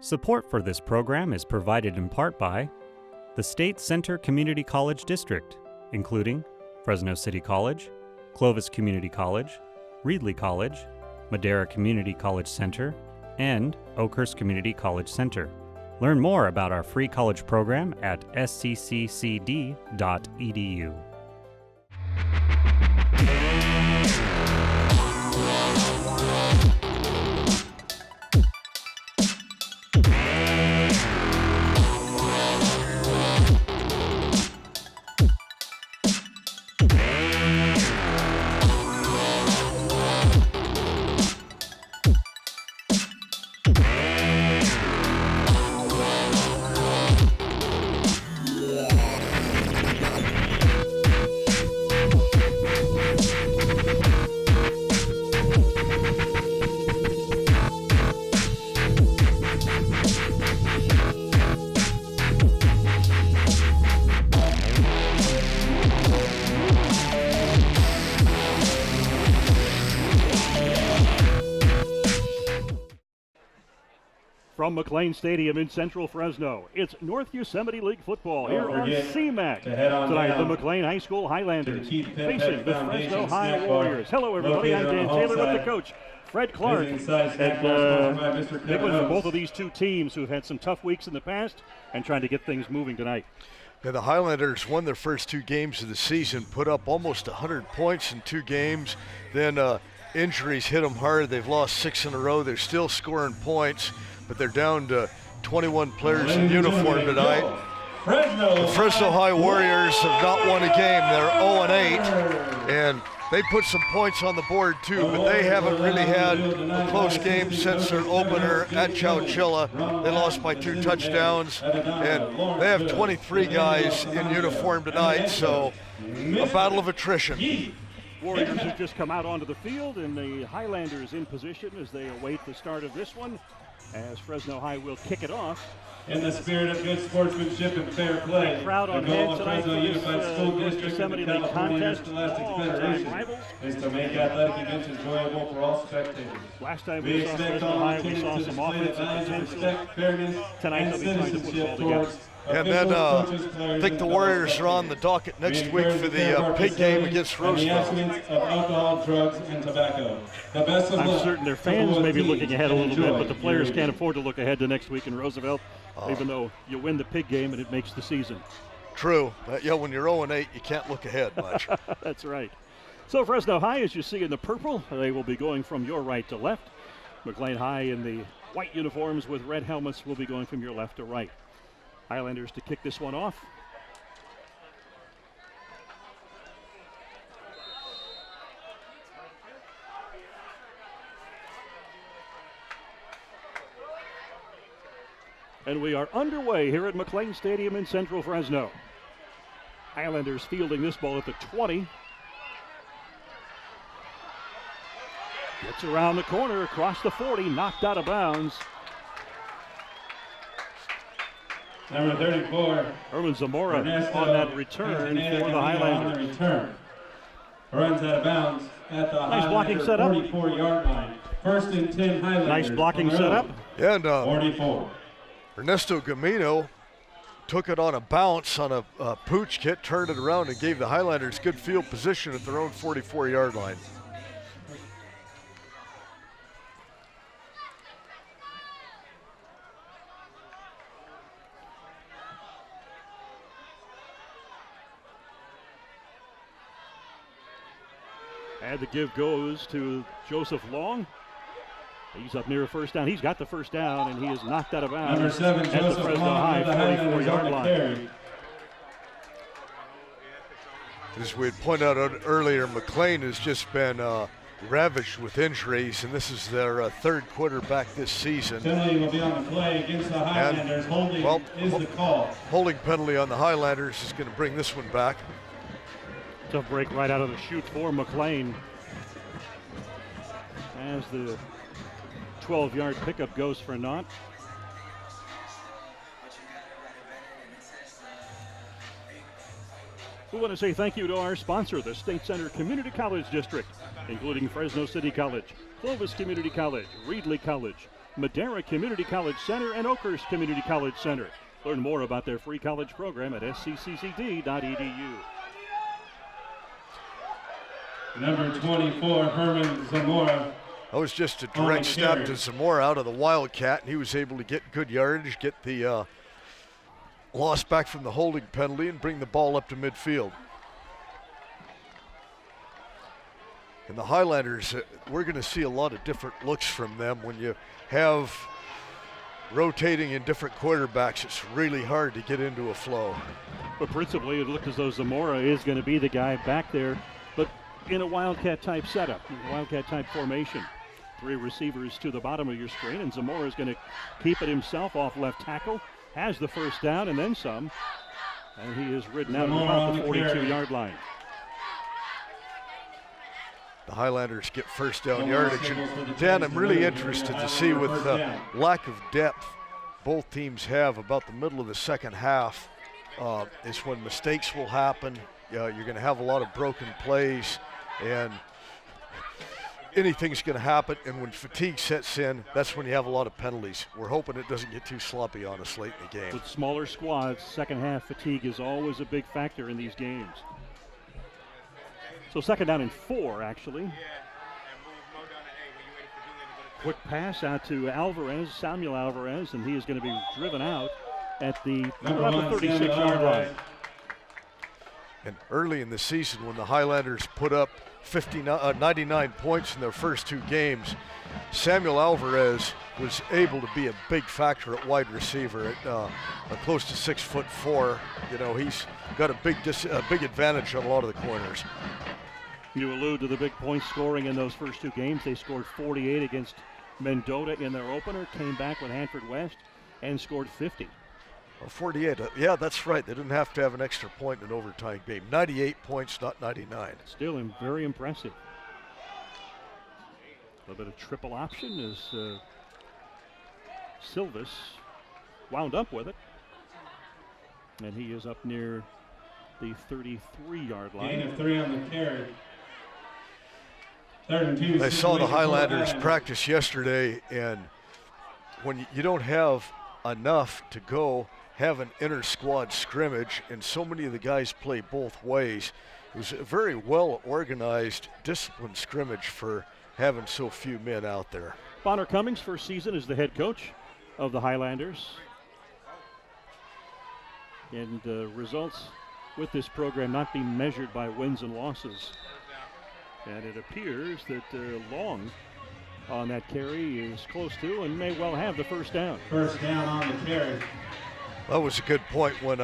Support for this program is provided in part by the State Center Community College District, including Fresno City College, Clovis Community College, Reedley College, Madera Community College Center, and Oakhurst Community College Center. Learn more about our free college program at scccd.edu. From McLane Stadium in central Fresno, it's North Yosemite League football here on CMAC. Tonight, the McLane High School Highlanders facing the Fresno High Warriors. Hello, everybody. I'm Dan Taylor with the coach, Fred Clark. And big one for both of these two teams who've had some tough weeks in the past and trying to get things moving tonight. Yeah, the Highlanders won their first two games of the season, put up almost 100 points in two games. Then injuries hit them hard. They've lost 6 in a row. They're still scoring points, but they're down to 21 players in uniform tonight. The Fresno High Warriors have not won a game. They're 0-8, and they put some points on the board too, but they haven't really had a close game since their opener at Chowchilla. They lost by 2 touchdowns, and they have 23 guys in uniform tonight, so a battle of attrition. Warriors have just come out onto the field, and the Highlanders in position as they await the start of this one, as Fresno High will kick it off. In the spirit of good sportsmanship and fair play, crowd on hand tonight for Unified School this District Yosemite and the League California contest. Interscholastic Federation is to make athletic events enjoyable for all spectators. Last time we saw Fresno High, we saw some offensive potential. Tonight they'll be trying to put it all together. And then I think the Warriors are on the docket next week for the pig game against Roosevelt. Of alcohol, drugs, and tobacco. The best of I'm certain their fans may be looking ahead a little bit, but the players can't afford to look ahead to next week in Roosevelt, even though you win the pig game and it makes the season. True. Yeah, when you're 0-8, you can't look ahead much. That's right. So Fresno High, as you see in the purple, they will be going from your right to left. McLane High in the white uniforms with red helmets will be going from your left to right. Highlanders to kick this one off. And we are underway here at McLane Stadium in central Fresno. Highlanders fielding this ball at the 20. Gets around the corner, across the 40, knocked out of bounds. Number 34, Herman Zamora on that return for the Highlanders. Runs out of bounds at the nice blocking setup. 44-yard line. First and 10 Highlanders. Nice blocking setup. Yeah, and 44. Ernesto Gamino took it on a bounce on a pooch kit, turned it around, and gave the Highlanders good field position at their own 44-yard line. And the give goes to Joseph Long. He's up near a first down. He's got the first down, and he is knocked out of bounds. Number 7, at Joseph the Fresno Long, High 44-yard line. Carry. As we had pointed out earlier, McLane has just been ravaged with injuries, and this is their third quarterback this season. Penalty will be on the play against the Highlanders. Holding is the call. Holding penalty on the Highlanders is going to bring this one back. Tough break right out of the chute for McLane. As the 12-yard pickup goes for naught. We want to say thank you to our sponsor, the State Center Community College District, including Fresno City College, Clovis Community College, Reedley College, Madera Community College Center, and Oakhurst Community College Center. Learn more about their free college program at sccd.edu. Number 24, Herman Zamora. That was just a direct snap to Zamora out of the Wildcat, and he was able to get good yardage, get the loss back from the holding penalty, and bring the ball up to midfield. And the Highlanders, we're going to see a lot of different looks from them. When you have rotating in different quarterbacks, it's really hard to get into a flow. But principally, it looked as though Zamora is going to be the guy back there, but in a Wildcat-type setup, Wildcat-type formation. 3 receivers to the bottom of your screen, and Zamora is going to keep it himself off left tackle, has the first down and then some, and he is ridden out about the 42-yard line. The Highlanders get first down yardage. And Dan, I'm really interested to see with the lack of depth both teams have about the middle of the second half is when mistakes will happen. You're going to have a lot of broken plays, and anything's going to happen. And when fatigue sets in, that's when you have a lot of penalties. We're hoping it doesn't get too sloppy on us late in the game. With smaller squads, second half fatigue is always a big factor in these games. So second down and 4, actually. Quick pass out to Alvarez, Samuel Alvarez, and he is going to be driven out at the 36-yard line. And early in the season, when the Highlanders put up 99 points in their first 2 games, Samuel Alvarez was able to be a big factor at wide receiver at close to 6'4". You know, he's got a big advantage on a lot of the corners. You allude to the big point scoring in those first 2 games. They scored 48 against Mendota in their opener, came back with Hanford West, and scored 50. Well, 48, yeah, that's right. They didn't have to have an extra point in an overtime game. 98 points, not 99. Still very impressive. A little bit of triple option as Silvis wound up with it. And he is up near the 33-yard line. Gain of 3 on the carry. 3rd and 2. I saw the Highlanders practice yesterday, and when you don't have enough to go, have an inter-squad scrimmage, and so many of the guys play both ways. It was a very well-organized, disciplined scrimmage for having so few men out there. Bonner Cummings, first season as the head coach of the Highlanders. And results with this program not being measured by wins and losses. And it appears that Long on that carry is close to and may well have the first down. First down on the carry. That was a good point when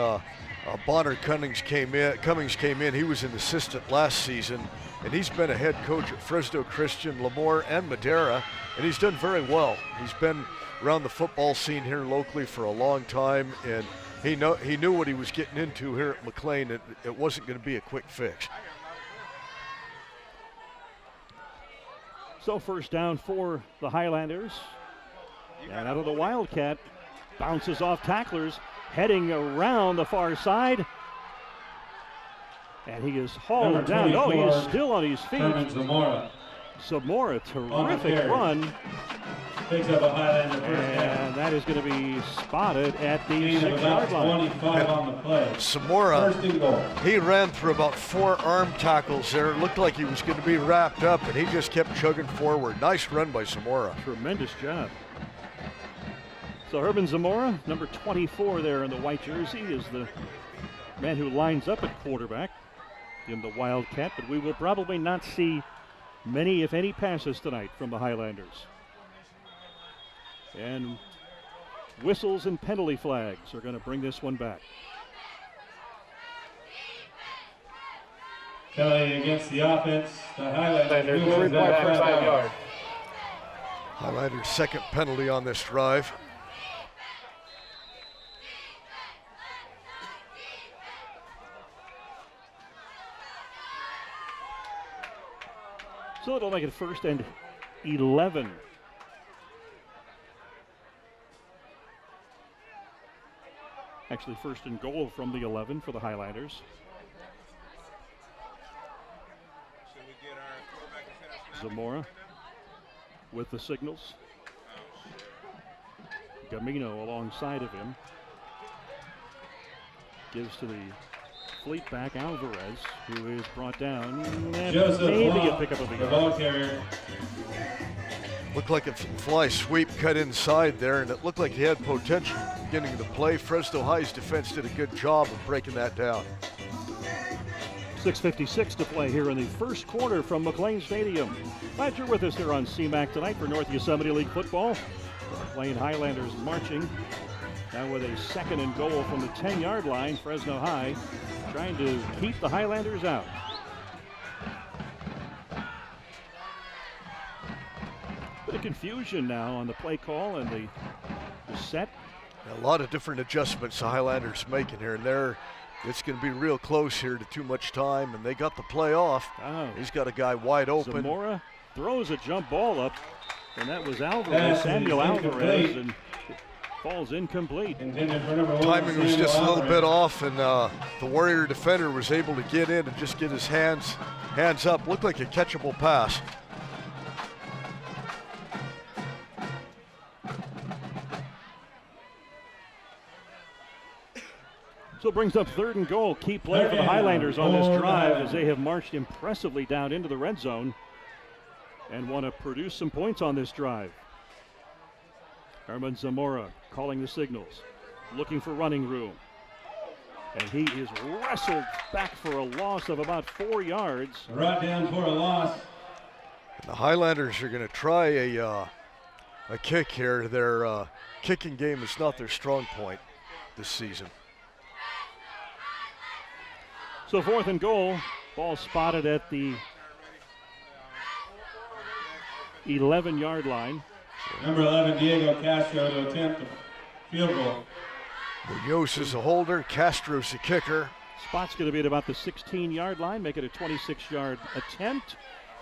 Bonner Cummings came in. He was an assistant last season, and he's been a head coach at Fresno Christian, Lemoore, and Madera, and he's done very well. He's been around the football scene here locally for a long time, and he knew what he was getting into here at McLane. It wasn't going to be a quick fix. So first down for the Highlanders. And out of the Wildcat, bounces off tacklers, heading around the far side. And he is hauled down. Oh, he is still on his feet. Zamora, terrific run. Picks up a Highlander first down. And that is going to be spotted at the 6-yard line. 25 on the play. Zamora, First and goal. he ran through about 4 arm tackles there. It looked like he was going to be wrapped up, and he just kept chugging forward. Nice run by Zamora. Tremendous job. So Herman Zamora, number 24 there in the white jersey, is the man who lines up at quarterback in the Wildcat, but we will probably not see many, if any, passes tonight from the Highlanders. And whistles and penalty flags are going to bring this one back. Penalty against the offense. The Highlanders lose that first down. Highlanders' second penalty on this drive. So it'll make it 1st and 11. Actually, 1st and goal from the 11 for the Highlanders. Zamora with the signals. Camino alongside of him. Gives to the fleet back Alvarez, who is brought down. And maybe a pickup of the yard. Looked like a fly sweep cut inside there, and it looked like he had potential at the beginning of the play. Fresno High's defense did a good job of breaking that down. 6:56 to play here in the first quarter from McLane Stadium. Glad you're with us here on CMAC tonight for North Yosemite League football. The McLane Highlanders marching now with a 2nd and goal from the 10-yard line. Fresno High trying to keep the Highlanders out. Bit of confusion now on the play call and the set. A lot of different adjustments the Highlanders making here and there. It's going to be real close here to too much time, and they got the play off. Oh. He's got a guy wide open. Zamora throws a jump ball up, and that was Alvarez, Samuel Alvarez, and it falls incomplete. Timing was just a little bit off, and the Warrior defender was able to get in and just get his hands up. Looked like a catchable pass. So it brings up 3rd and goal. Key play for the Highlanders on this drive as they have marched impressively down into the red zone and want to produce some points on this drive. Herman Zamora calling the signals, looking for running room. And he is wrestled back for a loss of about 4 yards. Brought down for a loss. And the Highlanders are going to try a kick here. Their kicking game is not their strong point this season. So 4th and goal, ball spotted at the 11-yard line. Number 11, Diego Castro, to attempt the field goal. Munoz is a holder, Castro's a kicker. Spot's going to be at about the 16-yard line, make it a 26-yard attempt.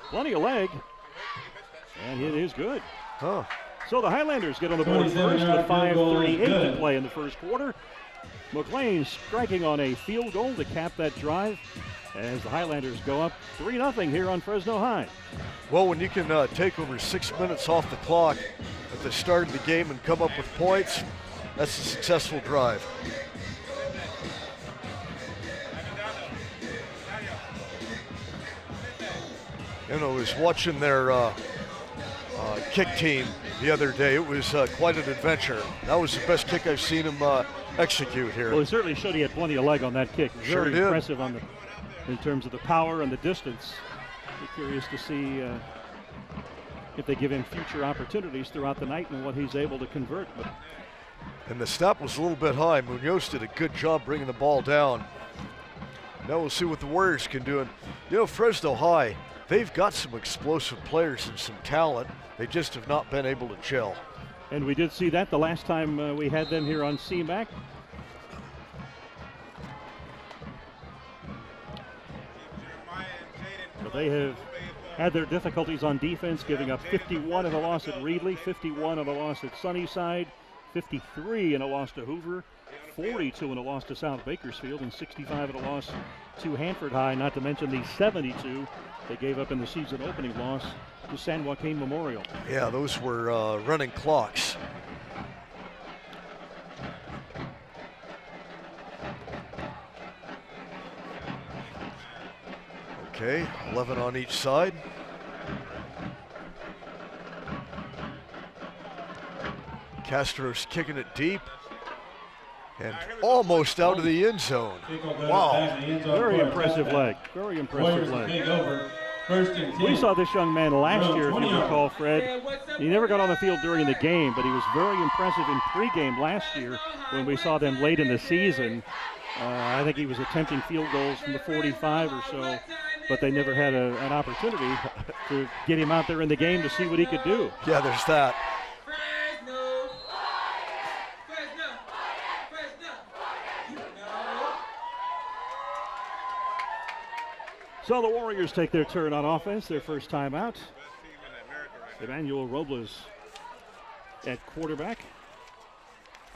Plenty of leg, and it is good. Huh. So the Highlanders get on the board first with 5:38 to play in the first quarter. McLane striking on a field goal to cap that drive as the Highlanders go up 3-0 here on Fresno High. Well, when you can take over 6 minutes off the clock at the start of the game and come up with points, that's a successful drive. You know, I was watching their kick team the other day. It was quite an adventure. That was the best kick I've seen him execute here. Well, he certainly showed he had plenty of leg on that kick. Sure Very did. impressive in terms of the power and the distance. Be curious to see if they give him future opportunities throughout the night and what he's able to convert. But and the snap was a little bit high. Munoz did a good job bringing the ball down. Now we'll see what the Warriors can do. And you know, Fresno High, they've got some explosive players and some talent. They just have not been able to gel. And we did see that the last time we had them here on CMAC. But they have had their difficulties on defense, giving up 51 in a loss at Reedley, 51 in a loss at Sunnyside, 53 in a loss to Hoover, 42 in a loss to South Bakersfield, and 65 in a loss to Hanford High, not to mention the 72 they gave up in the season opening loss to San Joaquin Memorial. Yeah, those were running clocks. Okay, 11 on each side. Castro's kicking it deep and almost out of the end zone. Wow. Very impressive leg. Very impressive leg. We saw this young man last year, if you recall, Fred. He never got on the field during the game, but he was very impressive in pregame last year when we saw them late in the season. I think he was attempting field goals from the 45 or so, but they never had an opportunity to get him out there in the game to see what he could do. Yeah, there's that. So the Warriors take their turn on offense, their first time out. Emmanuel Robles at quarterback.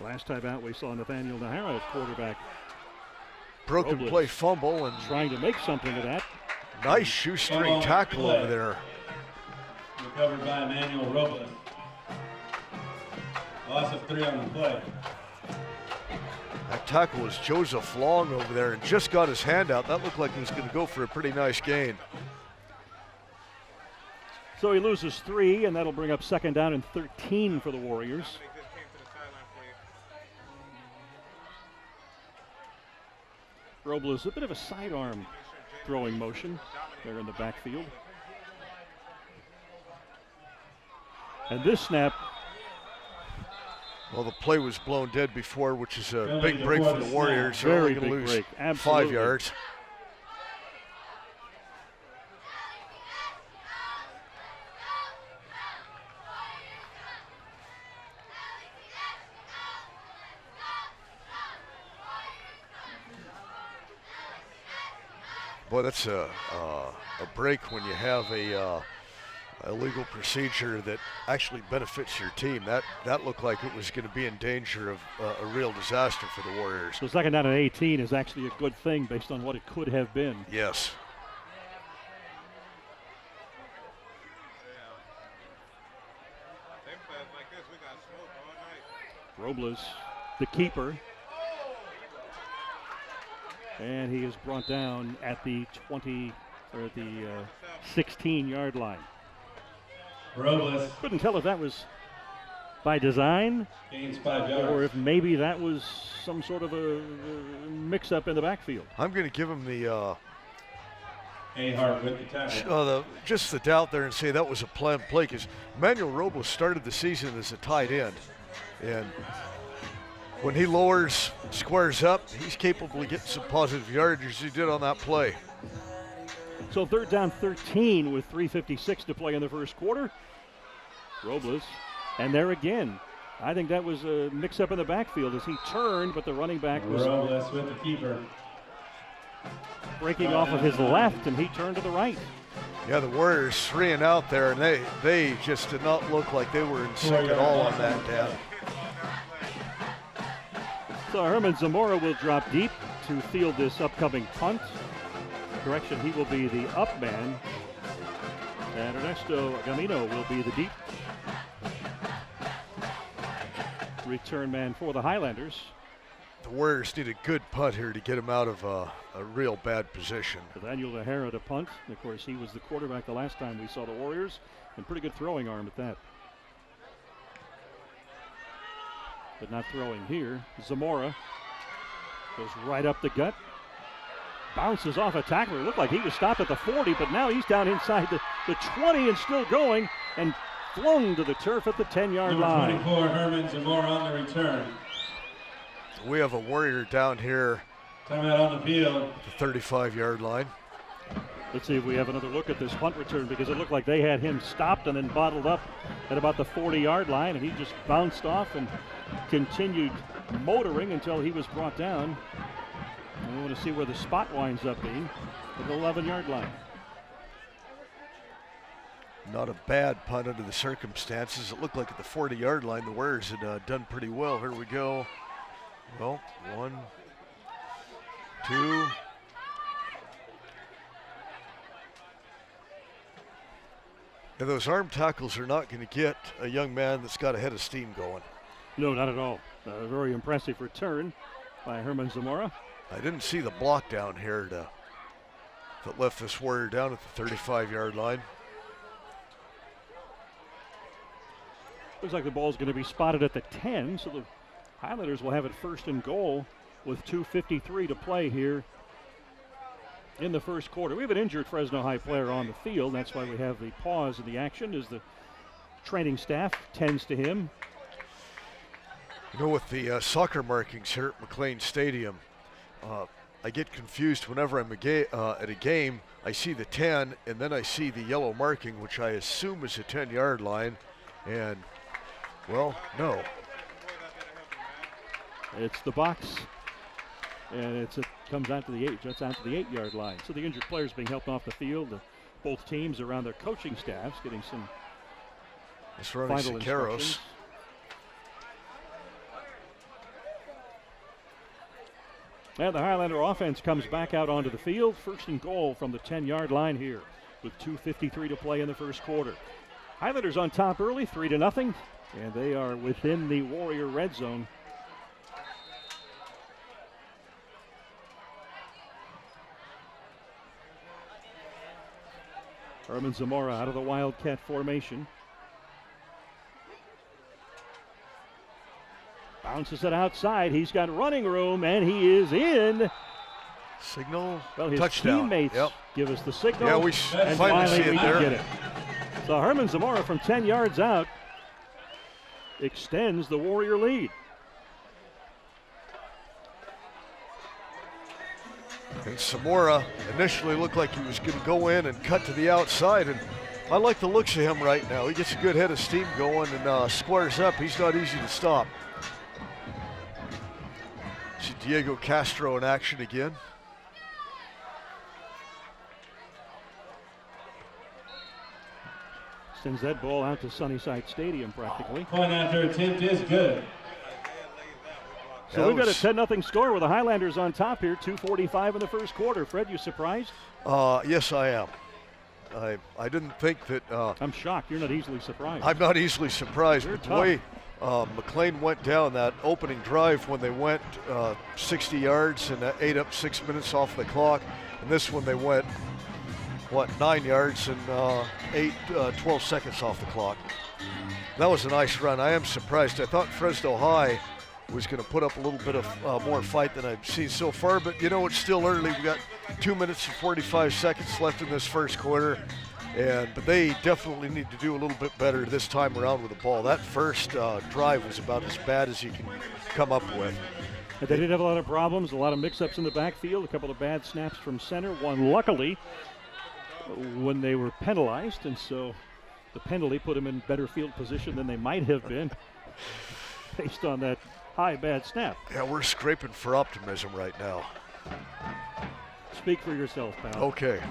Last time out we saw Nathaniel Nahara at quarterback. Broken Robles play fumble and trying to make something of that. nice shoestring tackle over there. Recovered by Emmanuel Robles. Loss of 3 on the play. That tackle was Joseph Long over there and just got his hand out. That looked like he was going to go for a pretty nice gain. So he loses 3, and that'll bring up 2nd down and 13 for the Warriors. Robles, a bit of a sidearm throwing motion there in the backfield. And this snap. Well, the play was blown dead before, which is a big break for the Warriors. They're Very only going to lose big break. Absolutely. 5 yards. Boy, that's a break when you have a legal procedure that actually benefits your team. That looked like it was going to be in danger of a real disaster for the Warriors. So 2nd down and 18 is actually a good thing based on what it could have been. Yes. Robles, the keeper. And he is brought down at the 16-yard line. Robles. Couldn't tell if that was by design Gains 5 yards. or if maybe that was some sort of a mix-up in the backfield. I'm going to give him the Ahart with the tackle. just the doubt there and say that was a planned play, because Manuel Robles started the season as a tight end, and when he squares up, he's capable of getting some positive yardage as he did on that play. So 3rd down 13 with 3:56 to play in the first quarter. Robles, and there again, I think that was a mix-up in the backfield as he turned, but the running back was Robles with the keeper. breaking off of his left, and he turned to the right. Yeah, the Warriors 3 and out there, and they just did not look like they were in sync at all on that, Dan. So Herman Zamora will drop deep to field this upcoming punt. Correction, he will be the up man. And Ernesto Gamino will be the deep return man for the Highlanders. The Warriors need a good punt here to get him out of a real bad position. Daniel O'Hara to punt. And of course, he was the quarterback the last time we saw the Warriors, and pretty good throwing arm at that. But not throwing here. Zamora goes right up the gut. Bounces off a tackler. It looked like he was stopped at the 40, but now he's down inside the 20 and still going, and flung to the turf at the 10-yard line. Number 24, Herman Zamora on the return. We have a Warrior down here Timeout on the field. at the 35-yard line. Let's see if we have another look at this punt return, because it looked like they had him stopped and then bottled up at about the 40-yard line, and he just bounced off and continued motoring until he was brought down. And we want to see where the spot winds up being at the 11-yard line. Not a bad punt under the circumstances. It looked like at the 40-yard line the Warriors had done pretty well. Here we go. Well, 1, 2. And those arm tackles are not going to get a young man that's got a head of steam going. No, not at all. A very impressive return by Herman Zamora. I didn't see the block down here that left this Warrior down at the 35-yard line. Looks like the ball's going to be spotted at the 10, so the Highlanders will have it 1st and goal with 2:53 to play here in the first quarter. We have an injured Fresno High player on the field. That's why we have the pause in the action as the training staff tends to him. You know, with the soccer markings here at McLane Stadium, I get confused whenever I'm at a game. I see the 10, and then I see the yellow marking, which I assume is a 10-yard line. And, well, no. It's the box, and it comes out to the 8. That's out to the 8-yard line. So the injured players being helped off the field. Both teams around their coaching staffs getting some final instructions. And the Highlander offense comes back out onto the field. 1st and goal from the 10-yard line here with 2:53 to play in the first quarter. Highlanders on top early, 3-0. And they are within the Warrior red zone. Herman Zamora out of the Wildcat formation. Bounces it outside. He's got running room, and he is in. Signal. Well, his touchdown. Teammates give us the signal. Yeah, we and finally see it we there. Get it. So Herman Zamora from 10 yards out extends the Warrior lead. And Zamora initially looked like he was going to go in and cut to the outside, and I like the looks of him right now. He gets a good head of steam going and squares up. He's not easy to stop. See Diego Castro in action again. Sends that ball out to Sunnyside Stadium practically. Point after attempt is good. So we've got a 10-0 score with the Highlanders on top here, 2:45 in the first quarter. Fred, you surprised? Yes, I am. I didn't think that. I'm shocked. You're not easily surprised. I'm not easily surprised. You're But the tough. way McLane went down that opening drive when they went 60 yards and ate up 6 minutes off the clock, and this one they went, 9 yards and 12 seconds off the clock. That was a nice run. I am surprised. I thought Fresno High was going to put up a little bit of more fight than I've seen so far, but you know, it's still early. We got 2 minutes and 45 seconds left in this first quarter, but they definitely need to do a little bit better this time around with the ball. That first drive was about as bad as you can come up with. They did have a lot of problems, a lot of mix-ups in the backfield, a couple of bad snaps from center, one luckily when they were penalized, and so the penalty put them in better field position than they might have been based on that high bad snap. Yeah, we're scraping for optimism right now. Speak for yourself, pal. Okay.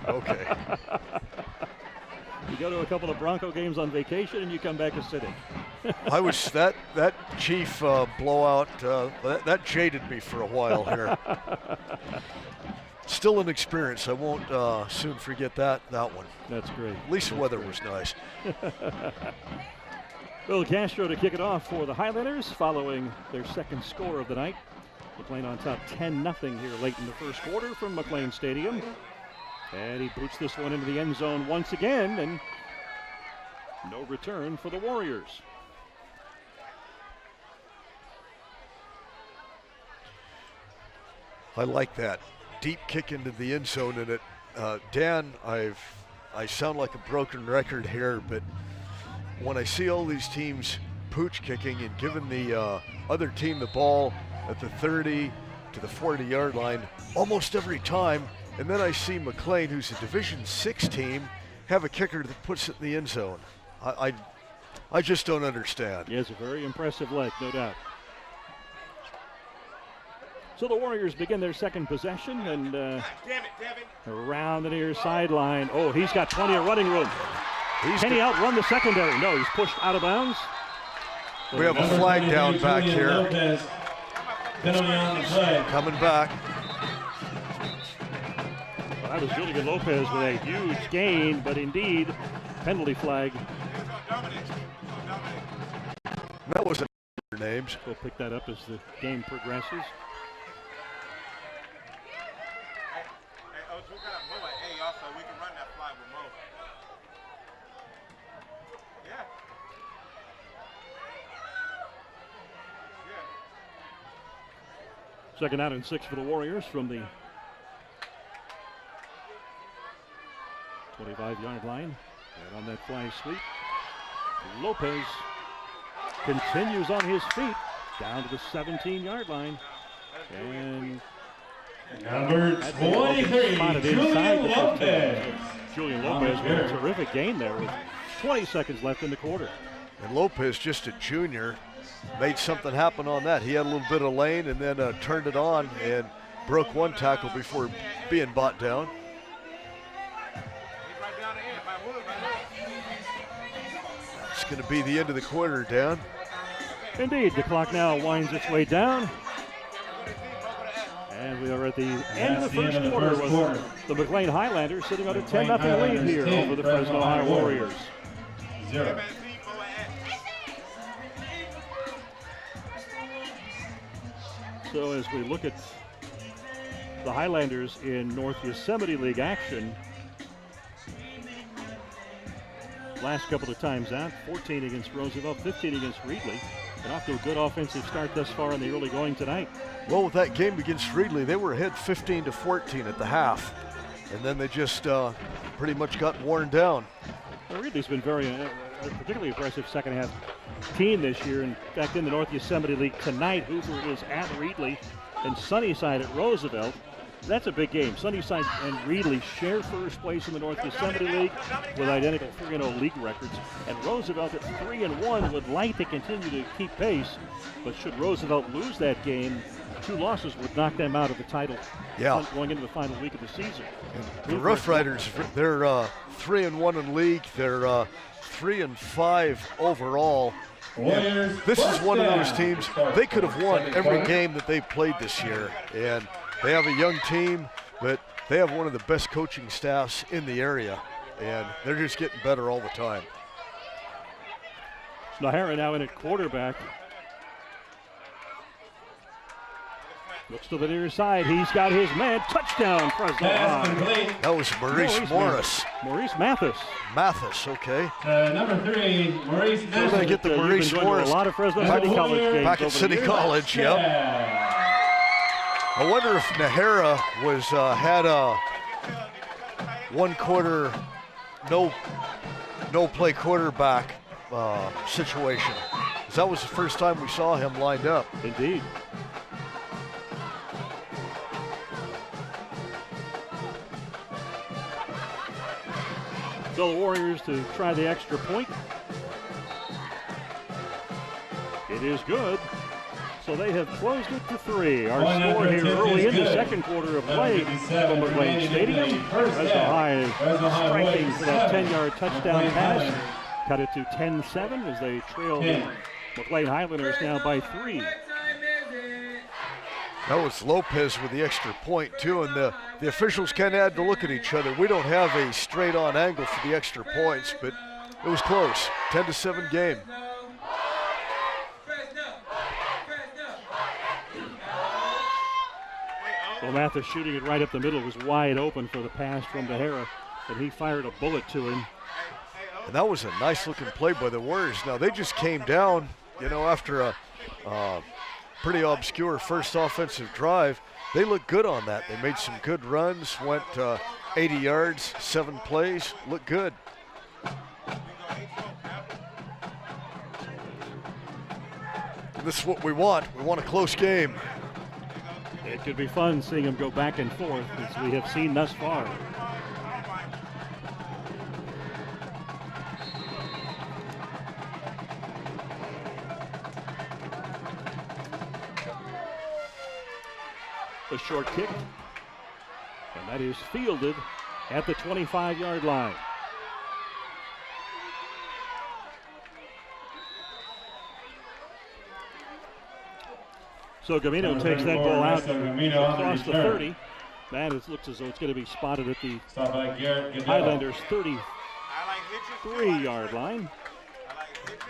You go to a couple of Bronco games on vacation and you come back a sitting. I was that Chief blowout that jaded me for a while here. Still an experience. I won't soon forget that one. That's great. At least the weather was nice. Bill Castro to kick it off for the Highlanders following their second score of the night. McLane on top 10-0 here late in the first quarter from McLane Stadium. And he boots this one into the end zone once again, and no return for the Warriors. I like that deep kick into the end zone, and it, Dan, I sound like a broken record here, but when I see all these teams pooch kicking and giving the other team the ball at the 30 to the 40-yard line almost every time, and then I see McLane, who's a Division VI team, have a kicker that puts it in the end zone. I just don't understand. He has a very impressive leg, no doubt. So the Warriors begin their second possession, and around the near sideline. Oh, he's got plenty of running room. Can he outrun the secondary? No, he's pushed out of bounds. We have a flag down back here. Coming back. Well, that was Julian Lopez with a huge gain, but indeed, penalty flag. That wasn't their names. We'll pick that up as the game progresses. Second out and 6 for the Warriors from the 25-yard line. And on that fly sweep, Lopez continues on his feet down to the 17-yard line. And number 23, Julian Lopez. Julian Lopez with a terrific gain there with 20 seconds left in the quarter. And Lopez, just a junior, made something happen on that. He had a little bit of lane and then turned it on and broke one tackle before being brought down. It's going to be the end of the quarter, Dan. Indeed, the clock now winds its way down. And we are at the end of the first quarter with the McLane Highlanders sitting on a 10-0 lead here over the Fresno High Warriors. 0. So as we look at the Highlanders in North Yosemite League action, last couple of times out, 14 against Roosevelt, 15 against Reedley. And off to a good offensive start thus far in the early going tonight. Well, with that game against Reedley, they were ahead 15-14 at the half. And then they just pretty much got worn down. Well, Reedley's been very, particularly impressive second half team this year. In fact, in the North Yosemite League tonight, Hoover is at Reedley and Sunnyside at Roosevelt. That's a big game. Sunnyside and Reedley share first place in the North Yosemite League with identical 3-0 league records. And Roosevelt at 3-1 would like to continue to keep pace, but should Roosevelt lose that game, 2 losses would knock them out of the title going into the final week of the season. The Rough Riders, they're 3-1 in league. They're 3-5 overall. And this is one of those teams, they could have won every game that they played this year. And they have a young team, but they have one of the best coaching staffs in the area, and they're just getting better all the time. Nahara now in at quarterback. Looks to the near side. He's got his man. Touchdown, Fresno High. That was Maurice Morris. Maurice Mathis. Mathis, okay. Number 3, Maurice Mathis. We're going to get the Maurice Morris. A lot of Fresno City College games. Back at City College, yep. I wonder if Nahara was had a 1 quarter no play quarterback situation. That was the first time we saw him lined up. Indeed. So the Warriors to try the extra point. It is good. So they have closed it to 3. Our score here early in the second quarter of play from McLane Stadium. Fresno High is striking for that 10-yard touchdown pass. Cut it to 10-7 as they trail the McLane Highlanders now by 3. That was Lopez with the extra point too, and the officials kind of had to look at each other. We don't have a straight-on angle for the extra points, but it was close. 10-7 game. Well, Mathis shooting it right up the middle was wide open for the pass from Nahara, and he fired a bullet to him. And that was a nice-looking play by the Warriors. Now, they just came down, after a pretty obscure first offensive drive. They looked good on that. They made some good runs, went 80 yards, 7 plays, looked good. And this is what we want. We want a close game. It could be fun seeing them go back and forth, as we have seen thus far. A short kick, and that is fielded at the 25-yard line. So Gamino takes that ball out across the 30. That looks as though it's going to be spotted at the Highlanders 33-yard line.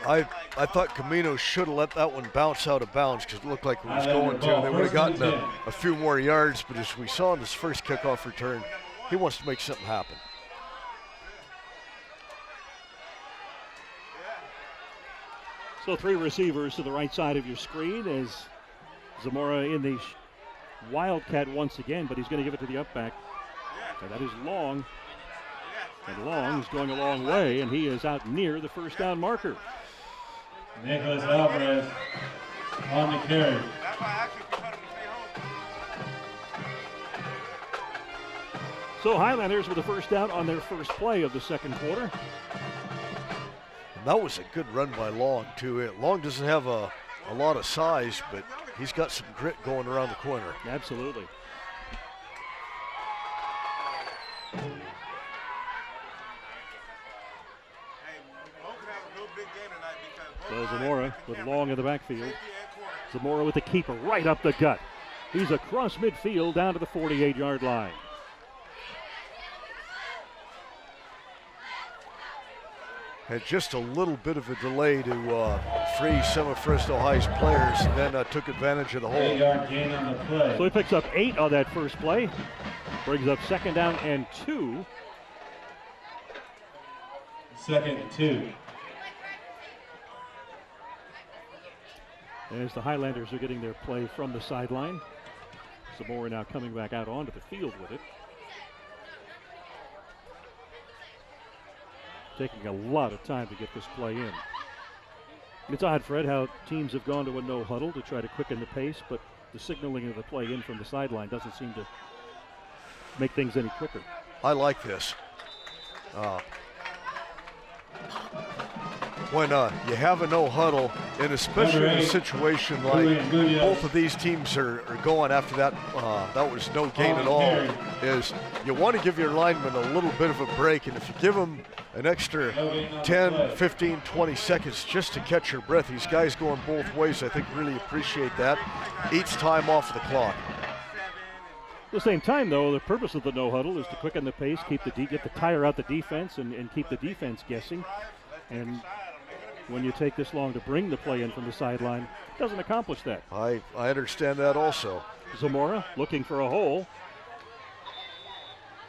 I thought Camino should have let that one bounce out of bounds because it looked like it was going to. They would have gotten a few more yards, but as we saw in this first kickoff return, he wants to make something happen. So 3 receivers to the right side of your screen as Zamora in the Wildcat once again, but he's going to give it to the up back. And that is Long. And Long is going a long way, and he is out near the first down marker. Nicholas Alvarez on the carry. So Highlanders with a first down on their first play of the second quarter. And that was a good run by Long, too. Long doesn't have a lot of size, but he's got some grit going around the corner. Absolutely. So Zamora with Long in the backfield. Zamora with the keeper right up the gut. He's across midfield down to the 48-yard line. Had just a little bit of a delay to free some of Fresno High's players and then took advantage of the hole. 8-yard gain on the play. So he picks up 8 on that first play. Brings up 2nd down and 2. 2nd and 2. As the Highlanders are getting their play from the sideline. Zamora now coming back out onto the field with it. Taking a lot of time to get this play in. It's odd, Fred, how teams have gone to a no huddle to try to quicken the pace, but the signaling of the play in from the sideline doesn't seem to make things any quicker. I like this. When you have a no huddle, and especially in a situation like both of these teams are going after that, that was no gain at all, is you want to give your linemen a little bit of a break, and if you give them an extra 10, 15, 20 seconds just to catch your breath, these guys going both ways, I think really appreciate that. Each time off the clock. At the same time, though, the purpose of the no huddle is to quicken the pace, get the tire out the defense, and keep the defense guessing. And when you take this long to bring the play in from the sideline, it doesn't accomplish that. I understand that also. Zamora looking for a hole.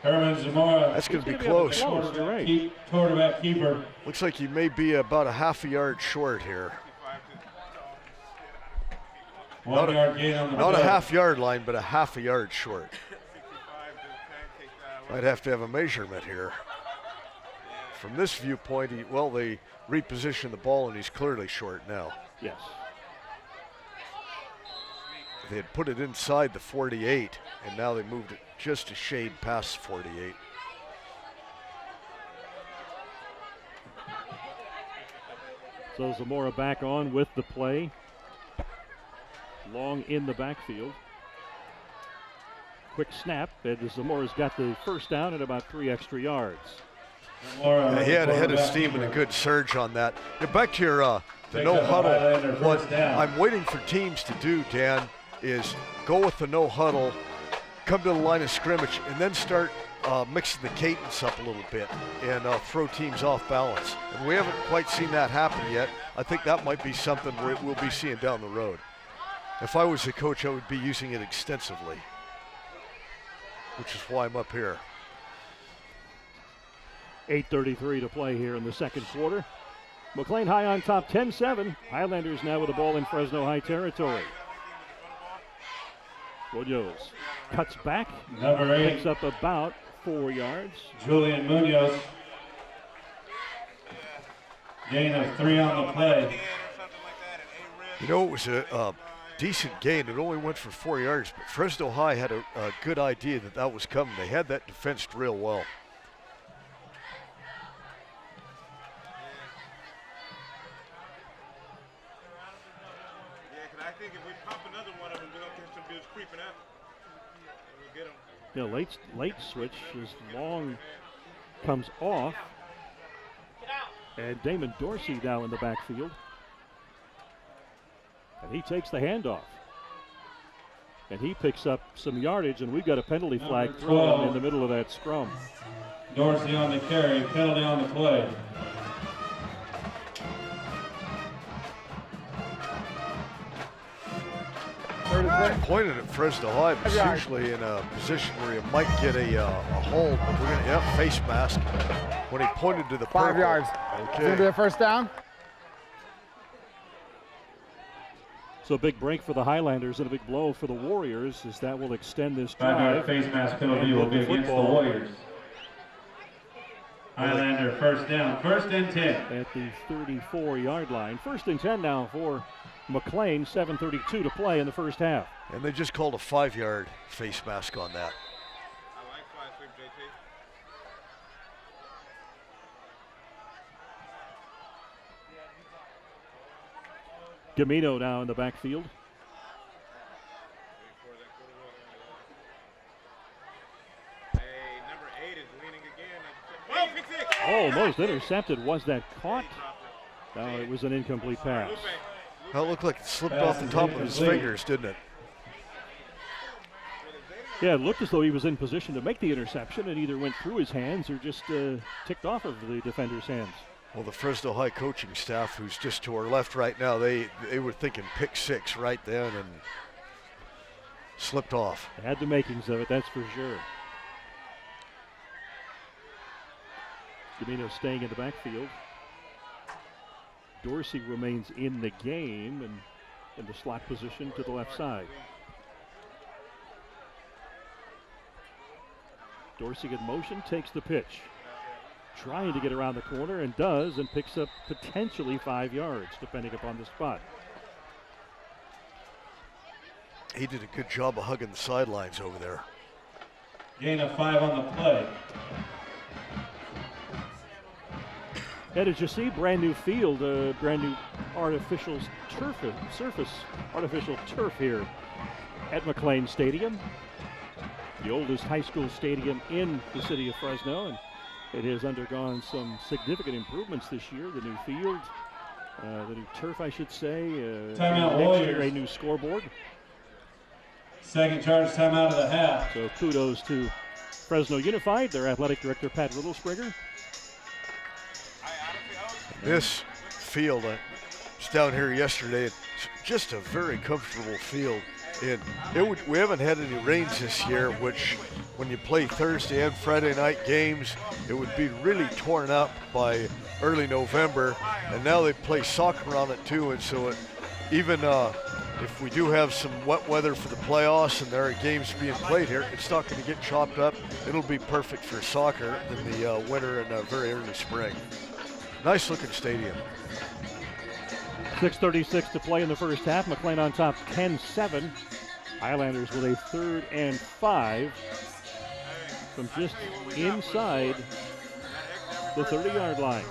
Herman Zamora. That's going to be close. Quarterback keeper. Looks like he may be about a half a yard short here. 1 yard gain on the Not play. a half yard line, but a half a yard short. Might have to have a measurement here. From this viewpoint, they reposition the ball, and he's clearly short now. Yes. They had put it inside the 48, and now they moved it just a shade past 48. So Zamora back on with the play. Long in the backfield. Quick snap, and Zamora's got the first down and about 3 extra yards. Yeah, he had a head of steam and a good surge on that. Back to your the no huddle. What I'm waiting for teams to do, Dan, is go with the no huddle, come to the line of scrimmage, and then start mixing the cadence up a little bit and throw teams off balance. And we haven't quite seen that happen yet. I think that might be something we'll be seeing down the road. If I was the coach, I would be using it extensively, which is why I'm up here. 8:33 to play here in the second quarter. McLane High on top, 10-7. Highlanders now with the ball in Fresno High territory. Munoz cuts back, Number 8. picks up about 4 yards. Julian Munoz. Gain of 3 on the play. You know, it was a decent gain. It only went for 4 yards, but Fresno High had a good idea that was coming. They had that defensed real well. I think if we pop another one of them, we're going to catch some dudes creeping out. We'll get them. Yeah, late switch as Long comes off. And Damon Dorsey now in the backfield. And he takes the handoff. And he picks up some yardage, and we've got a penalty flag thrown in the middle of that scrum. Dorsey on the carry, penalty on the play. Pointed at Fresno High, but usually in a position where you might get a hold. But we're going to have face mask when he pointed to the 5 purple. yards. Okay. It's going to be a first down. So a big break for the Highlanders and a big blow for the Warriors as that will extend this 5 drive. yard face mask penalty will be against the Warriors. Highlander first down, 1st and 10. At the 34-yard line. 1st and 10 now for McLane, 7:32 to play in the first half. And they just called a 5-yard face mask on that. I like fly sweep, JT. Gamino now in the backfield. Hey, number 8 is leaning again. Whoa, pick 6. Almost intercepted. Was that caught? No, it was an incomplete pass. Well, it looked like it slipped off the top of his fingers, didn't it? Yeah, it looked as though he was in position to make the interception. It either went through his hands or just ticked off of the defender's hands. Well, the Fresno High coaching staff, who's just to our left right now, they were thinking pick 6 right then and slipped off. They had the makings of it, that's for sure. Gamino staying in the backfield. Dorsey remains in the game and in the slot position to the left side. Dorsey in motion, takes the pitch. Trying to get around the corner and does, and picks up potentially 5 yards, depending upon the spot. He did a good job of hugging the sidelines over there. Gain of 5 on the play. And as you see, brand new field, brand new artificial turf here at McLane Stadium. The oldest high school stadium in the city of Fresno, and it has undergone some significant improvements this year. The new field, the new turf, I should say. Timeout, next Warriors. year, a new scoreboard. Second charge timeout of the half. So kudos to Fresno Unified, their athletic director, Pat Littlespringer. This field, I was down here yesterday. It's just a very comfortable field. We haven't had any rains this year, which when you play Thursday and Friday night games, it would be really torn up by early November. And now they play soccer on it too, and so even if we do have some wet weather for the playoffs and there are games being played here, it's not going to get chopped up. It'll be perfect for soccer in the winter and very early spring. Nice looking stadium. 6:36 to play in the first half. McLane on top 10-7. Highlanders with a 3rd and 5 from just inside the 30-yard line.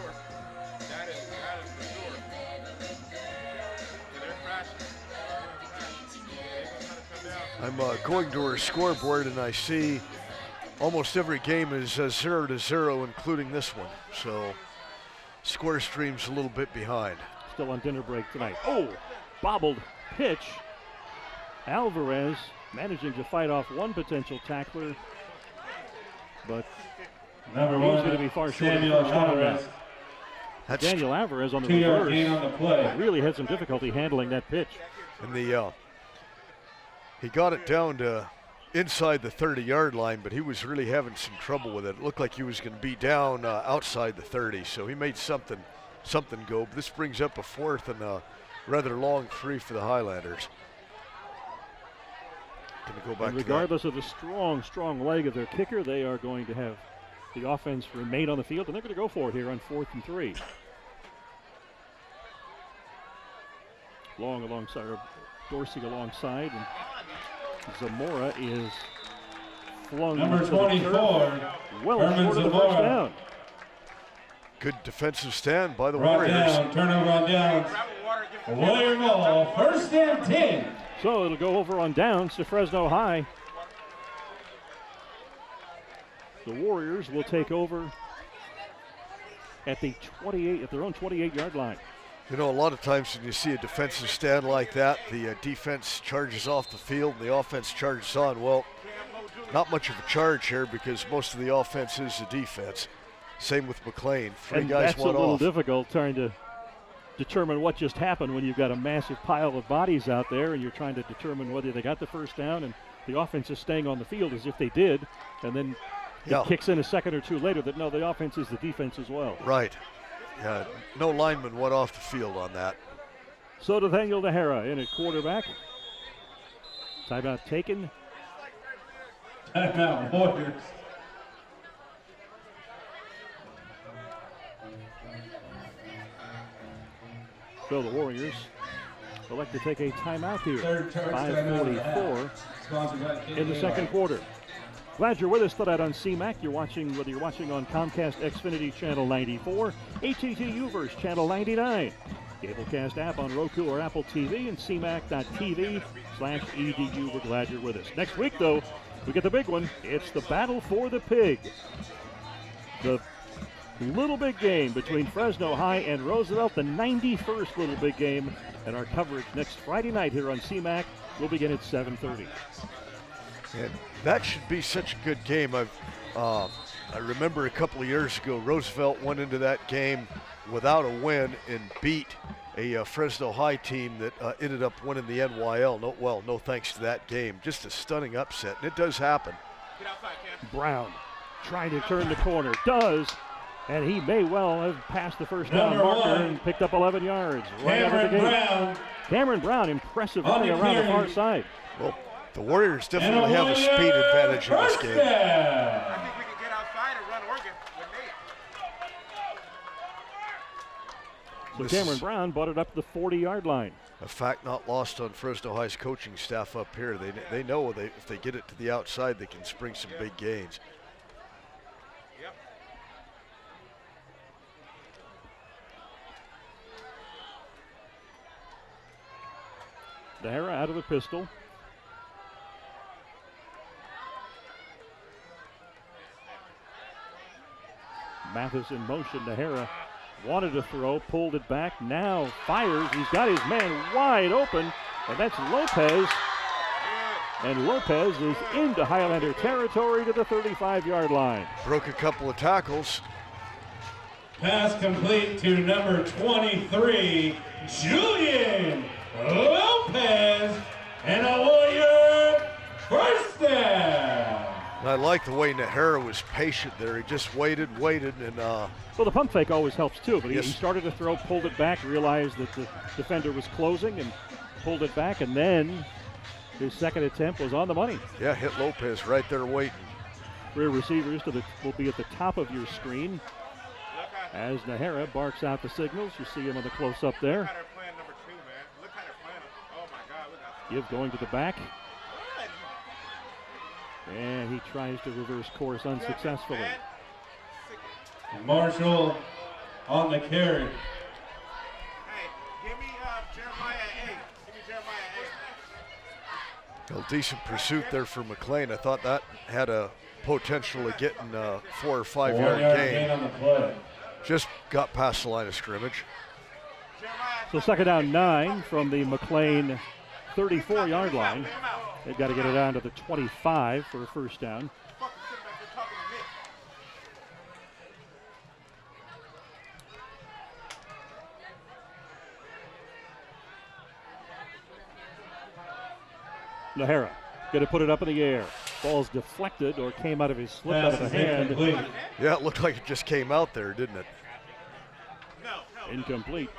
I'm going to our scoreboard and I see almost every game is 0-0, including this one. So score stream's a little bit behind. Still on dinner break tonight. Oh, bobbled pitch. Alvarez managing to fight off one potential tackler, but Number he's 1, going to be far short of the Samuel first down Alvarez. now. Daniel Alvarez on the 2-yard gain on reverse the play. really had some difficulty handling that pitch. And he got it down to inside the 30-yard line, but he was really having some trouble with it. It looked like he was going to be down outside the 30, so he made something go. But this brings up a 4th and a rather long 3 for the Highlanders. Going to go back And regardless of the strong leg of their kicker, they are going to have the offense remain on the field, and they're going to go for it here on 4th and 3. Long alongside, or Dorsey alongside, and Zamora is flung Number to the 24, turf, well Herman short of the Zamora. first down. Good defensive stand by the Brought Warriors. down, turnover on downs. Warrior ball, 1st and 10. So it'll go over on downs to Fresno High. The Warriors will take over at the 28, at their own 28-yard line. You know, a lot of times when you see a defensive stand like that, the defense charges off the field and the offense charges on. Well, not much of a charge here because most of the offense is the defense. Same with McLane. Three And guys that's a went little off. difficult trying to determine what just happened when you've got a massive pile of bodies out there and you're trying to determine whether they got the first down and the offense is staying on the field as if they did, and then it kicks in a second or two later that no, the offense is the defense as well. Right. Yeah, no lineman went off the field on that. So Nathaniel Nahara in at quarterback. Timeout taken. Timeout, Warriors. So the Warriors elect to take a timeout here. Third charge timeout of the 5:44 half. Sponsored by in the KKR. second quarter. Glad you're with us tonight on CMAC. You're watching, whether you're watching on Comcast Xfinity Channel 94, AT&T Uverse Channel 99, Cablecast app on Roku or Apple TV, and CMAC.tv/EDU. We're glad you're with us. Next week, though, we get the big one. It's the Battle for the Pig. The Little Big Game between Fresno High and Roosevelt, the 91st Little Big Game, and our coverage next Friday night here on CMAC will begin at 7:30. And that should be such a good game. I remember a couple of years ago, Roosevelt went into that game without a win and beat a Fresno High team that ended up winning the NYL. No thanks to that game. Just a stunning upset, and it does happen. Brown trying to turn the corner. Does. And he may well have passed the first down marker and picked up 11 yards right out of the gate. Cameron Brown, impressive running around the far side. Well, the Warriors definitely have a speed advantage in this game. I think we can get outside and run Oregon with Nate. So Cameron Brown brought it up to the 40-yard line. A fact not lost on Fresno High's coaching staff up here. They know if they get it to the outside, they can spring some big gains. Nahara out of the pistol. Mathis in motion. Nahara wanted to throw, pulled it back, now fires. He's got his man wide open, and that's Lopez. And Lopez is into Highlander territory to the 35-yard line. Broke a couple of tackles. Pass complete to number 23, Julian Lopez, and a Warrior first down. And I like the way Nahara was patient there. He just waited, and So the pump fake always helps too, but yes. he started to throw, pulled it back, realized that the defender was closing and pulled it back, and then his second attempt was on the money. Yeah, hit Lopez right there waiting. Rear receivers will be at the top of your screen as Nahara barks out the signals. You see him on the close-up there. Give going to the back. And he tries to reverse course unsuccessfully. Marshall on the carry. Hey, give me Jeremiah 8. Give me Jeremiah 8. Well, decent pursuit there for McLane. I thought that had a potential of getting a 4 or 5 yard gain. On the play. Just got past the line of scrimmage. So second down 9 from the McLane 34-yard line. They've got to get it down to the 25 for a first down. Nahara going to put it up in the air. Ball's deflected or came out of his slip out of the hand. Yeah, it looked like it just came out there, didn't it? Incomplete.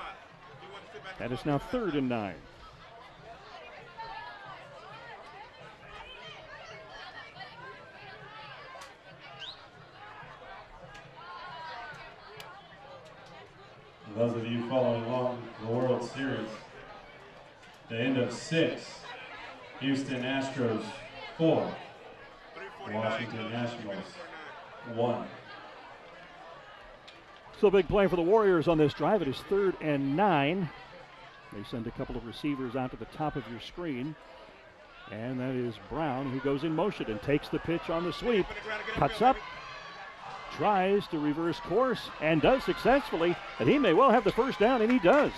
And it's now 3rd and 9. Those of you following along the World Series, the end of 6, Houston Astros 4, Washington Nationals 1. So big play for the Warriors on this drive. It is 3rd and 9. They send a couple of receivers out to the top of your screen. And that is Brown, who goes in motion and takes the pitch on the sweep. Cuts up, tries to reverse course, and does successfully. And he may well have the first down, and he does.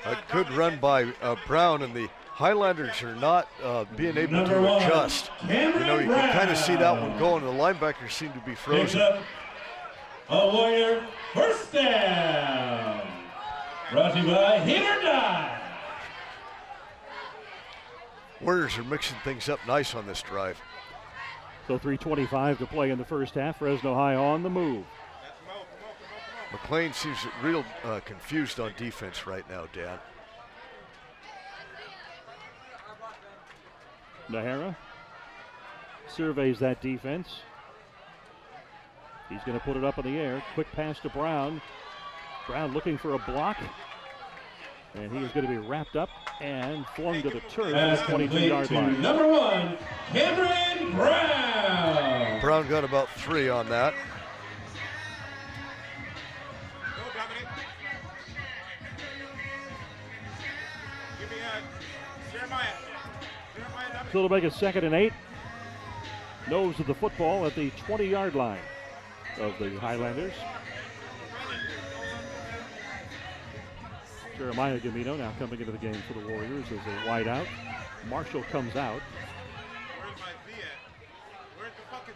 A good run by Brown, and the Highlanders are not being able to adjust. You know, you can kind of see that one going. The linebackers seem to be frozen. A Warrior first down. Brought to you by Hit or Die. Warriors are mixing things up nice on this drive. So 3:25 to play in the first half. Fresno High on the move. McLane seems real confused on defense right now, Dan. Nahara surveys that defense. He's going to put it up in the air. Quick pass to Brown. Brown looking for a block. And he is going to be wrapped up and flung to the turf at the 22-yard line. Number 1, Cameron Brown. Brown got about 3 on that. So it'll make it 2nd and 8. Nose of the football at the 20-yard line of the Highlanders. Jeremiah Gamino now coming into the game for the Warriors as a wide out. Marshall comes out. Where's my Z at? Where's the fucking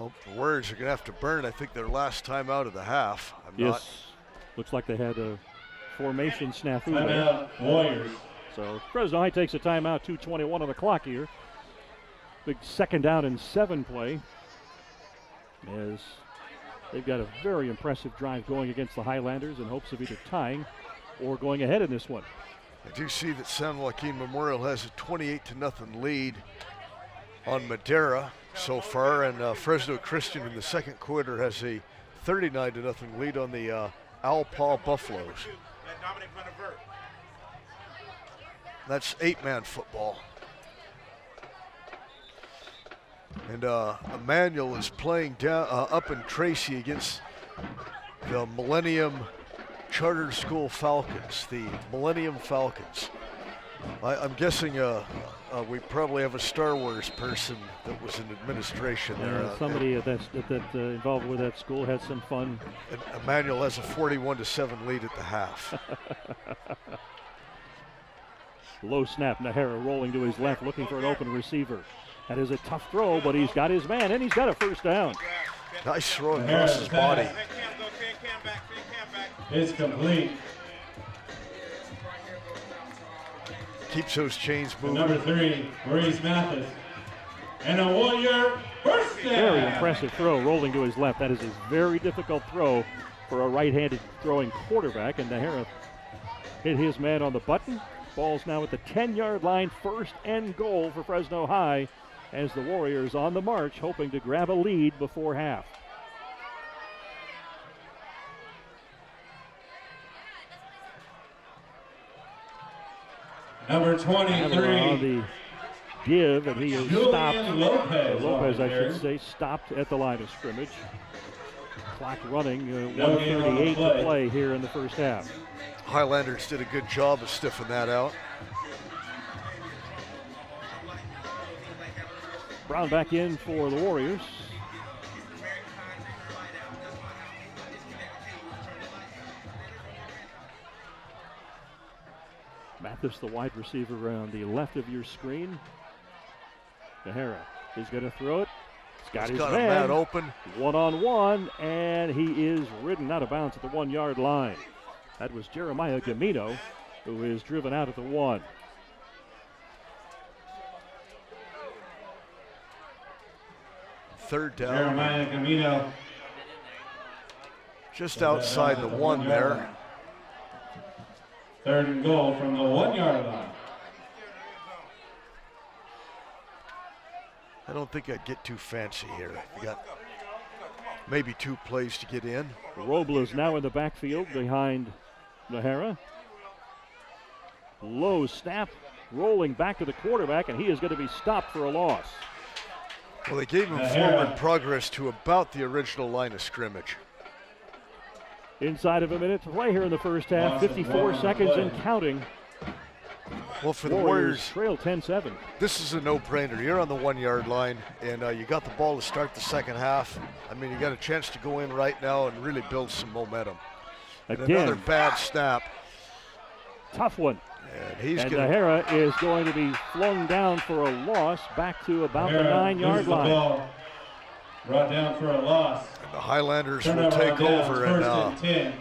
Well, the Warriors are going to have to burn, I think, their last time out of the half. Looks like they had a formation snafu there. Timeout, Warriors. So Fresno High takes a timeout, 2:21 on the clock here. Big 2nd down and 7 play, as they've got a very impressive drive going against the Highlanders in hopes of either tying or going ahead in this one. I do see that San Joaquin Memorial has a 28-0 lead on Madera so far, and Fresno Christian in the second quarter has a 39-0 lead on the Owl Paw Buffaloes. That's 8-man football. And Emmanuel is playing down up in Tracy against the Millennium Charter School Falcons, the Millennium Falcons. I'm guessing we probably have a Star Wars person that was in administration there. Somebody that's involved with that school had some fun. And Emmanuel has a 41-7 lead at the half. Low snap, Nahara rolling to his left, looking for an open receiver. That is a tough throw, but he's got his man, and he's got a first down. Nice throw across his body. It's complete. Keeps those chains moving. Number 3, Maurice Mathis. And a Warrior first down. Very impressive throw, rolling to his left. That is a very difficult throw for a right-handed throwing quarterback, and Nahara hit his man on the button. Ball's now at the 10-yard line, 1st and goal for Fresno High, as the Warriors on the march, hoping to grab a lead before half. Number On 23, the give, and he is stopped. Julian Lopez. Lopez, I should say, stopped at the line of scrimmage. Clock running, 1:38 to play here in the first half. Highlanders did a good job of stiffing that out. Brown back in for the Warriors. Mathis, the wide receiver, on the left of your screen. Nahara is going to throw it. He's got a man open. One-on-one, and he is ridden out of bounds at the 1-yard line. That was Jeremiah Gamino, who is driven out at the 1. Third down. Jeremiah Gamino. Just outside the 1 there. 3rd and goal from the 1-yard line. I don't think I'd get too fancy here. You got maybe 2 plays to get in. Robles now in the backfield behind Nahara. Low snap, rolling back to the quarterback, and he is going to be stopped for a loss. Well, they gave him forward progress to about the original line of scrimmage. Inside of a minute to play here in the first half, 54 seconds and counting. Well, for the Warriors, trail 10-7. This is a no-brainer. You're on the 1-yard line, and you got the ball to start the second half. I mean, you got a chance to go in right now and really build some momentum. And another bad snap. Tough one. And Nahara is going to be flung down for a loss back to about the 9-yard line. Ball. Brought down for a loss. And the Highlanders will take over. And 1st and 10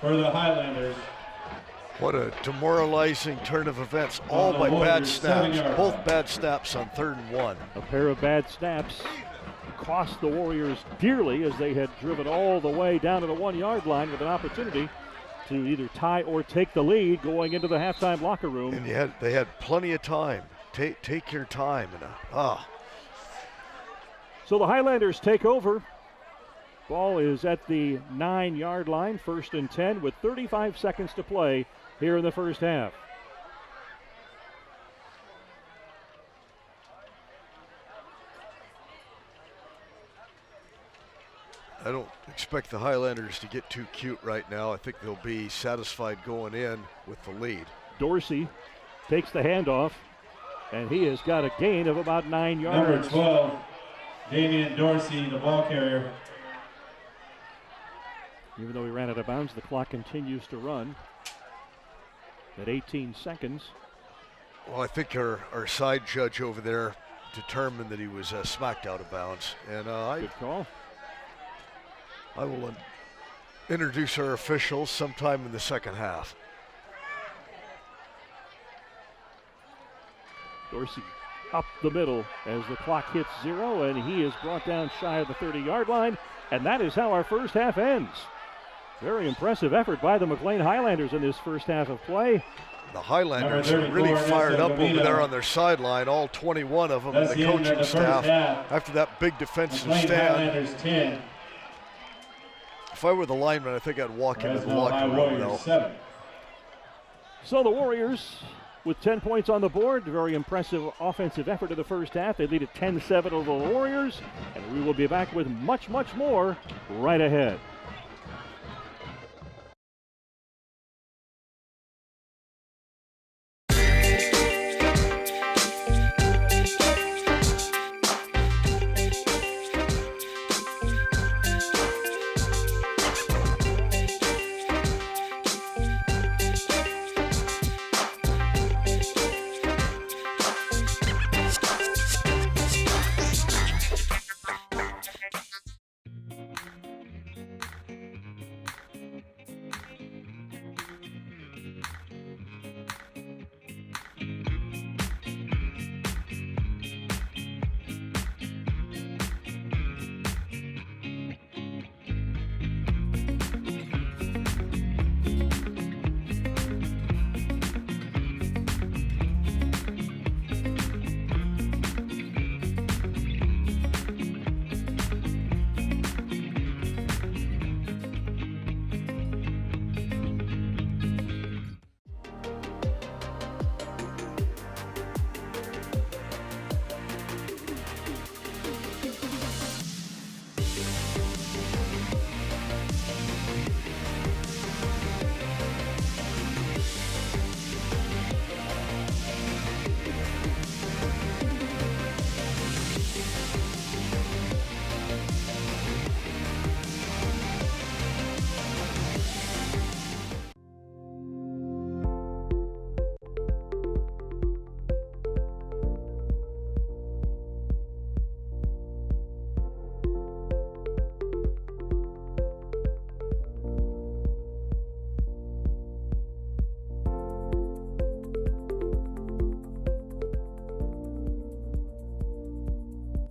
for the Highlanders. What a demoralizing turn of events, all by bad snaps. Both bad snaps on 3rd and 1. A pair of bad snaps cost the Warriors dearly, as they had driven all the way down to the 1-yard line with an opportunity to either tie or take the lead going into the halftime locker room. And they had plenty of time. Take your time. So the Highlanders take over. Ball is at the 9-yard line, 1st and 10 with 35 seconds to play here in the first half. I don't expect the Highlanders to get too cute right now. I think they'll be satisfied going in with the lead. Dorsey takes the handoff, and he has got a gain of about 9 yards. Number 12, Damian Dorsey, the ball carrier. Even though he ran out of bounds, the clock continues to run at 18 seconds. Well, I think our side judge over there determined that he was smacked out of bounds. And Good call. I will introduce our officials sometime in the second half. Dorsey up the middle as the clock hits 0, and he is brought down shy of the 30-yard line, and that is how our first half ends. Very impressive effort by the McLane Highlanders in this first half of play. The Highlanders are really fired up over there on their sideline, all 21 of them, and the coaching staff, after that big defensive stand. If I were the lineman, I think I'd walk into the locker room, though. So the Warriors, with 10 points on the board, very impressive offensive effort in the first half. They lead at 10-7 over the Warriors, and we will be back with much, much more right ahead.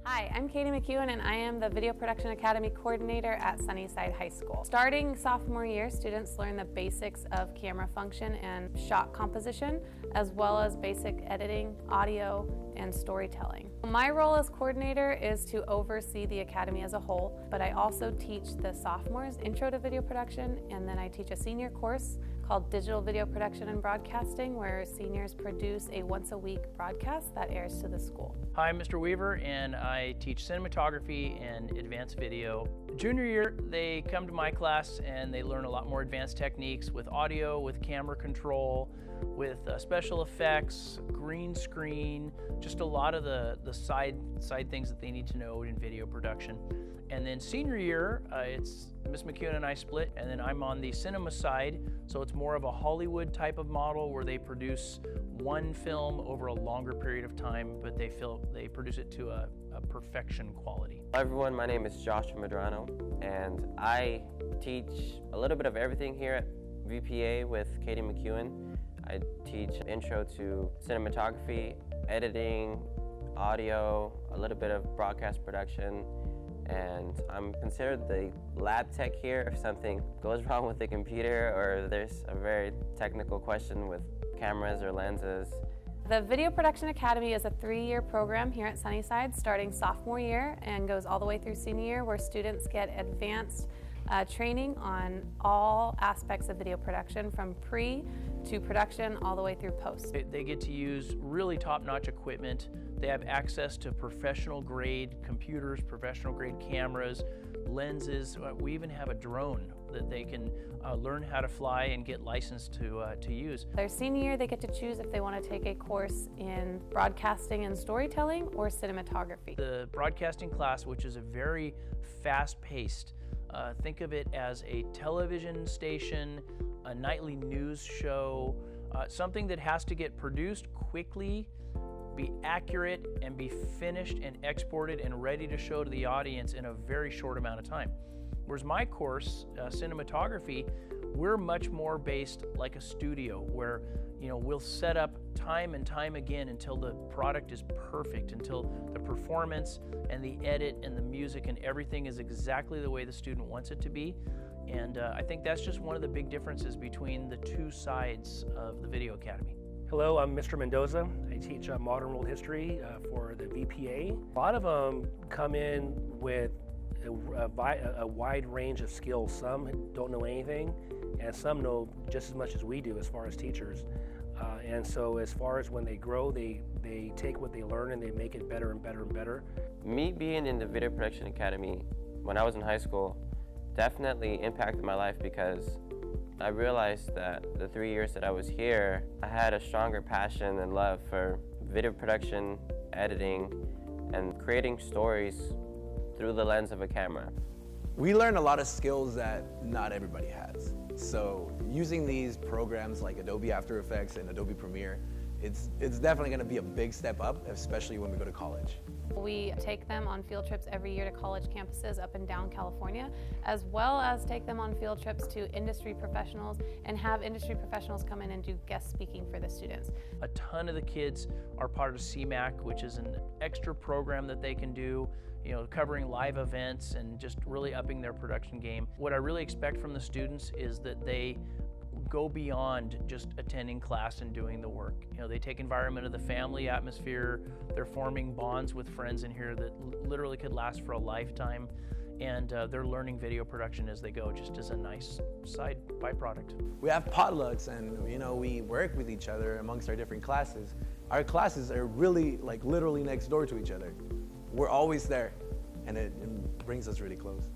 Hi, I'm Katie McEwen and I am the Video Production Academy Coordinator at Sunnyside High School. Starting sophomore year, students learn the basics of camera function and shot composition, as well as basic editing, audio, and storytelling. My role as coordinator is to oversee the academy as a whole, but I also teach the sophomores Intro to Video Production, and then I teach a senior course called Digital Video Production and Broadcasting, where seniors produce a once-a-week broadcast that airs to the school. Hi, I'm Mr. Weaver, and I teach cinematography and advanced video. Junior year, they come to my class and they learn a lot more advanced techniques with audio, with camera control, with special effects, green screen, just a lot of the side things that they need to know in video production. And then senior year, it's Miss McEwen and I split, and then I'm on the cinema side, so it's more of a Hollywood type of model where they produce one film over a longer period of time, but they produce it to a perfection quality. Hi everyone, my name is Joshua Medrano, and I teach a little bit of everything here at VPA with Katie McEwen. I teach intro to cinematography, editing, audio, a little bit of broadcast production, and I'm considered the lab tech here if something goes wrong with the computer or there's a very technical question with cameras or lenses. The Video Production Academy is a 3-year program here at Sunnyside, starting sophomore year and goes all the way through senior year, where students get advanced training on all aspects of video production, from pre to production all the way through post. They get to use really top-notch equipment. They have access to professional grade computers, professional grade cameras, lenses. We even have a drone that they can learn how to fly and get licensed to use. Their senior year, they get to choose if they want to take a course in broadcasting and storytelling or cinematography. The broadcasting class, which is a very fast-paced, think of it as a television station, a nightly news show, something that has to get produced quickly, be accurate, and be finished and exported and ready to show to the audience in a very short amount of time. Whereas my course, cinematography, we're much more based like a studio where, you know, we'll set up time and time again until the product is perfect, until the performance and the edit and the music and everything is exactly the way the student wants it to be. And I think that's just one of the big differences between the two sides of the Video Academy. Hello, I'm Mr. Mendoza. I teach modern world history for the VPA. A lot of them come in with a wide range of skills. Some don't know anything, and some know just as much as we do as far as teachers. And so as far as when they grow, they take what they learn and they make it better and better and better. Me being in the Video Production Academy when I was in high school definitely impacted my life because I realized that the 3 years that I was here, I had a stronger passion and love for video production, editing, and creating stories through the lens of a camera. We learn a lot of skills that not everybody has. So using these programs like Adobe After Effects and Adobe Premiere, it's definitely going to be a big step up, especially when we go to college. We take them on field trips every year to college campuses up and down California, as well as take them on field trips to industry professionals and have industry professionals come in and do guest speaking for the students. A ton of the kids are part of CMAC, which is an extra program that they can do, you know, covering live events and just really upping their production game. What I really expect from the students is that they go beyond just attending class and doing the work. You know, they take environment of the family atmosphere, they're forming bonds with friends in here that literally could last for a lifetime, and they're learning video production as they go, just as a nice side byproduct. We have potlucks and, you know, we work with each other amongst our different classes. Our classes are really, like, literally next door to each other. We're always there, and it brings us really close.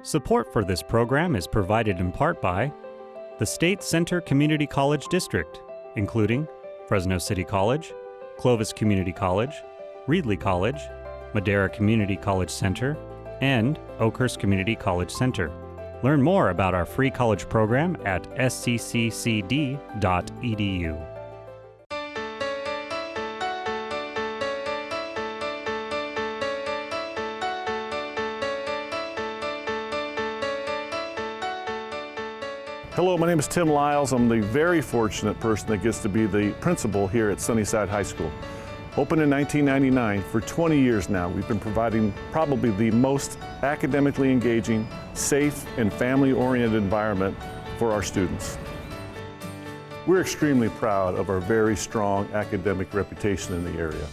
Support for this program is provided in part by the State Center Community College District, including Fresno City College, Clovis Community College, Reedley College, Madera Community College Center, and Oakhurst Community College Center. Learn more about our free college program at sccccd.edu. Hello, my name is Tim Lyles. I'm the very fortunate person that gets to be the principal here at Sunnyside High School. Opened in 1999, for 20 years now, we've been providing probably the most academically engaging, safe, and family-oriented environment for our students. We're extremely proud of our very strong academic reputation in the area.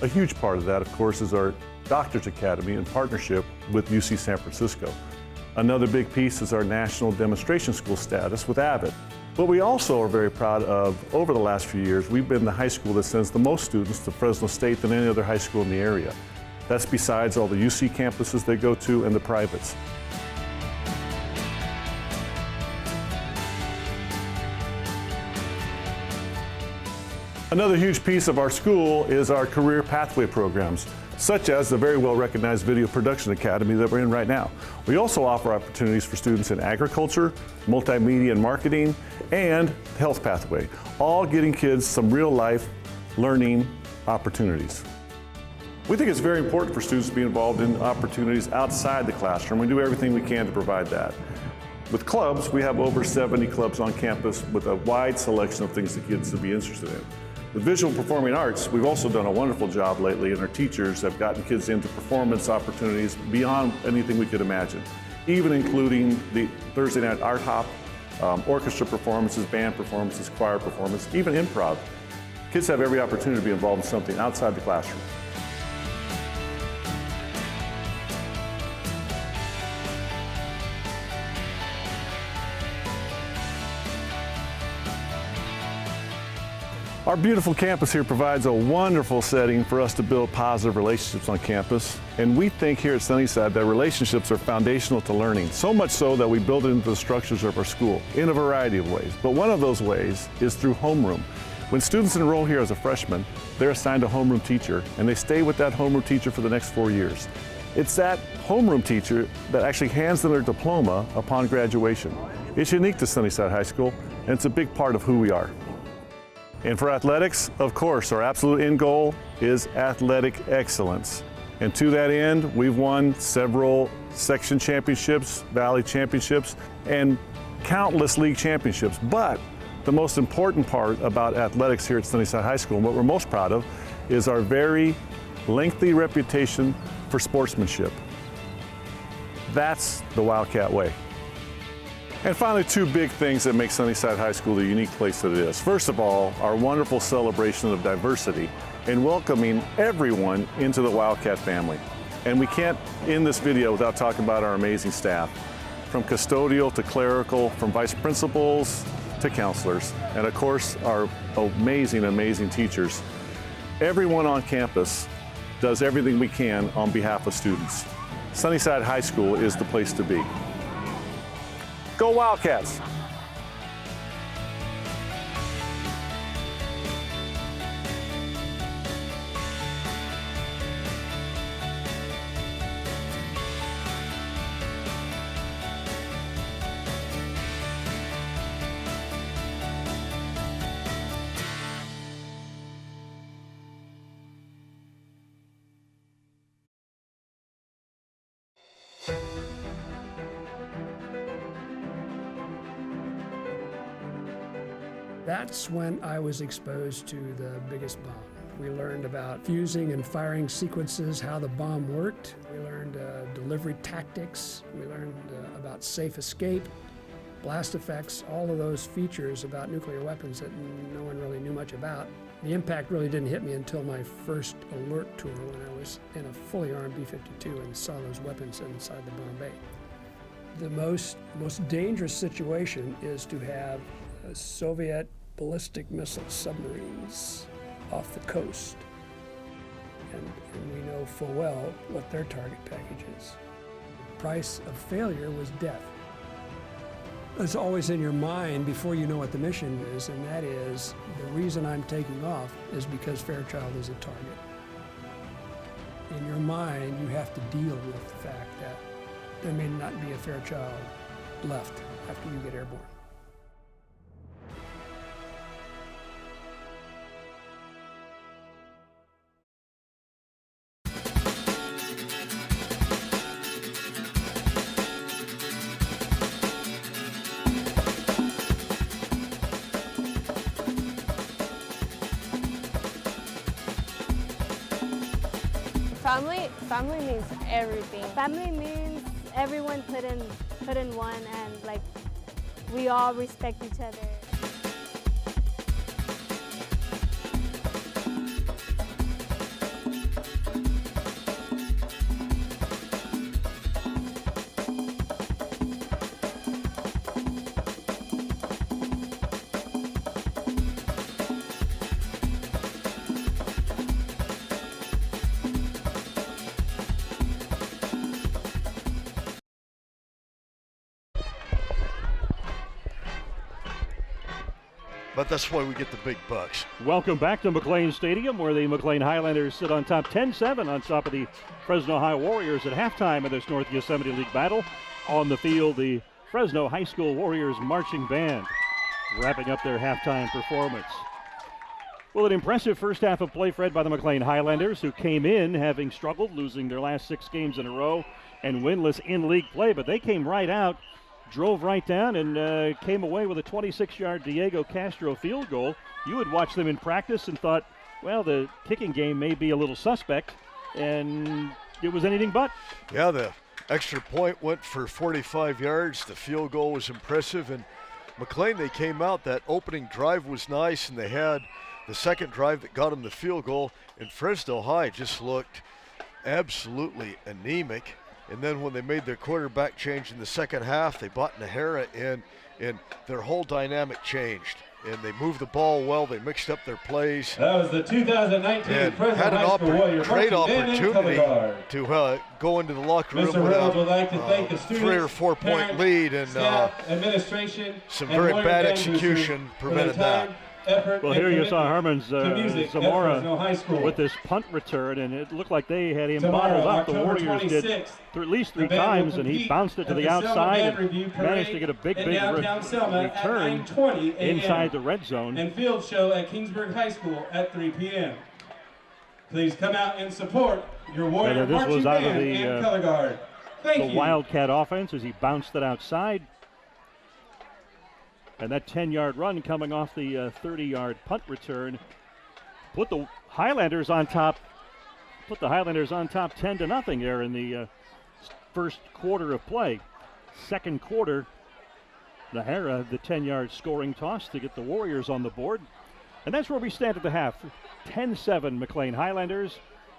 A huge part of that, of course, is our Doctorate Academy in partnership with UC San Francisco. Another big piece is our National Demonstration School status with Abbott. But we also are very proud of, over the last few years, we've been the high school that sends the most students to Fresno State than any other high school in the area. That's besides all the UC campuses they go to and the privates. Another huge piece of our school is our career pathway programs, such as the very well recognized Video Production Academy that we're in right now. We also offer opportunities for students in agriculture, multimedia and marketing, and health pathway, all getting kids some real life learning opportunities. We think it's very important for students to be involved in opportunities outside the classroom. We do everything we can to provide that. With clubs, we have over 70 clubs on campus with a wide selection of things that kids would be interested in. With visual performing arts, we've also done a wonderful job lately, and our teachers have gotten kids into performance opportunities beyond anything we could imagine, even including the Thursday night art hop, orchestra performances, band performances, choir performance, even improv. Kids have every opportunity to be involved in something outside the classroom. Our beautiful campus here provides a wonderful setting for us to build positive relationships on campus. And we think here at Sunnyside that relationships are foundational to learning, so much so that we build it into the structures of our school in a variety of ways. But one of those ways is through homeroom. When students enroll here as a freshman, they're assigned a homeroom teacher, and they stay with that homeroom teacher for the next 4 years. It's that homeroom teacher that actually hands them their diploma upon graduation. It's unique to Sunnyside High School, and it's a big part of who we are. And for athletics, of course, our absolute end goal is athletic excellence. And to that end, we've won several section championships, valley championships, and countless league championships. But the most important part about athletics here at Sunnyside High School, and what we're most proud of, is our very lengthy reputation for sportsmanship. That's the Wildcat way. And finally, two big things that make Sunnyside High School the unique place that it is. First of all, our wonderful celebration of diversity and welcoming everyone into the Wildcat family. And we can't end this video without talking about our amazing staff, from custodial to clerical, from vice principals to counselors, and of course, our amazing, amazing teachers. Everyone on campus does everything we can on behalf of students. Sunnyside High School is the place to be. Go Wildcats! That's when I was exposed to the biggest bomb. We learned about fusing and firing sequences, how the bomb worked. We learned delivery tactics. We learned about safe escape, blast effects, all of those features about nuclear weapons that no one really knew much about. The impact really didn't hit me until my first alert tour when I was in a fully armed B-52 and saw those weapons inside the bomb bay. The most dangerous situation is to have Soviet ballistic missile submarines off the coast. And we know full well what their target package is. The price of failure was death. It's always in your mind before you know what the mission is, and that is, the reason I'm taking off is because Fairchild is a target. In your mind, you have to deal with the fact that there may not be a Fairchild left after you get airborne. Family means everything. Family means everyone put in one, and like we all respect each other. But that's why we get the big bucks. Welcome back to McLane Stadium, where the McLane Highlanders sit on top 10-7 on top of the Fresno High Warriors at halftime of this North Yosemite League battle. On the field, the Fresno High School Warriors marching band wrapping up their halftime performance. Well, an impressive first half of play, Fred, by the McLane Highlanders, who came in having struggled, losing their last 6 games in a row and winless in league play, but they came right out, drove right down, and came away with a 26-yard Diego Castro field goal. You had watched them in practice and thought, well, the kicking game may be a little suspect, and it was anything but. Yeah, the extra point went for 45 yards. The field goal was impressive, and McLane, they came out. That opening drive was nice, and they had the second drive that got them the field goal, and Fresno High just looked absolutely anemic. And then when they made their quarterback change in the second half, they brought Nahara in, and their whole dynamic changed. and they moved the ball well. They mixed up their plays. That was the 2019 And Fresno had High School Warrior great marching band and opportunity color guard. to go into the locker room Mr. with Reynolds would like to a thank the students, 3 or 4 point parents, lead, and staff, administration, some and very Warrior bad band boosters execution for their prevented that. time, effort, Well, and here you saw commitment Herman's to music at Fresno High Zamora School. with this punt return, and it looked like they had him Tomorrow, bottled up. The October Warriors did 26th, at least 3 the band will times, and he compete bounced it to at the Selma outside Band and Review managed to Parade get a big in downtown Selma at return 9:20 a.m. inside the red zone. and field show at Kingsburg High School at 3 p.m. Please come out and support your Warrior this marching was out of band the, and color guard. Thank the you. Wildcat offense as he bounced it outside. And that 10-yard run coming off the 30-yard punt return put the Highlanders on top. Put the Highlanders on top 10-0 there in the first quarter of play. Second quarter, Nahara, the 10-yard scoring toss to get the Warriors on the board. And that's where we stand at the half. 10-7 McLane Highlanders.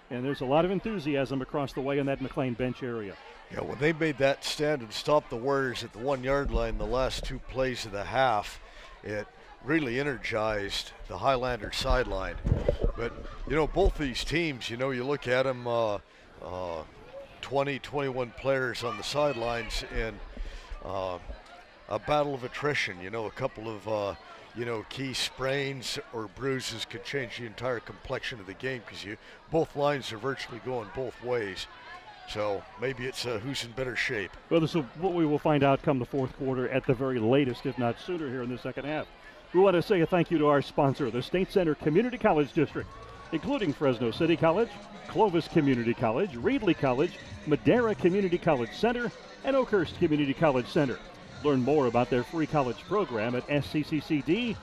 And there's a lot of enthusiasm across the way in that McLane bench area. Yeah, when they made that stand and stopped the Warriors at the 1-yard line the last 2 plays of the half, it really energized the Highlander sideline. But, both these teams, you look at them, 20, 21 players on the sidelines, and a battle of attrition. A couple of, key sprains or bruises could change the entire complexion of the game because both lines are virtually going both ways. So maybe it's who's in better shape. Well, this is what we will find out come the fourth quarter at the very latest, if not sooner, here in the second half. We want to say a thank you to our sponsor, the State Center Community College District, including Fresno City College, Clovis Community College, Reedley College, Madera Community College Center, and Oakhurst Community College Center. Learn more about their free college program at sccd.edu.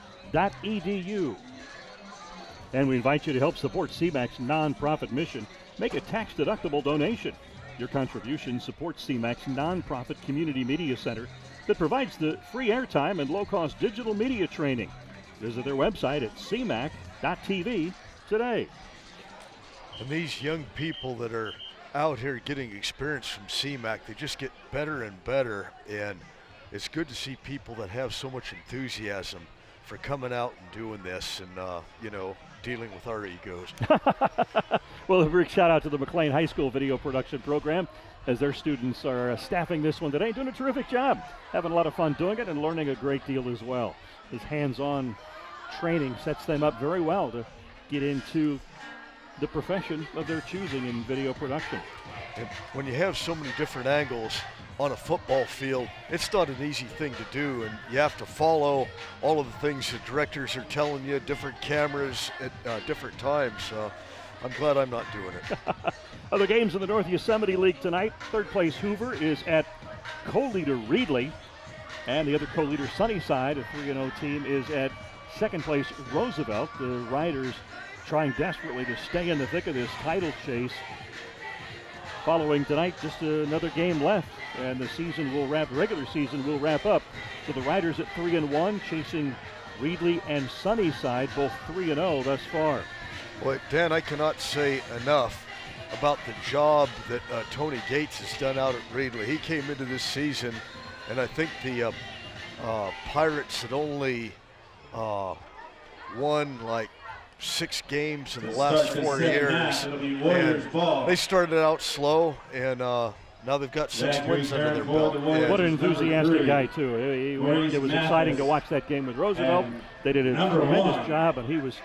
And we invite you to help support CMAC's nonprofit mission. Make a tax-deductible donation. Your contribution supports CMAC's nonprofit community media center that provides the free airtime and low-cost digital media training. Visit their website at cmac.tv today. And these young people that are out here getting experience from CMAC, they just get better and better. And it's good to see people that have so much enthusiasm for coming out and doing this and, dealing with our egos. Well, a big shout out to the McLane High School video production program as their students are staffing this one today, doing a terrific job, having a lot of fun doing it and learning a great deal as well. This hands-on training sets them up very well to get into the profession of their choosing in video production. And when you have so many different angles on a football field, it's not an easy thing to do, and you have to follow all of the things the directors are telling you, different cameras at different times. I'm glad I'm not doing it. Other games in the North Yosemite League tonight. Third place Hoover is at co-leader Reedley, and the other co-leader Sunnyside, a 3-0 team, is at second place Roosevelt. The Riders trying desperately to stay in the thick of this title chase. Following tonight, just another game left, and the regular season will wrap up. So the Riders at 3-1, chasing Reedley and Sunnyside, both 3-0 thus far. Well, Dan, I cannot say enough about the job that Tony Gates has done out at Reedley. He came into this season, and I think the Pirates had only won like 6 games in the last 4 years. And they started out slow, and now they've got 6 wins under their belt. What an enthusiastic guy, too. It was exciting to watch that game with Roosevelt. They did a tremendous job, and he was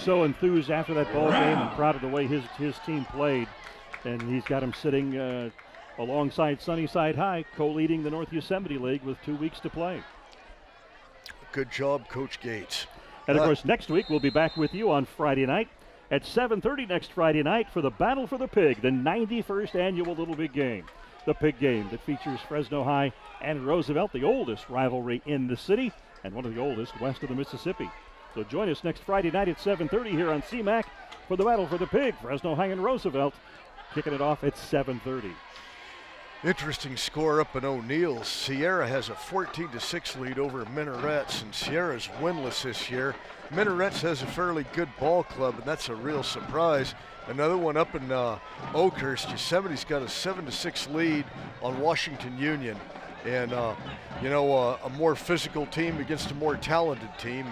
so enthused after that ball game and proud of the way his team played. And he's got him sitting alongside Sunnyside High, co-leading the North Yosemite League with 2 weeks to play. Good job, Coach Gates. And, of course, next week we'll be back with you on Friday night at 7:30 next Friday night for the Battle for the Pig, the 91st annual Little Big Game. The Pig Game that features Fresno High and Roosevelt, the oldest rivalry in the city and one of the oldest west of the Mississippi. So join us next Friday night at 7:30 here on CMAC for the Battle for the Pig. Fresno High and Roosevelt kicking it off at 7:30. Interesting score up in O'Neill's. Sierra has a 14-6 lead over Minarets, and Sierra's winless this year. Minarets has a fairly good ball club, and that's a real surprise. Another one up in Oakhurst. Yosemite's got a 7-6 lead on Washington Union. And, a more physical team against a more talented team.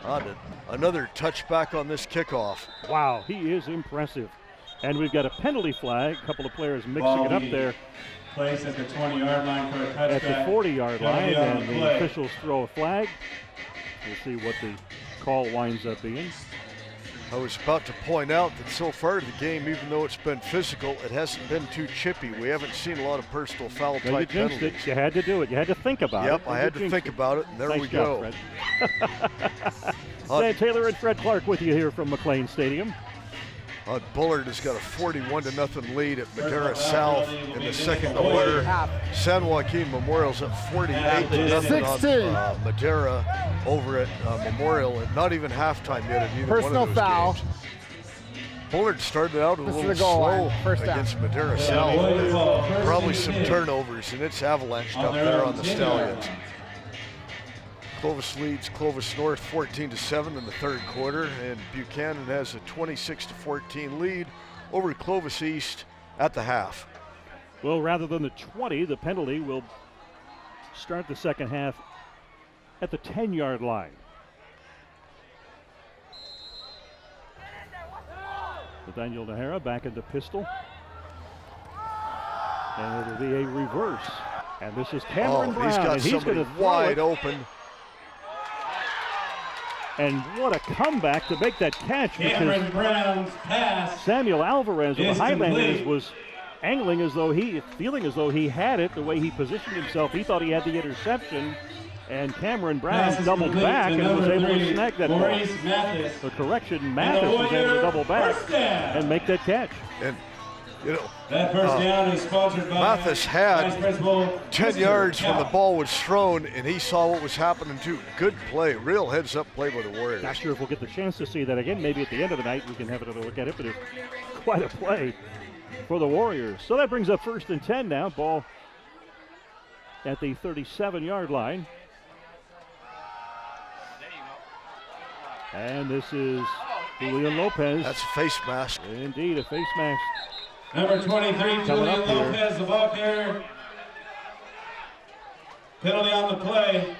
And another touchback on this kickoff. Wow, he is impressive. And we've got a penalty flag. A couple of players mixing it up there. Place at the 20-yard line for a touchback. At the 40-yard line, and the officials throw a flag. We'll see what the call winds up being. I was about to point out that so far the game, even though it's been physical, it hasn't been too chippy. We haven't seen a lot of personal foul type penalties. It. You had to do it. You had to think about it. Yep, I had to think about it, and there we go. Stan Taylor and Fred Clark with you here from McLane Stadium. Bullard has got a 41-0 lead at Madera South in the second quarter. San Joaquin Memorial's at 48-0 on Madera over at Memorial. And not even halftime yet at either one of those games. Bullard started out a little slow against Madera South. Probably some turnovers, and it's avalanched up there on the Stallions. Clovis leads Clovis North 14-7 in the third quarter, and Buchanan has a 26-14 lead over Clovis East at the half. Well, rather than the 20, the penalty will start the second half at the 10-yard line. Nathaniel Nahara back in the pistol. And it'll be a reverse. And this is Cameron Brown. He's got somebody wide open. And what a comeback to make that catch. Cameron Brown's pass. Samuel Alvarez of the Highlanders was angling as though feeling as though he had it the way he positioned himself. He thought he had the interception. And Cameron Brown doubled back and was able to snag that ball. The correction, Mathis was able to double back and make that catch. And that first down is sponsored by Mathis had 10 yards when the ball was thrown, and he saw what was happening too. Good play, real heads-up play by the Warriors. Not sure if we'll get the chance to see that again. Maybe at the end of the night we can have another look at it, but it's quite a play for the Warriors. So that brings up 1st and 10 now. Ball at the 37-yard line. And this is Julian Lopez. That's a face mask. Indeed, a face mask. Number 23, Julian Lopez, the ball carrier. Penalty on the play.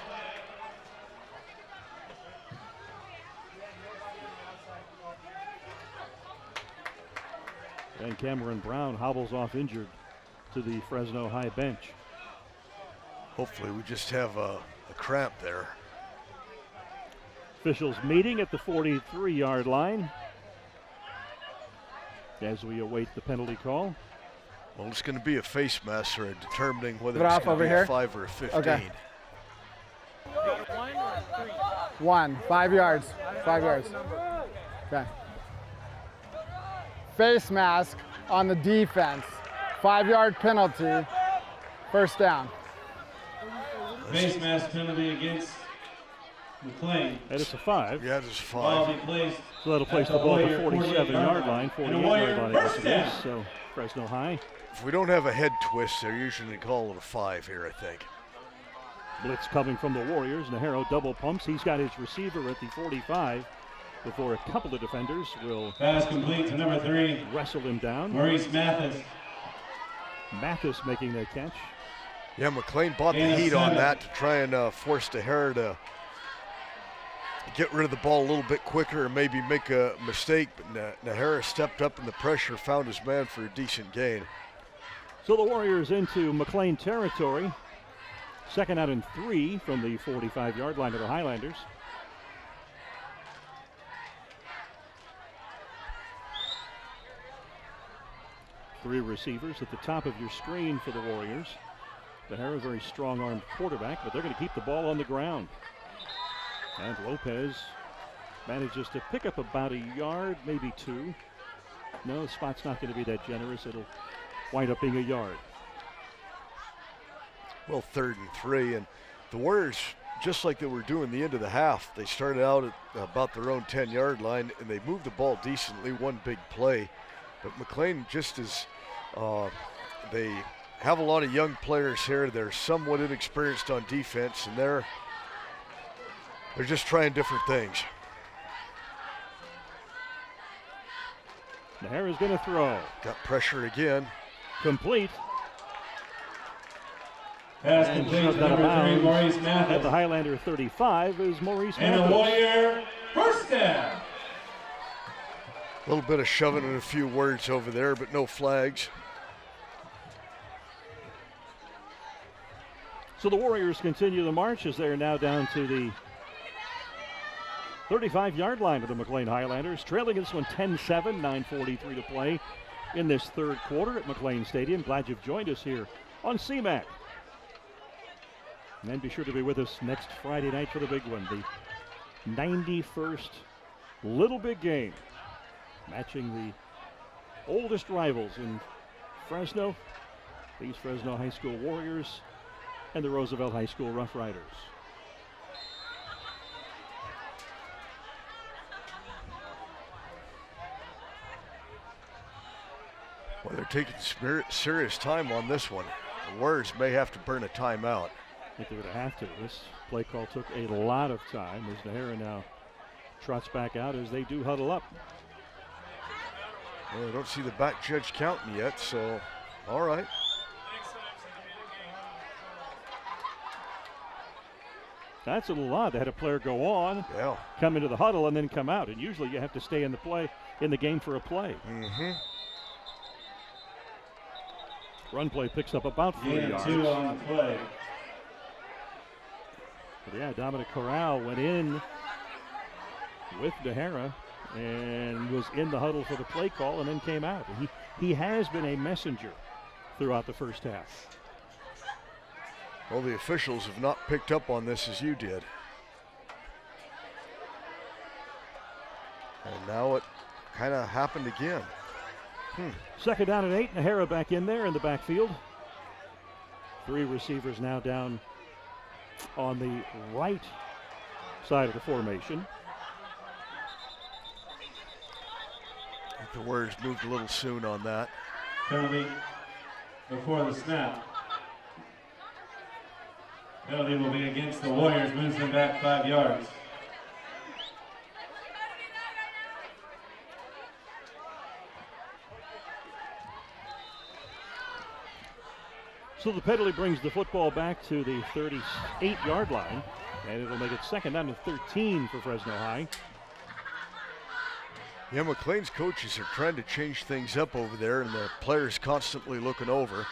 And Cameron Brown hobbles off injured to the Fresno High bench. Hopefully we just have a cramp there. Officials meeting at the 43-yard line as we await the penalty call. Well, it's going to be a face mask or determining whether it's going to be a 5 or a 15. Okay. 1, 5 yards. 5 yards. Okay. Face mask on the defense. 5-yard penalty. First down. Face mask penalty against McLane. And it's a 5. Yeah, it's a 5. So that'll place the ball at the 47-yard line, 48-yard line. So Fresno High. If we don't have a head twist, they're usually call it a 5 here, I think. Blitz coming from the Warriors. Nahara double pumps. He's got his receiver at the 45 before a couple of defenders will pass complete to number 3. Wrestle him down. Maurice Mathis. Mathis making that catch. Yeah, McLane bought the heat on that to try and force Nahara to get rid of the ball a little bit quicker and maybe make a mistake, but Nahara stepped up in the pressure, found his man for a decent gain. So the Warriors into McLane territory. 2nd out and 3 from the 45-yard line of the Highlanders. Three receivers at the top of your screen for the Warriors. Nahara, very strong-armed quarterback, but they're going to keep the ball on the ground. And Lopez manages to pick up about a yard, maybe 2. No, the spot's not going to be that generous. It'll wind up being a yard. Well, 3rd and 3, and the Warriors, just like they were doing the end of the half, they started out at about their own 10-yard line, and they moved the ball decently, one big play. But McLane, just as they have a lot of young players here, they're somewhat inexperienced on defense, and they're just trying different things. Nahara's going to throw. Got pressure again. Complete. Pass And complete shoved to out of number 3, bounds Maurice at Mathis. the Highlander 35 is Maurice And a Mathis. Warrior first down. A little bit of shoving and a few words over there, but no flags. So the Warriors continue the march as they're now down to the 35-yard line of the McLane Highlanders, trailing this one 10-7, 9:43 to play in this third quarter at McLane Stadium. Glad you've joined us here on CMAC. And be sure to be with us next Friday night for the big one, the 91st Little Big Game, matching the oldest rivals in Fresno, these Fresno High School Warriors and the Roosevelt High School Rough Riders. Well, they're taking serious time on this one. The Warriors may have to burn a timeout. I think they're going to have to. This play call took a lot of time as Nahara now trots back out as they do huddle up. Well, I don't see the back judge counting yet, so all right. That's a little odd. They had a player go on, come into the huddle, and then come out. And usually you have to stay in the game for a play. Mm-hmm. Run play picks up about 3 yards. 2 on the play. But yeah, Dominic Corral went in with Nahara and was in the huddle for the play call and then came out. And he has been a messenger throughout the first half. Well, the officials have not picked up on this as you did. And now it kind of happened again. Second down and 8. Nahara back in there in the backfield. 3 receivers now down on the right side of the formation. I think the Warriors moved a little soon on that. Penalty before the snap. Penalty will be against the Warriors, moves them back 5 yards. So the penalty brings the football back to the 38-yard line, and it'll make it second down and 13 for Fresno High. Yeah, McLane's coaches are trying to change things up over there, and the players constantly looking over.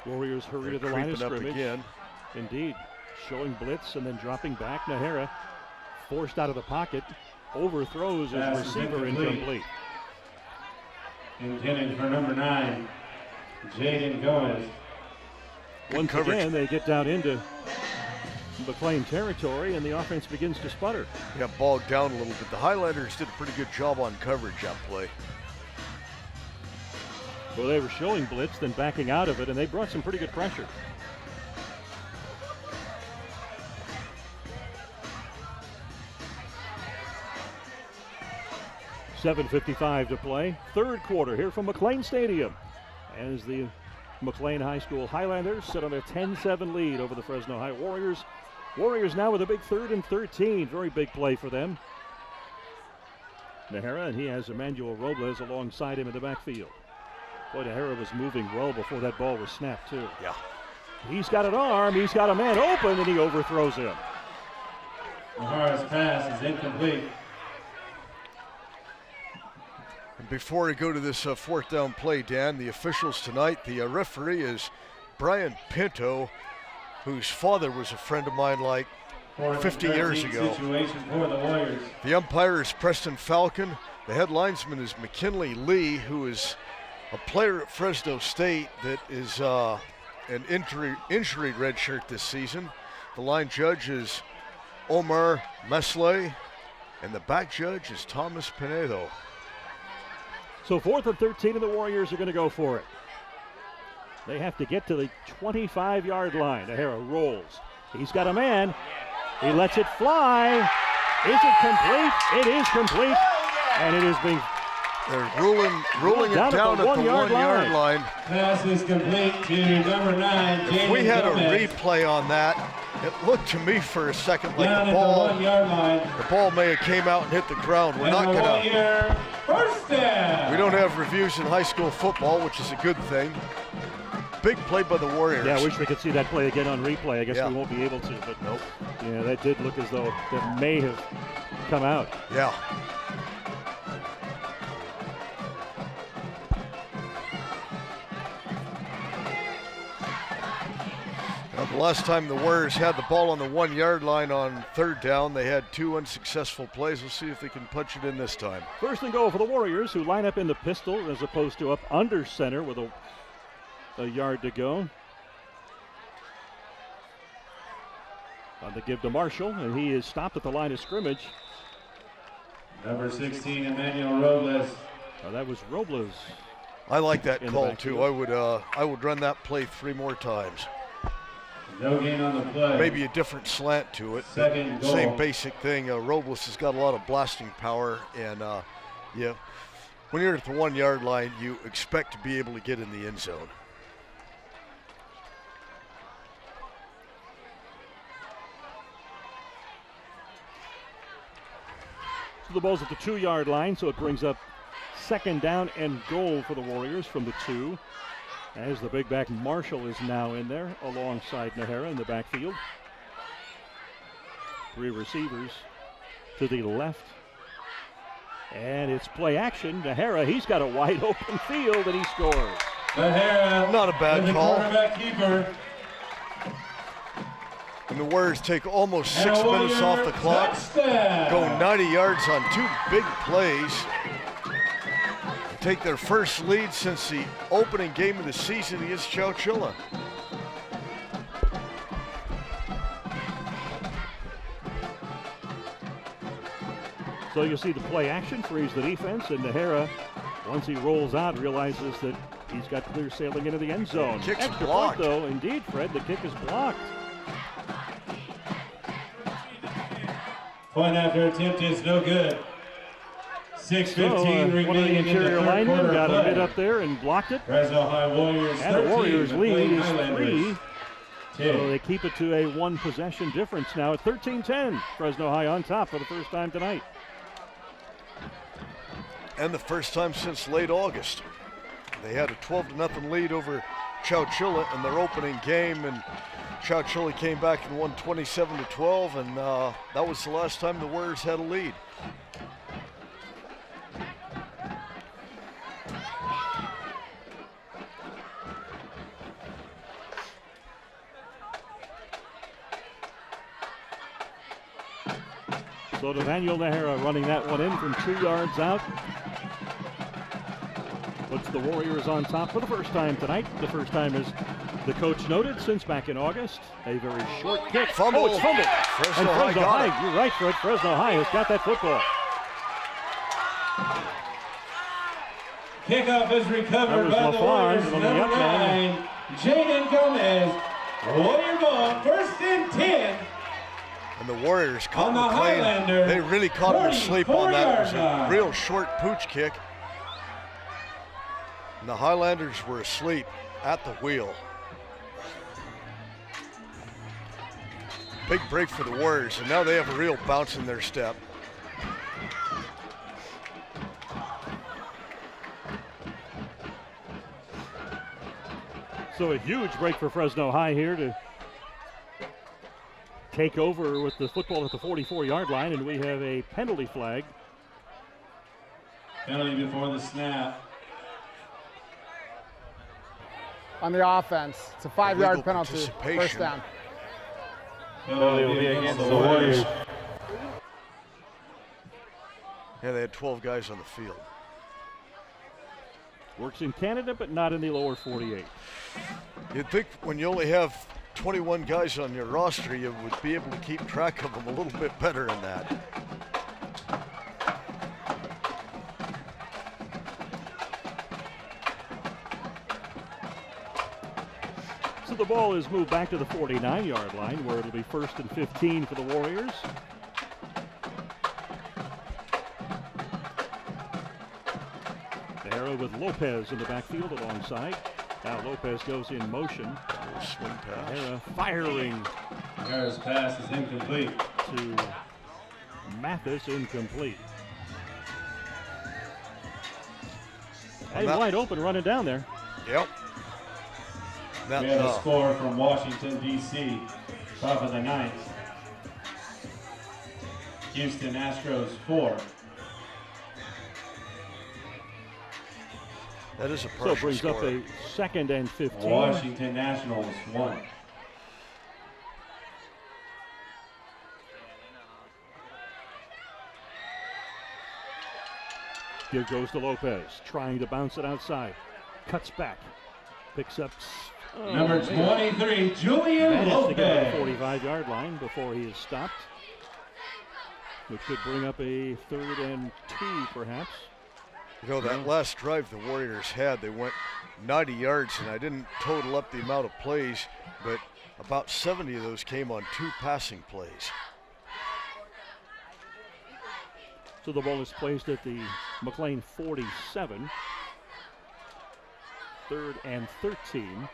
Warriors hurry to the line of scrimmage. Again. Indeed, showing blitz and then dropping back. Nahara forced out of the pocket, overthrows his receiver, incomplete. Intended for number 9, Jaden Gomez. Once again, they get down into McLane territory, and the offense begins to sputter. Yeah, bogged down a little bit. The Highlanders did a pretty good job on coverage that play. Well, they were showing blitz, then backing out of it, and they brought some pretty good pressure. .7:55 to play. Third quarter here from McLane Stadium as the McLane High School Highlanders sit on a 10-7 lead over the Fresno High Warriors. Warriors now with a big 3rd and 13. Very big play for them. Nahara, and he has Emmanuel Robles alongside him in the backfield. Boy, Nahara was moving well before that ball was snapped, too. Yeah. He's got an arm, he's got a man open, and he overthrows him. Nahara's pass is incomplete. And before we go to this 4th down play, Dan, the officials tonight, the referee is Brian Pinto, whose father was a friend of mine like 50 years ago. Situation for the Warriors. The umpire is Preston Falcon. The head linesman is McKinley Lee, who is a player at Fresno State that is an injury redshirt this season. The line judge is Omar Mesley, and the back judge is Thomas Pinedo. So 4th and 13, and the Warriors are going to go for it. They have to get to the 25-yard line. Nahara rolls. He's got a man. He lets it fly. Is it complete? It is complete. And it is being... They're ruling it down at the 1 yard line. Pass is complete to number 9, Jaden If we had Gomez. a replay on that, It looked to me for a second like Down the at ball, the 1 yard line. the ball may have came out and hit the ground. We're And not the gonna. Warrior first down. We don't have reviews in high school football, which is a good thing. Big play by the Warriors. Yeah, I wish we could see that play again on replay. I guess Yeah. we won't be able to, but Nope. yeah, that did look as though that may have come out. Yeah. Now, the last time the Warriors had the ball on the 1 yard line on third down, they had 2 unsuccessful plays. We'll see if they can punch it in this time. First and goal for the Warriors, who line up in the pistol as opposed to up under center with a yard to go. On the give to Marshall, and he is stopped at the line of scrimmage. Number 16, Emmanuel Robles. That was Robles. I like that In the call too. backfield. I would run that play 3 more times. No gain on the play. Maybe a different slant to it. Second goal. Same basic thing. Robles has got a lot of blasting power, and yeah, when you're at the 1 yard line, you expect to be able to get in the end zone. So the ball's at the 2 yard line, so it brings up second down and goal for the Warriors from the 2. As the big back Marshall is now in there alongside Nahara in the backfield. 3 receivers to the left. And it's play action. Nahara, he's got a wide open field and he scores. Nahara, not a bad call. Quarterback keeper. And the Warriors take almost 6 minutes off the clock. Touchdown. Go 90 yards on 2 big plays. Take their first lead since the opening game of the season against Chowchilla. So you'll see the play action frees the defense, and Nahara, once he rolls out, realizes that he's got clear sailing into the end zone. Kick's Extra blocked. point, though. Indeed, Fred, the kick is blocked. Point after attempt is no good. 6:15 remaining one of the in the interior third linemen quarter got a play. mid up there and blocked it. Fresno High Warriors And the 13, Warriors lead McLane is Highlanders 3. So they keep it to a 1 possession difference now at 13-10. Fresno High on top for the first time tonight. And the first time since late August. They had a 12-0 lead over Chowchilla in their opening game, and Chowchilla came back and won 27-12, and that was the last time the Warriors had a lead. So Emmanuel Nahara running that one in from 2 yards out. Puts the Warriors on top for the first time tonight. The first time, as the coach noted, since back in August. A very short kick. Fumble. Oh, it's fumbled. Fresno And High got it. You're right, Fred. Fresno High has got that football. Kickoff is recovered by the Warriors. on the up Number man. 9, Jaden Gomez. Warrior ball, 1st and 10. And the Warriors caught On the McLane. Highlander, They really caught him asleep on that. It was a 44-yard line. real short pooch kick. And the Highlanders were asleep at the wheel. Big break for the Warriors, and now they have a real bounce in their step. So a huge break for Fresno High here to take over with the football at the 44-yard line, and we have a penalty flag. Penalty before the snap. On the offense, it's a 5-yard Illegal penalty, participation. first down. Penalty will be against the Warriors. Yeah, they had 12 guys on the field. Works in Canada, but not in the lower 48. You'd think when you only have 21 guys on your roster, you would be able to keep track of them a little bit better than that. So the ball is moved back to the 49-yard line, where it'll be 1st and 15 for the Warriors. Nahara with Lopez in the backfield alongside. Now Lopez goes in motion. Swing pass. Nahara firing Harris' pass is incomplete. To Mathis, incomplete. And wide open running down there. Yep. We have a score from Washington, D.C., top of the ninth. Houston Astros 4. That is a So pressure brings score. up a 2nd and 15. Washington Nationals 1. Here goes to Lopez, trying to bounce it outside. Cuts back. Picks up. Number 23, Julian Managed to get to the Lopez. 45-yard line before he is stopped, which could bring up a 3rd and 2, perhaps. You know, that last drive the Warriors had, they went 90 yards, and I didn't total up the amount of plays, but about 70 of those came on 2 passing plays. So the ball is placed at the McLane 47. 3rd and 13.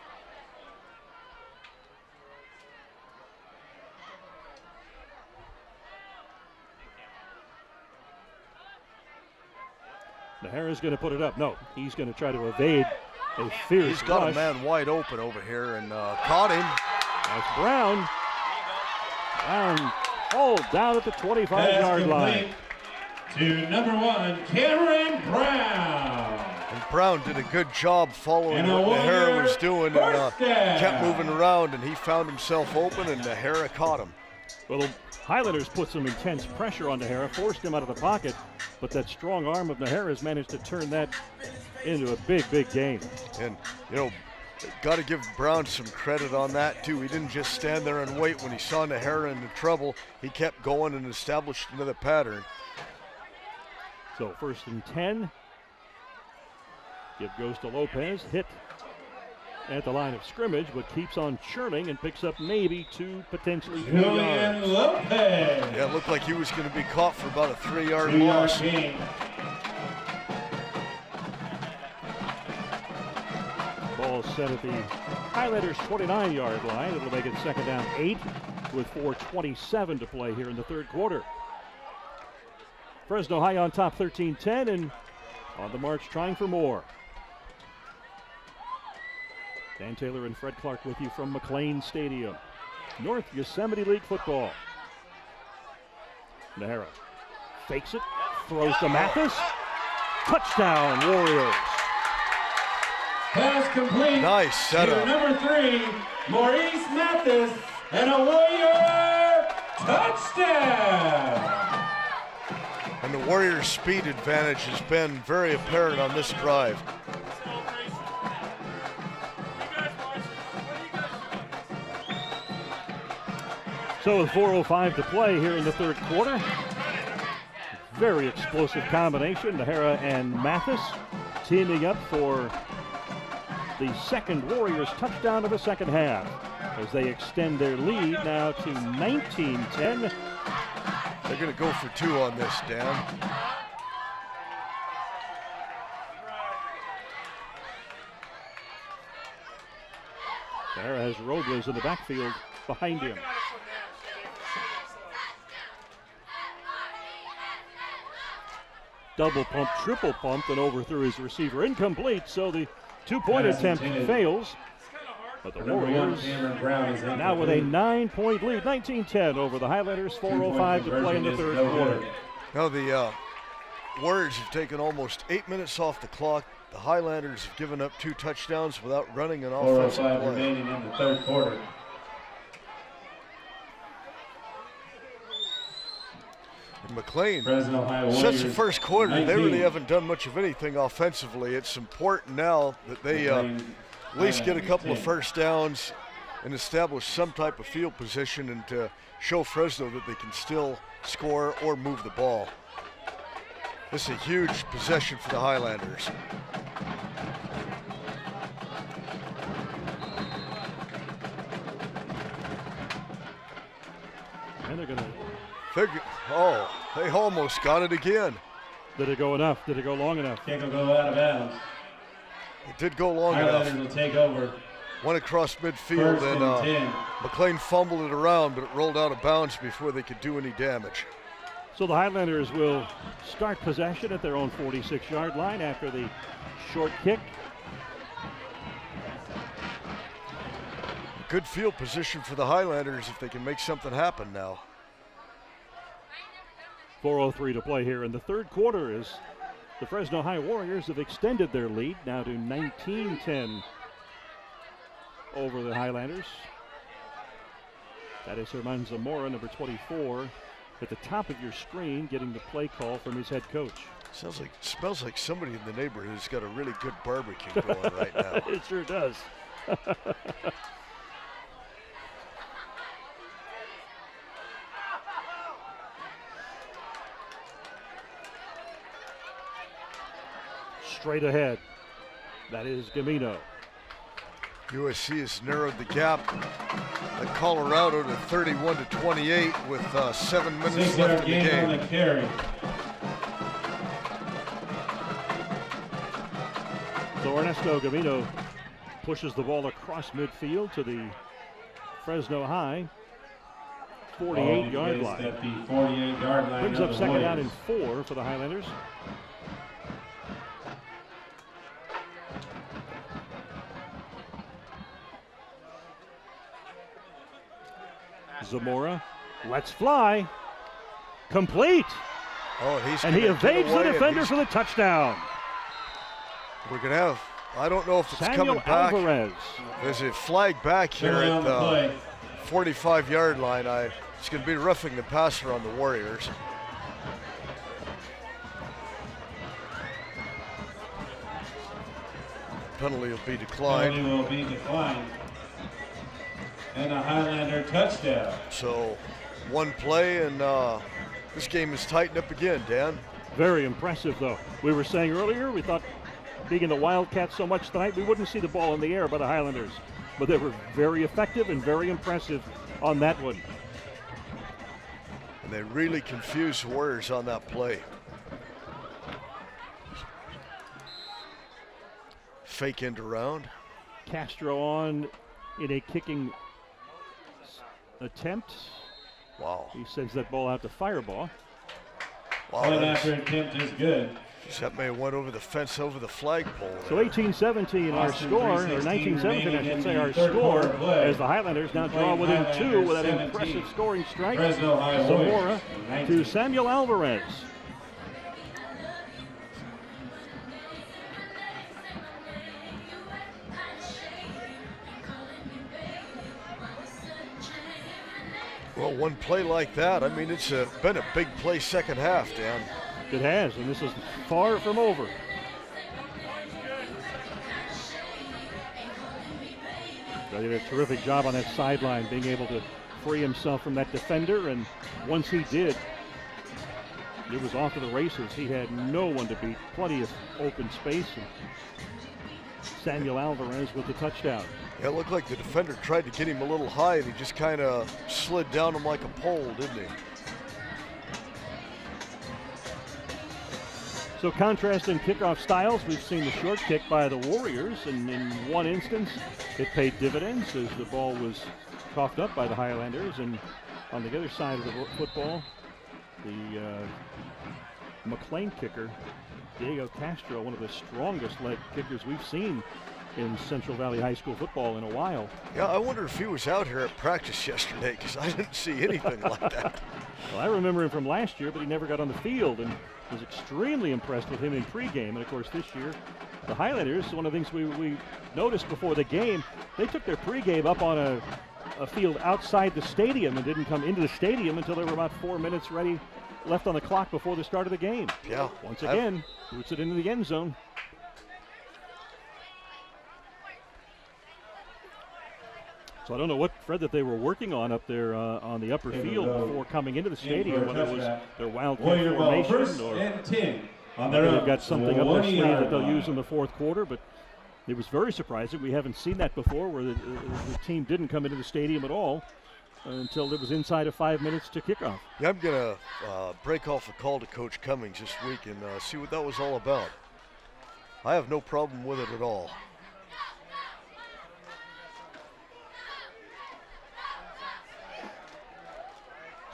Nahara's going to put it up. No, he's going to try to evade a fierce He's got rush. a man wide open over here and caught him. That's Brown. Brown, down at the 25-yard line. To number 1, Cameron Brown. And Brown did a good job following And what a Nahara Warrior was doing first and down. kept moving around, and he found himself open, and Nahara caught him. Well, the Highlanders put some intense pressure on Nahara, forced him out of the pocket, but that strong arm of Nahara's managed to turn that into a big, big gain. And, you know, got to give Brown some credit on that, too. He didn't just stand there and wait when he saw Nahara into trouble. He kept going and established another pattern. So 1st and 10. Give goes to Lopez, hit at the line of scrimmage, but keeps on churning and picks up maybe 2, potentially 3 Julian yards. Lopez. Yeah, it looked like he was going to be caught for about a 3-yard loss. Gain. Ball set at the Highlanders 29-yard line. It'll make it 2nd down 8 with 4:27 to play here in the 3rd quarter. Fresno High on top 13-10 and on the march trying for more. Dan Taylor and Fred Clark with you from McLane Stadium. North Yosemite League football. Nahara fakes it, throws to Mathis. Touchdown, Warriors. Pass complete. Nice setup. To number 3, Maurice Mathis, and a Warrior touchdown. And the Warriors' speed advantage has been very apparent on this drive. So with 4:05 to play here in the 3rd quarter, very explosive combination. Nahara and Mathis teaming up for the 2nd Warriors touchdown of the 2nd half as they extend their lead now to 19-10. They're going to go for 2 on this, Dan. Nahara has Robles in the backfield behind him. Double pump, triple pumped, and overthrew his receiver. Incomplete, so the 2-point attempt fails. But the Warriors now with a 9-point lead, 19-10 over the Highlanders, 4:05 to play in the 3rd quarter. Now the Warriors have taken almost 8 minutes off the clock. The Highlanders have given up 2 touchdowns without running an offensive 4:05 play. remaining in the 3rd quarter. And McLane, Fresno High since the Warriors, 1st quarter, they 19. really haven't done much of anything offensively. It's important now that they at least get a couple of 10. first downs and establish some type of field position and to show Fresno that they can still score or move the ball. This is a huge possession for the Highlanders. And they're going to... They almost got it again. Did it go enough? Did it go long enough? Kick will go out of bounds. It did go long Highlanders enough. will take over. Went across midfield, and McLane fumbled it around, but it rolled out of bounds before they could do any damage. So the Highlanders will start possession at their own 46-yard line after the short kick. Good field position for the Highlanders if they can make something happen now. 4:03 to play here in the third quarter as the Fresno High Warriors have extended their lead now to 19-10 over the Highlanders. That is Herman Zamora, number 24, at the top of your screen, getting the play call from his head coach. Smells like somebody in the neighborhood has got a really good barbecue going right now. It sure does. Straight ahead. That is Gamino. USC has narrowed the gap at Colorado to 31-28 with 7 minutes left in the game. On the carry. So Ernesto Gamino pushes the ball across midfield to the Fresno High 48-yard line. At the 48-yard line. Brings up second down and 4 for the Highlanders. Zamora lets fly. Complete. And he evades the defender for the touchdown. We're going to have, I don't know if it's Samuel coming back. Alvarez. There's a flag back here at the 45-yard line. It's going to be roughing the passer on the Warriors. Penalty will be declined. And a Highlander touchdown. So one play, and this game is tightened up again, Dan. Very impressive, though. We were saying earlier, we thought being in the Wildcats so much tonight, we wouldn't see the ball in the air by the Highlanders. But they were very effective and very impressive on that one. And they really confused the Warriors on that play. Fake end around. Castro on in a kicking attempt. Wow. He sends that ball out to Fireball. Wow, Point after attempt is good. That may have went over the fence, over the flagpole. So 18-17 our score, or 19-17 I should say our score, as the Highlanders now draw within 2 with that impressive scoring strike. Zamora to Samuel Alvarez. Well, one play like that, I mean, it's been a big play second half, Dan. It has, and this is far from over. They did a terrific job on that sideline, being able to free himself from that defender, and once he did, it was off to the races. He had no one to beat, plenty of open space, and Samuel Alvarez with the touchdown. Yeah, it looked like the defender tried to get him a little high, and he just kind of slid down him like a pole, didn't he? So contrasting kickoff styles, we've seen the short kick by the Warriors, and in one instance, it paid dividends as the ball was coughed up by the Highlanders, and on the other side of the football, the McLane kicker, Diego Castro, one of the strongest leg kickers we've seen in Central Valley High School football in a while. Yeah, I wonder if he was out here at practice yesterday, because I didn't see anything like that. Well, I remember him from last year, but he never got on the field, and was extremely impressed with him in pregame. And of course this year, the Highlanders, one of the things we noticed before the game, they took their pregame up on a field outside the stadium and didn't come into the stadium until there were about 4 minutes left on the clock before the start of the game. Yeah. Once again, roots it into the end zone. So I don't know what, Fred, that they were working on up there on the upper field before coming into the stadium, whether it was their wildcat formation or maybe they've got something up their sleeve that they'll use in the fourth quarter, but it was very surprising. We haven't seen that before, where the team didn't come into the stadium at all until it was inside of 5 minutes to kickoff. Yeah, I'm going to break off a call to Coach Cummings this week and see what that was all about. I have no problem with it at all.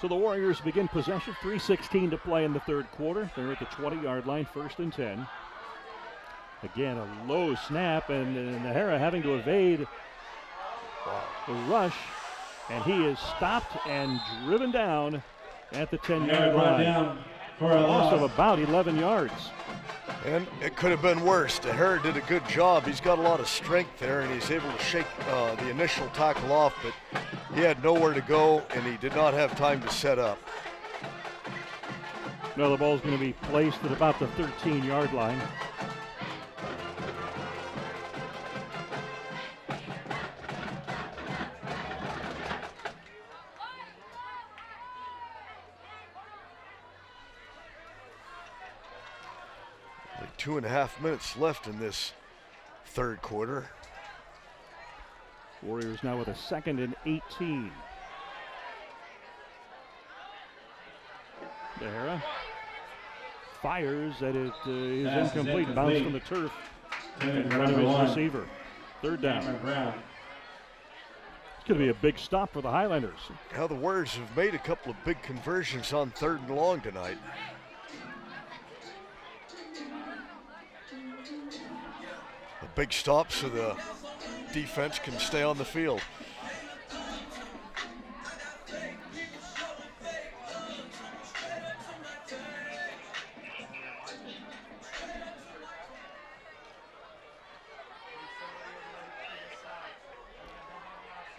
So the Warriors begin possession, 3:16 to play in the third quarter. They're at the 20-yard line, 1st and 10. Again, a low snap, and Nahara having to evade the rush, and he is stopped and driven down at the 10-yard line. For a loss of loss. about 11 yards. And it could have been worse. DeHara did a good job. He's got a lot of strength there, and he's able to shake the initial tackle off, but he had nowhere to go, and he did not have time to set up. Now the ball's going to be placed at about the 13-yard line. Like 2.5 minutes left in this third quarter. Warriors now with a 2nd and 18. DeHara fires, and it is incomplete. Bounce from the turf in front of his receiver. 3rd down. It's going to be a big stop for the Highlanders. Now the Warriors have made a couple of big conversions on 3rd and long tonight. A big stop so the defense can stay on the field.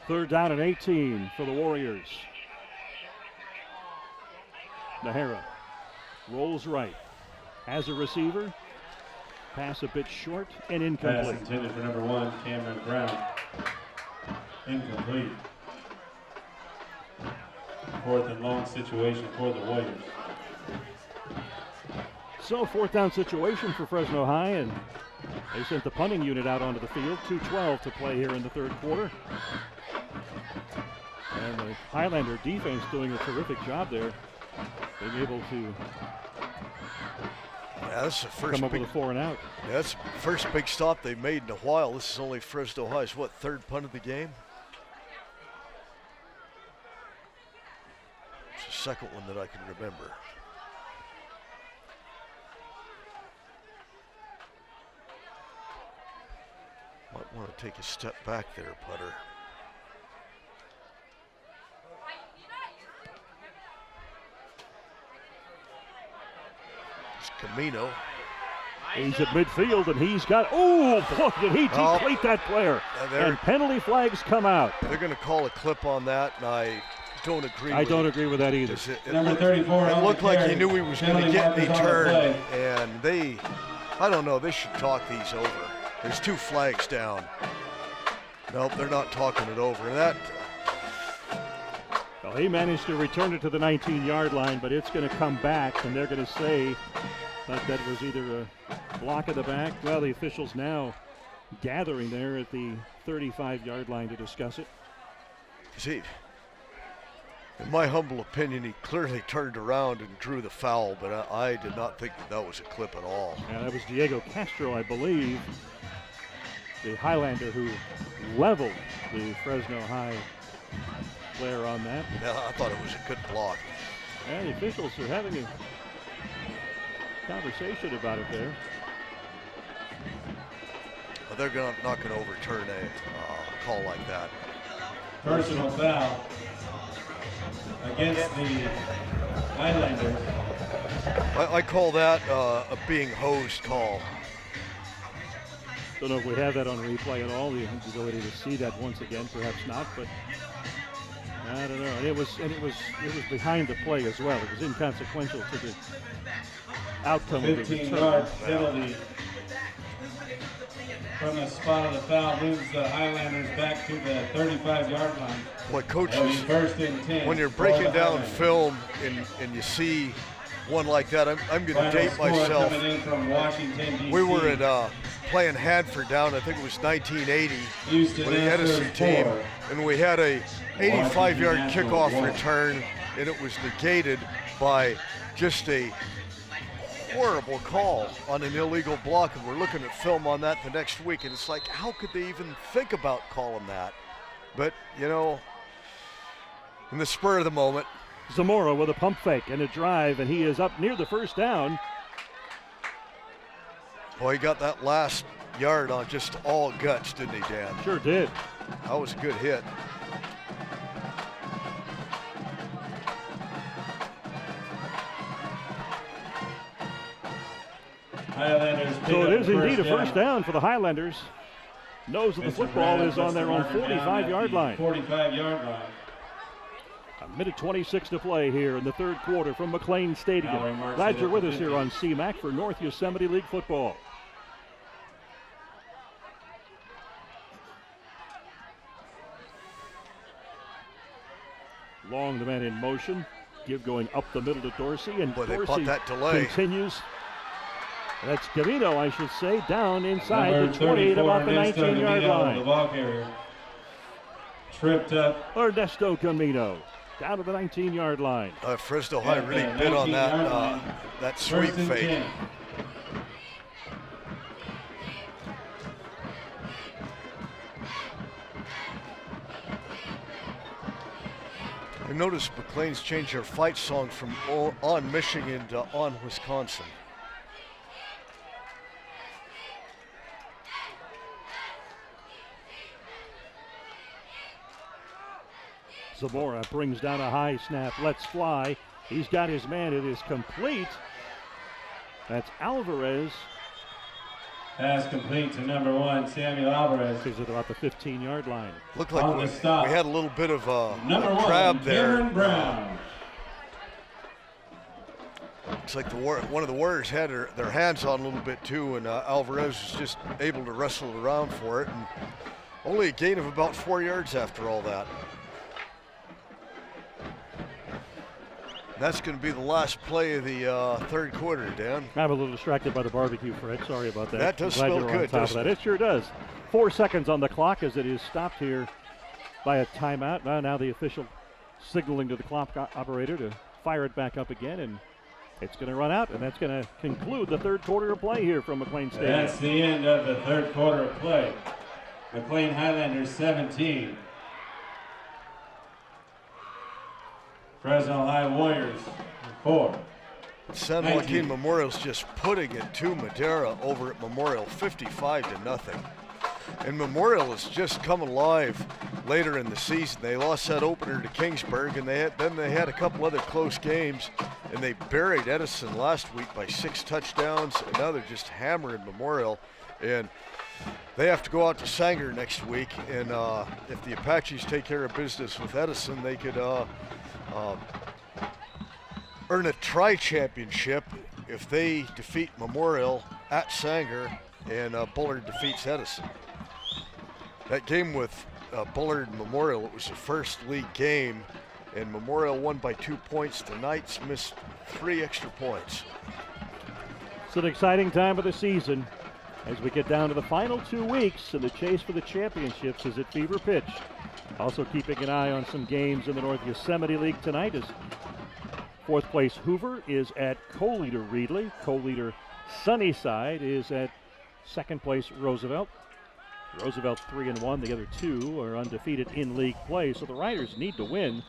Third down and 18 for the Warriors. Nahara rolls right, has a receiver, pass a bit short and incomplete. Pass intended for number 1, Cameron Brown. Incomplete. 4th and long situation for the Warriors. So 4th down situation for Fresno High, and they sent the punting unit out onto the field. 2:12 to play here in the third quarter. And the Highlander defense doing a terrific job there, being able to that's the first come up big, with a 4 and out. Yeah, that's the first big stop they've made in a while. This is only Fresno High's, what, 3rd punt of the game? It's the 2nd one that I can remember. Might want to take a step back there, putter. It's Camino. He's at midfield, and he's got, boy, did he deplete that player. And penalty flags come out. They're going to call a clip on that, and I don't agree I don't agree with that either. Number 34. It looked like he knew he was going to get any markers on the turn, play. and I don't know, they should talk these over. There's 2 flags down. Nope, they're not talking it over. And that. Well, he managed to return it to the 19-yard line, but it's going to come back, and they're going to say that was either a block at the back. Well, the officials now gathering there at the 35-yard line to discuss it. See, in my humble opinion, he clearly turned around and drew the foul, but I did not think that was a clip at all. Yeah, that was Diego Castro, I believe, the Highlander who leveled the Fresno High player on that. Yeah, I thought it was a good block. And the officials are having a conversation about it there. Well, they're not going to overturn a call like that. Personal foul against the Highlanders. I call that a being hosed call. Don't know if we have that on replay at all, the ability to see that once again, perhaps not, but I don't know. And it was behind the play as well. It was inconsequential to the outcome of the 15-yard penalty from the spot of the foul moves the Highlanders back to the 35-yard line. What coaches, first and 10 when you're breaking down film and you see one like that, I'm going to date myself. From Washington, D.C. We were at playing Hanford down, I think it was 1980, Houston with the Edison team, and we had a 85-yard kickoff return, and it was negated by just a horrible call on an illegal block, and we're looking at film on that the next week, and it's like, how could they even think about calling that? But, you know, in the spur of the moment, Zamora with a pump fake and a drive, and he is up near the first down. Boy, he got that last yard on just all guts, didn't he, Dan? Sure did. That was a good hit. Highlanders. So it is indeed a first down for the Highlanders. Nose of the football is on their own 45-yard line. 45-yard line. A minute 26 to play here in the third quarter from McLane Stadium. Glad you're with us here on CMAC for North Yosemite League football. Long, the man in motion. Give going up the middle to Dorsey, and Boy, they Dorsey caught that delay. continues. That's Camino, I should say, down inside Number the 28, about the 19-yard The line. ball carrier. Tripped up. Ernesto Camino down to the 19-yard line. Fresno High really bit on that sweep fake. 10. I noticed McLean's changed their fight song from On Michigan to On Wisconsin. Zamora brings down a high snap. Let's fly. He's got his man. It is complete. That's Alvarez. Pass complete to number 1, Samuel Alvarez. He's at about the 15-yard line. Looked like we had a little bit of a crab there. Cameron Brown. Looks like one of the Warriors had their hands on a little bit too, and Alvarez was just able to wrestle around for it. And only a gain of about 4 yards after all that. That's going to be the last play of the third quarter, Dan. I'm a little distracted by the barbecue, Fred. Sorry about that. That does Glad smell you were good, on top of doesn't that. It sure does. 4 seconds on the clock as it is stopped here by a timeout. Now the official signaling to the clock operator to fire it back up again, and it's going to run out, and that's going to conclude the third quarter of play here from McLane Stadium. That's the end of the third quarter of play. McLane Highlanders 17. Fresno High Warriors 4. San Joaquin Memorial's just putting it to Madera over at Memorial, 55-0. And Memorial is just coming alive later in the season. They lost that opener to Kingsburg, and then they had a couple other close games, and they buried Edison last week by 6 touchdowns, and now they're just hammering Memorial. And they have to go out to Sanger next week, and if the Apaches take care of business with Edison, they could earn a tri-championship if they defeat Memorial at Sanger and Bullard defeats Edison. That game with Bullard and Memorial, it was the first league game, and Memorial won by 2 points. The Knights missed 3 extra points. It's an exciting time of the season as we get down to the final 2 weeks, and the chase for the championships is at fever pitch. Also keeping an eye on some games in the North Yosemite League tonight as 4th place Hoover is at co-leader Reedley. Co-leader Sunnyside is at 2nd place Roosevelt. Roosevelt 3-1. The other 2 are undefeated in league play. So the Riders need to win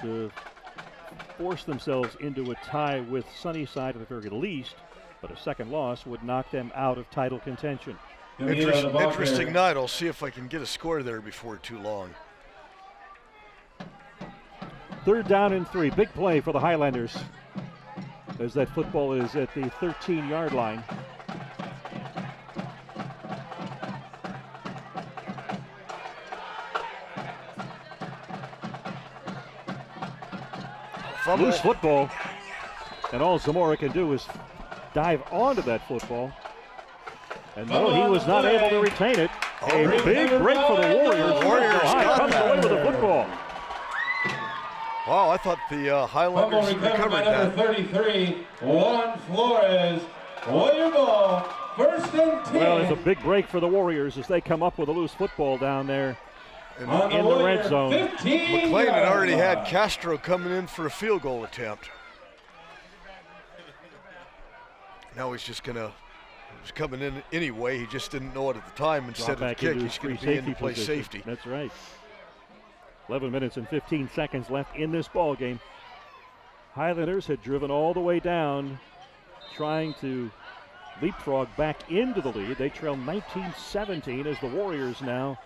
to force themselves into a tie with Sunnyside at the very least. But a second loss would knock them out of title contention. Interesting night. I'll see if I can get a score there before too long. 3rd down and 3. Big play for the Highlanders as that football is at the 13-yard line. Loose football, and all Zamora can do is dive onto that football. And no, he was not able to retain it. A big break for the Warriors. Warriors comes away with the football. Wow, I thought the Highlanders recovered that. 33, Juan Flores, Warrior ball, 1st and 10. Well, it's a big break for the Warriors as they come up with a loose football down there in the red zone. McLane had already had Castro coming in for a field goal attempt. Now he's just gonna. He's coming in anyway. He just didn't know it at the time. Instead of the kick, he's going to be in to play safety. That's right. 11 minutes and 15 seconds left in this ball game. Highlanders had driven all the way down, trying to leapfrog back into the lead. They trail 19-17 as the Warriors now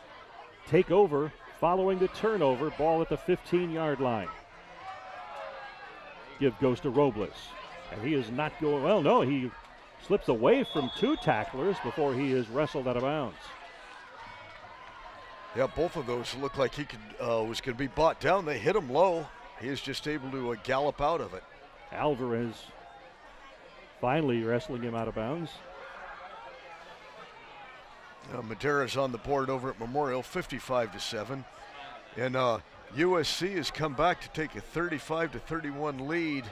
take over following the turnover. Ball at the 15-yard line. Give goes to Robles. And he is not going, well, no, he slips away from 2 tacklers before he is wrestled out of bounds. Yeah, both of those looked like he was going to be brought down. They hit him low. He is just able to gallop out of it. Alvarez finally wrestling him out of bounds. Madera's on the board over at Memorial, 55-7. And USC has come back to take a 35-31 lead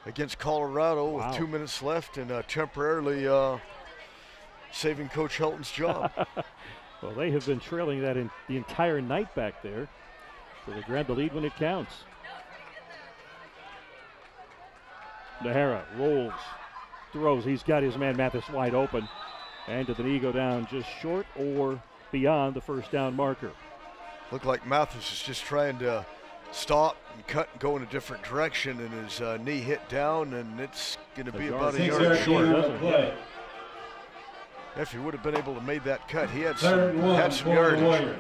against Colorado with 2 minutes left and temporarily saving Coach Helton's job. Well, they have been trailing that in the entire night back there. So they grab the lead when it counts. Nahara rolls, throws. He's got his man Mathis wide open. And did the knee go down just short or beyond the first down marker? Looked like Mathis is just trying to stop and cut and go in a different direction, and his knee hit down, and it's going to be about a yard short. If he would have been able to make that cut, he had some yardage.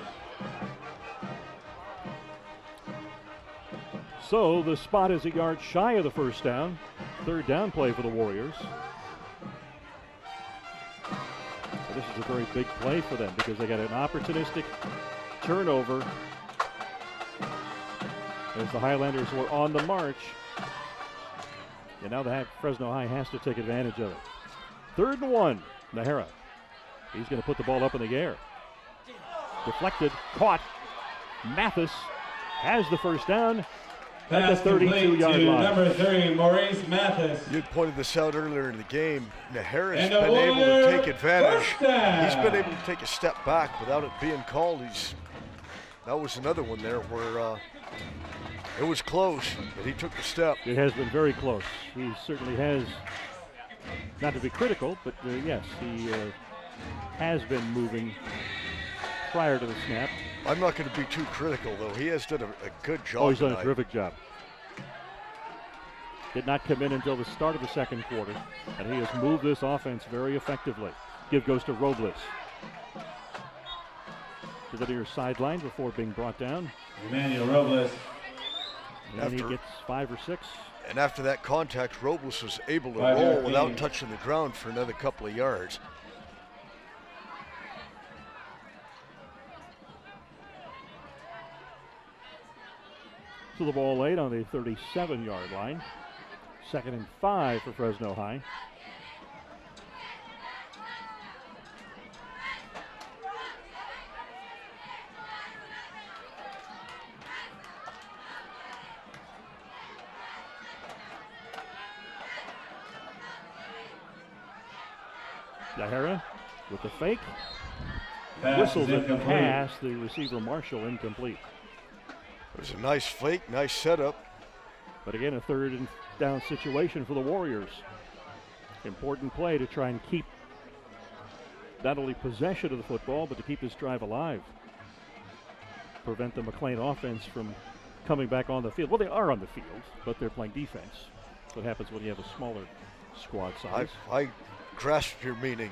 So the spot is a yard shy of the first down. Third down play for the Warriors. This is a very big play for them because they got an opportunistic turnover as the Highlanders were on the march. And now Fresno High has to take advantage of it. 3rd and 1, Nahara. He's going to put the ball up in the air. Deflected, caught. Mathis has the first down at the 32-yard line. Number 3, Maurice Mathis. You pointed this out earlier in the game. Nahara's been able to take advantage. He's been able to take a step back without it being called. That was another one there where it was close, but he took the step. It has been very close. He certainly has, not to be critical, but yes, he has been moving prior to the snap. I'm not going to be too critical, though. He has done a good job. Oh, he's done a terrific job. Did not come in until the start of the second quarter, and he has moved this offense very effectively. Give goes to Robles. To the near sideline before being brought down. Emmanuel Robles. And he gets 5 or 6. And after that contact, Robles was able to roll without touching the ground for another couple of yards. To the ball late on the 37-yard line. 2nd and 5 for Fresno High. Nahara with the fake. Whistles it past the receiver Marshall, incomplete. It was a nice fake, nice setup. But again, a 3rd and down situation for the Warriors. Important play to try and keep not only possession of the football, but to keep this drive alive. Prevent the McLane offense from coming back on the field. Well, they are on the field, but they're playing defense. That's what happens when you have a smaller squad size. I grasped your meaning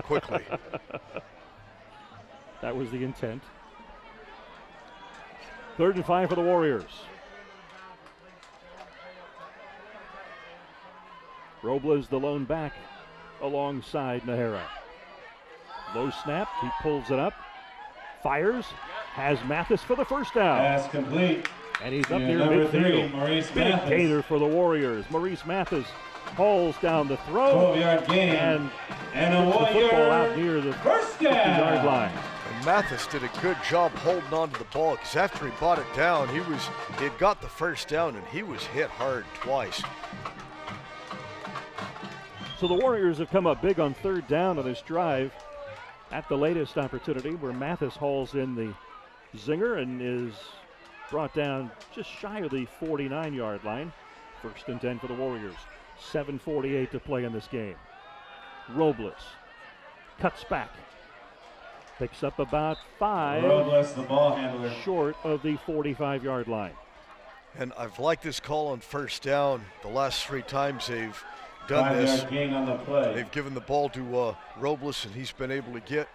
quickly. That was the intent. 3rd and 5 for the Warriors. Robles the lone back alongside Nahara. Low snap, he pulls it up, fires, has Mathis for the first down. Pass complete. And he's up near midfield. Big gainer for the Warriors. Maurice Mathis pulls down the throw. 12-yard gain. And a Warrior the football out near the 50-yard line. And Mathis did a good job holding on to the ball because after he brought it down, he had got the first down and he was hit hard twice. So the Warriors have come up big on 3rd down on this drive at the latest opportunity where Mathis hauls in the zinger and is brought down just shy of the 49-yard line. 1st and 10 for the Warriors. 7:48 to play in this game. Robles cuts back. Picks up about 5. Robles, the ball handler. Short of the 45-yard line. And I've liked this call on first down. The last 3 times they've done this, Gain on the play. they've given the ball to Robles, and he's been able to get,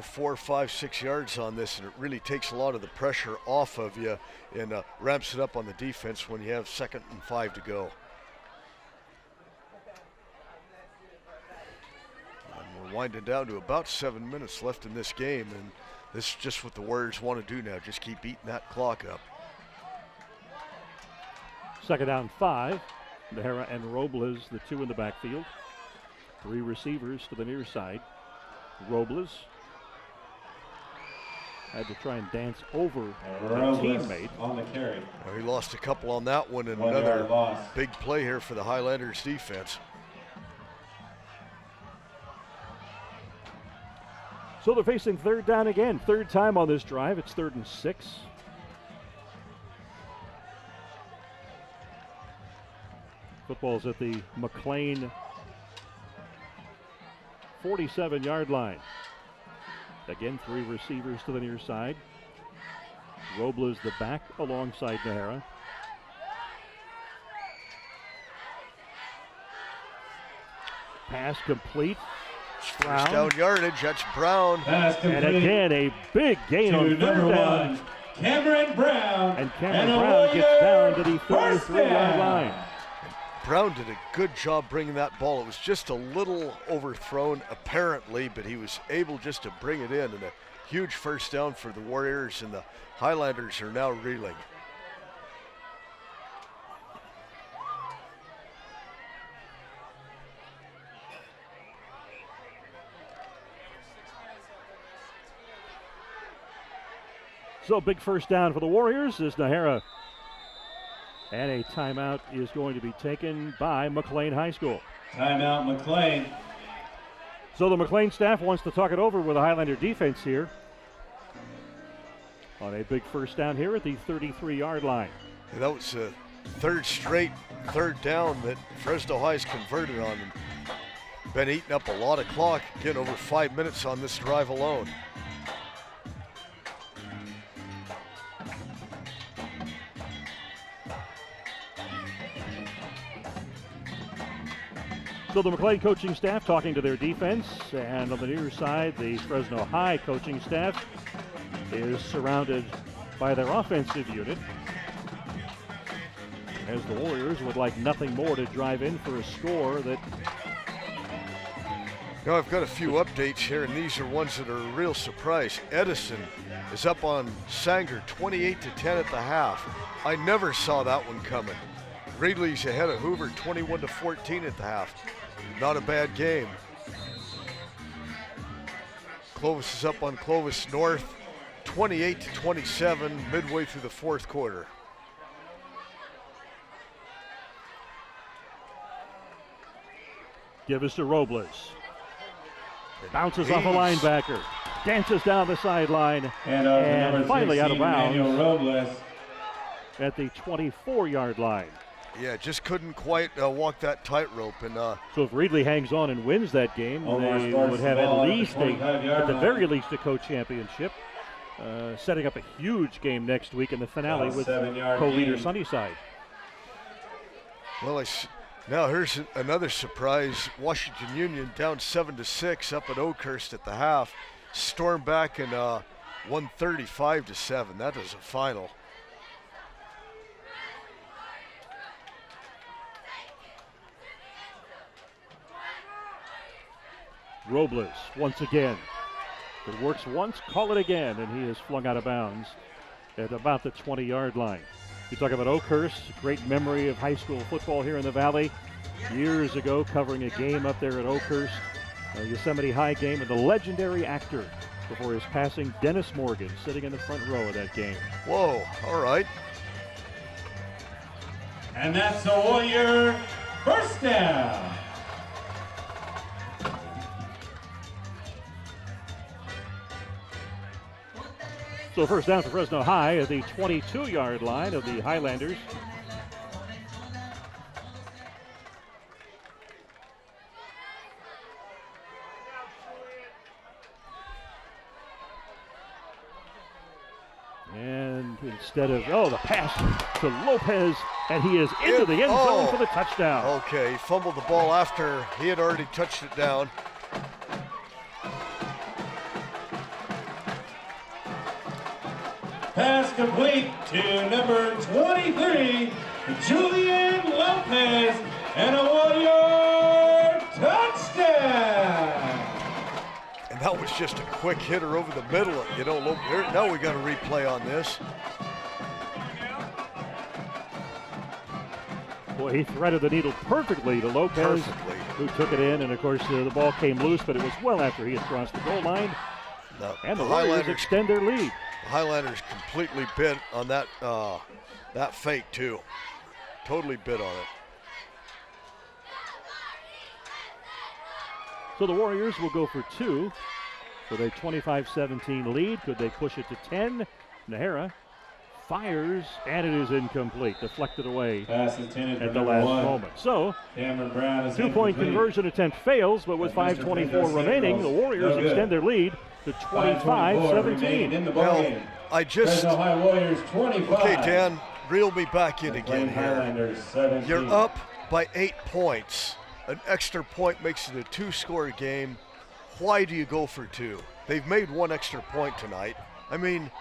4, 5, 6 yards on this, and it really takes a lot of the pressure off of you and ramps it up on the defense when you have 2nd and 5 to go. And we're winding down to about 7 minutes left in this game, and this is just what the Warriors want to do now, just keep eating that clock up. 2nd down 5. Nahara and Robles, the 2 in the backfield. 3 receivers to the near side. Robles had to try and dance over a teammate. On the carry. Well, he lost a couple on that one, and another big play here for the Highlanders defense. So they're facing 3rd down again. 3rd time on this drive. It's 3rd and 6. Football's at the McLane 47-yard line. Again, 3 receivers to the near side. Robles the back alongside Nahara. Pass complete. First down yardage, that's Brown. And again, a big gain on 3rd down. Cameron Brown. And Cameron Brown gets down to the 33-yard line. Brown did a good job bringing that ball. It was just a little overthrown, apparently, but he was able just to bring it in. And a huge first down for the Warriors, and the Highlanders are now reeling. So big first down for the Warriors as Nahara. And a timeout is going to be taken by McLane High School. Timeout, McLane. So the McLane staff wants to talk it over with the Highlander defense here. On a big first down here at the 33-yard line. And that was a 3rd straight 3rd down that Fresno High's converted on. And been eating up a lot of clock, getting over 5 minutes on this drive alone. So the McLane coaching staff talking to their defense, and on the near side, the Fresno High coaching staff is surrounded by their offensive unit, as the Warriors would like nothing more to drive in for a score that... Now I've got a few updates here, and these are ones that are a real surprise. Edison is up on Sanger 28-10 at the half. I never saw that one coming. Reedley's ahead of Hoover 21-14 at the half. Not a bad game. Clovis is up on Clovis North 28-27 midway through the 4th quarter. Give us to Robles. Bounces off a linebacker. Dances down the sideline. And finally out of bounds at the 24-yard line. Yeah, just couldn't quite walk that tightrope. And so if Reedley hangs on and wins that game, they would have at the very least a co-championship. Setting up a huge game next week in the finale with co-leader Sunnyside. Well, now here's another surprise. Washington Union down 7-6 up at Oakhurst at the half. Storm back and 135-7. That is a final. Robles once again. It works once, call it again, and he is flung out of bounds at about the 20-yard line. You talk about Oakhurst, great memory of high school football here in the Valley. Years ago, covering a game up there at Oakhurst, a Yosemite High game, and the legendary actor before his passing, Dennis Morgan, sitting in the front row of that game. Whoa, all right. And that's a Warrior first down. So first down for Fresno High at the 22-yard line of the Highlanders. instead of, the pass to Lopez, and he is into the end zone for the touchdown. Okay, he fumbled the ball after he had already touched it down. Pass complete to number 23, Julian Lopez, and a 1-yard touchdown. And that was just a quick hitter over the middle. Now we got a replay on this. Boy, he threaded the needle perfectly to Lopez, who took it in, and of course the ball came loose, but it was well after he had crossed the goal line. And the Highlanders extend their lead. The Highlanders completely bit on that fake too. Totally bit on it. So the Warriors will go for 2 with a 25-17 lead. Could they push it to 10? Nahara fires, and it is incomplete. Deflected away at the last moment. So, 2-point conversion attempt fails, but with 5:24 remaining, the Warriors extend their lead to 25-17. Well, I just... Fresno High Warriors 25. Okay, Dan, reel me back in again here. You're up by 8 points. An extra point makes it a 2-score game. Why do you go for 2? They've made 1 extra point tonight. I mean,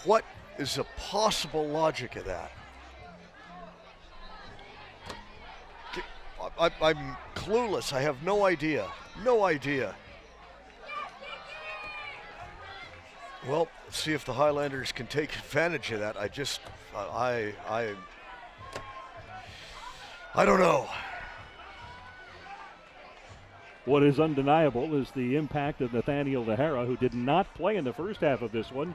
what is the possible logic of that? I'm clueless. I have no idea. No idea. Well, let's see if the Highlanders can take advantage of that. I don't know. What is undeniable is the impact of Nathaniel Nahara, who did not play in the first half of this one.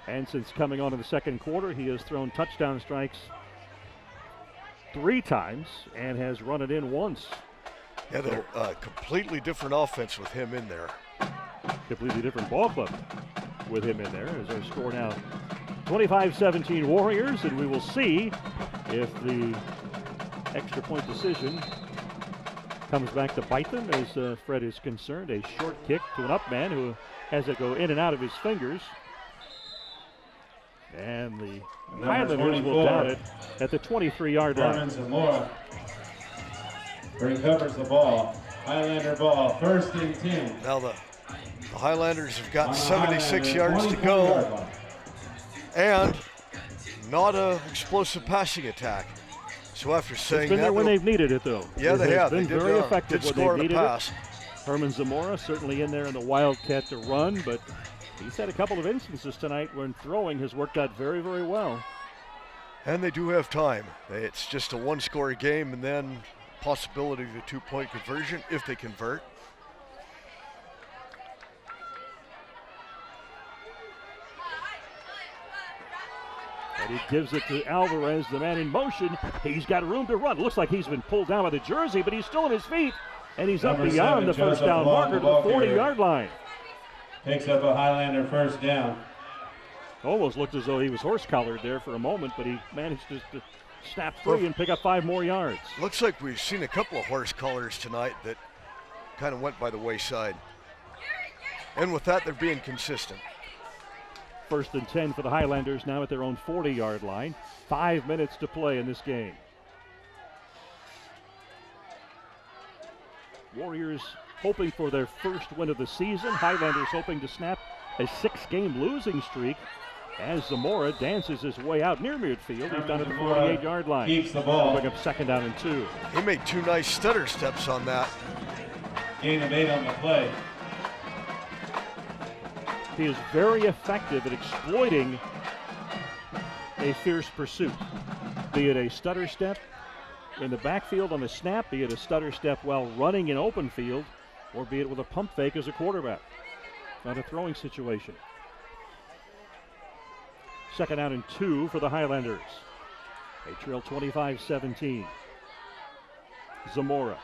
And since coming on in the second quarter, he has thrown touchdown strikes 3 times and has run it in once. Yeah, they're a completely different offense with him in there. Completely different ball club with him in there. As our score now 25-17 Warriors, and we will see if the extra point decision comes back to bite them as Fred is concerned. A short kick to an up man who has it go in and out of his fingers. And the Highlanders will down it at the 23-yard line. Zamora recovers the ball. Highlander ball, 1st and 10. Now the Highlanders have got 76 yards to go. And not an explosive passing attack. So after saying it's been that, there when they've needed it, though. Yeah, they have. Been very effective when they've needed pass. it. Herman Zamora certainly in there in the Wildcat to run, but he's had a couple of instances tonight when throwing has worked out very, very well. And they do have time. It's just a 1-score game, and then possibility of a 2-point conversion if they convert. And he gives it to Alvarez, the man in motion. He's got room to run. Looks like he's been pulled down by the jersey, but he's still on his feet. And he's up beyond the first down marker to the 40-yard line. Picks up a Highlander first down. Almost looked as though he was horse-collared there for a moment, but he managed to snap free and pick up 5 more yards. Looks like we've seen a couple of horse collars tonight that kind of went by the wayside. And with that, they're being consistent. 1st and 10 for the Highlanders now at their own 40-yard line. 5 minutes to play in this game. Warriors hoping for their first win of the season. Highlanders hoping to snap a 6-game losing streak as Zamora dances his way out near midfield. He's down at the 48-yard line. Keeps the ball. Bring up 2nd down and 2. He made 2 nice stutter steps on that. Gain of 8 on the play. He is very effective at exploiting a fierce pursuit, be it a stutter step in the backfield on the snap, be it a stutter step while running in open field, or be it with a pump fake as a quarterback. Not a throwing situation. 2nd down and 2 for the Highlanders. They trail 25-17. Zamora.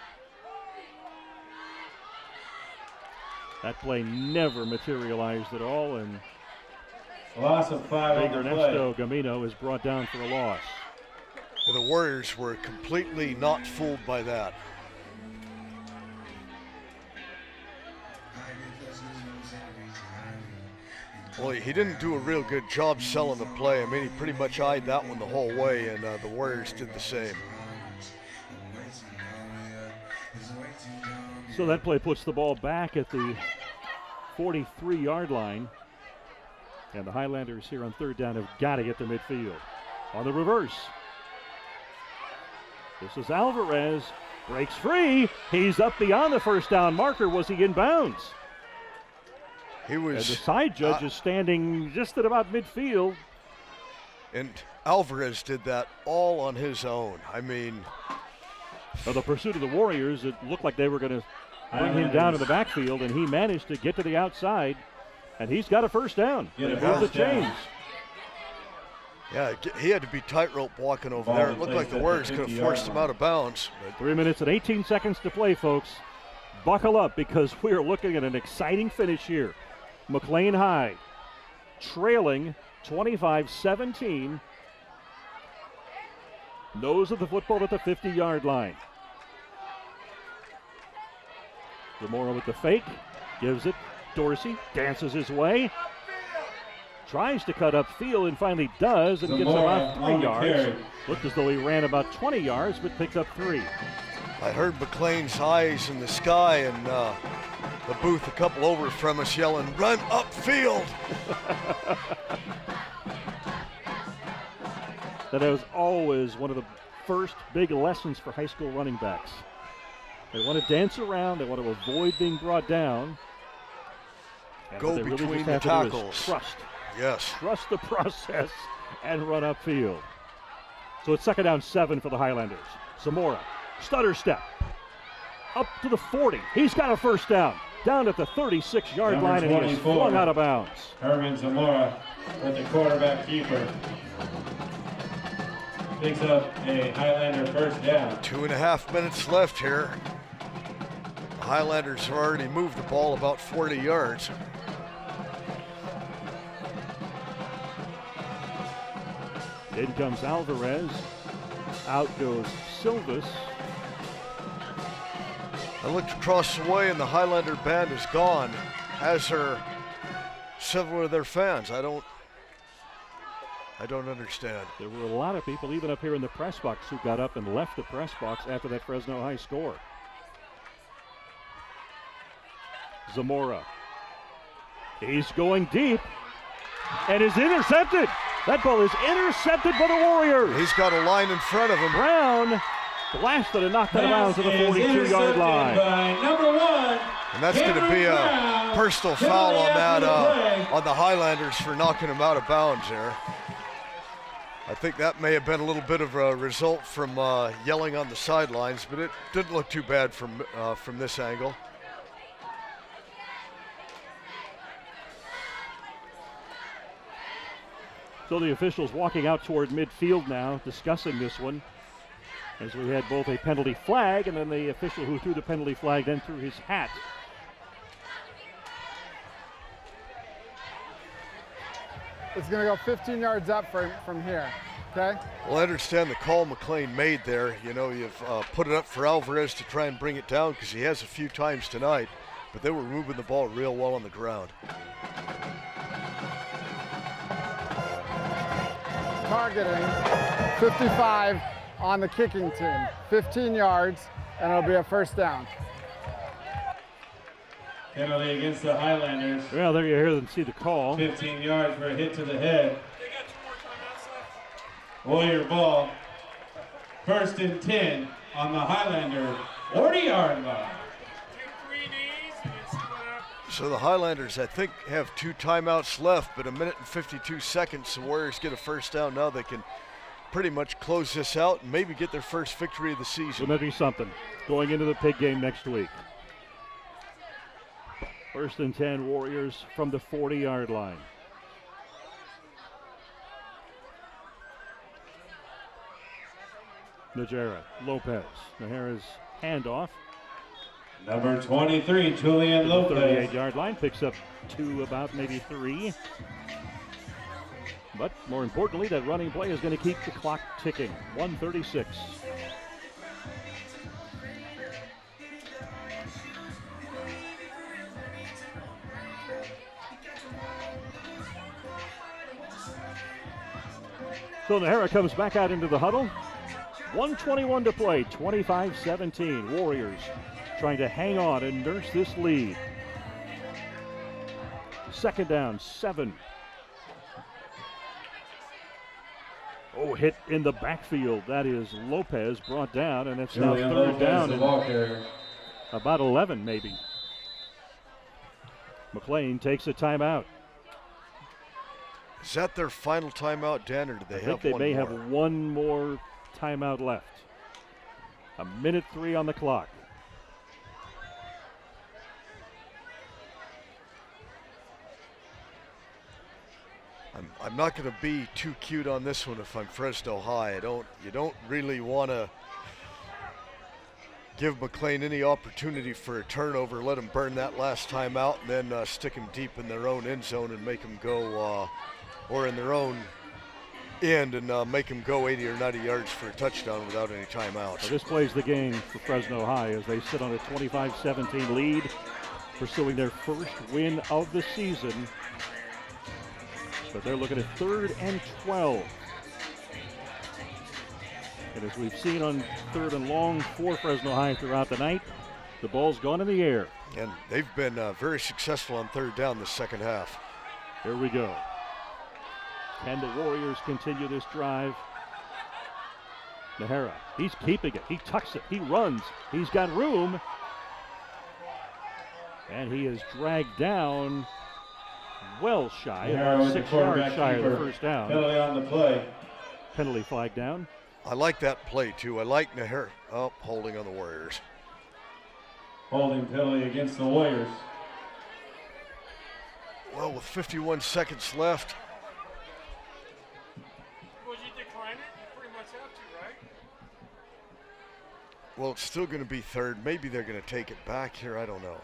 That play never materialized at all, and loss of 5 big on the Ernesto Gamino is brought down for a loss. Well, the Warriors were completely not fooled by that. Well, he didn't do a real good job selling the play. I mean, he pretty much eyed that one the whole way, and the Warriors did the same. So that play puts the ball back at the 43-yard line. And the Highlanders here on third down have got to get to midfield. On the reverse. This is Alvarez. Breaks free. He's up beyond the first down marker. Was he in bounds? He was. And the side judge is standing just at about midfield. And Alvarez did that all on his own. I mean. Well, the pursuit of the Warriors, it looked like they were going to bring him down to the backfield, and he managed to get to the outside, and he's got a first down. They moved the chains. Yeah, he had to be tightrope walking over there. It looked like the Warriors could have forced him out of bounds. 3 minutes and 18 seconds to play, folks. Buckle up, because we are looking at an exciting finish here. McLane High trailing 25-17. Nose of the football at the 50-yard line. Zamora with the fake, gives it. Dorsey dances his way. Tries to cut upfield and finally does and gets about 3 yards. Looked as though he ran about 20 yards, but picked up 3. I heard McLane's eyes in the sky and the booth a couple over from us yelling, "Run upfield!" That was always one of the first big lessons for high school running backs. They want to dance around, they want to avoid being brought down. Go really between the tackles. Trust. Yes. Trust the process and run upfield. So it's 2nd down 7 for the Highlanders. Zamora, stutter step. Up to the 40. He's got a first down. Down at the 36-yard line, and he is flung out of bounds. Herman Zamora with the quarterback keeper. Picks up a Highlander first down. 2.5 minutes left here. The Highlanders have already moved the ball about 40 yards. In comes Alvarez. Out goes Silvas. I looked across the way and the Highlander band is gone, as are several of their fans. I don't understand. There were a lot of people, even up here in the press box, who got up and left the press box after that Fresno High score. Zamora. He's going deep and is intercepted. That ball is intercepted by the Warriors. He's got a line in front of him. Brown blasted and knocked out of bounds to the 42-yard line. Number 1. And that's going to be a personal foul on that on the Highlanders for knocking him out of bounds there. I think that may have been a little bit of a result from yelling on the sidelines, but it didn't look too bad from this angle. So the officials walking out toward midfield now, discussing this one, as we had both a penalty flag and then the official who threw the penalty flag then threw his hat. It's going to go 15 yards up from here, okay? Well, I understand the call McLane made there. You know, you've put it up for Alvarez to try and bring it down because he has a few times tonight, but they were moving the ball real well on the ground. Targeting 55 on the kicking team, 15 yards, and it'll be a first down. Penalty against the Highlanders. Well, there you hear them see the call. 15 yards for a hit to the head. Warrior ball. 1st and 10 on the Highlander 40-yard line. So the Highlanders, I think, have 2 timeouts left, but 1 minute and 52 seconds. The Warriors get a first down. Now they can pretty much close this out and maybe get their first victory of the season. So that'd be something going into the pig game next week. 1st and 10, Warriors from the 40-yard line. Najera, Lopez, Najera's handoff. Number 23, Julian Lopez. 38-yard line, picks up 2, about maybe 3. But more importantly, that running play is going to keep the clock ticking. 1:36. So Nahara comes back out into the huddle. 1:21 to play, 25-17. Warriors trying to hang on and nurse this lead. Second down, 7. Oh, hit in the backfield. That is Lopez brought down, and it's now third down and about 11 maybe. McLane takes a timeout. Is that their final timeout, Dan, or do they have one more? I think they may have one more timeout left. 1:03 on the clock. I'm not going to be too cute on this one if I'm Fresno High. You don't really want to give McLane any opportunity for a turnover. Let them burn that last time out, and then stick them deep in their own end zone and make them go, or in their own end, and make them go 80 or 90 yards for a touchdown without any timeouts. So this plays the game for Fresno High as they sit on a 25-17 lead, pursuing their first win of the season. But they're looking at 3rd and 12. And as we've seen on 3rd and long for Fresno High throughout the night, the ball's gone in the air. And they've been very successful on 3rd down the second half. Here we go. Can the Warriors continue this drive? Nahara, he's keeping it. He tucks it. He runs. He's got room. And he is dragged down well shy, about 6 yards shy of the first down. Penalty on the play. Penalty flag down. I like that play too. I like Nahara. Oh, holding on the Warriors. Holding penalty against the Warriors. Well, with 51 seconds left. Would you decline it? You pretty much have to, right? Well, it's still going to be 3rd. Maybe they're going to take it back here. I don't know.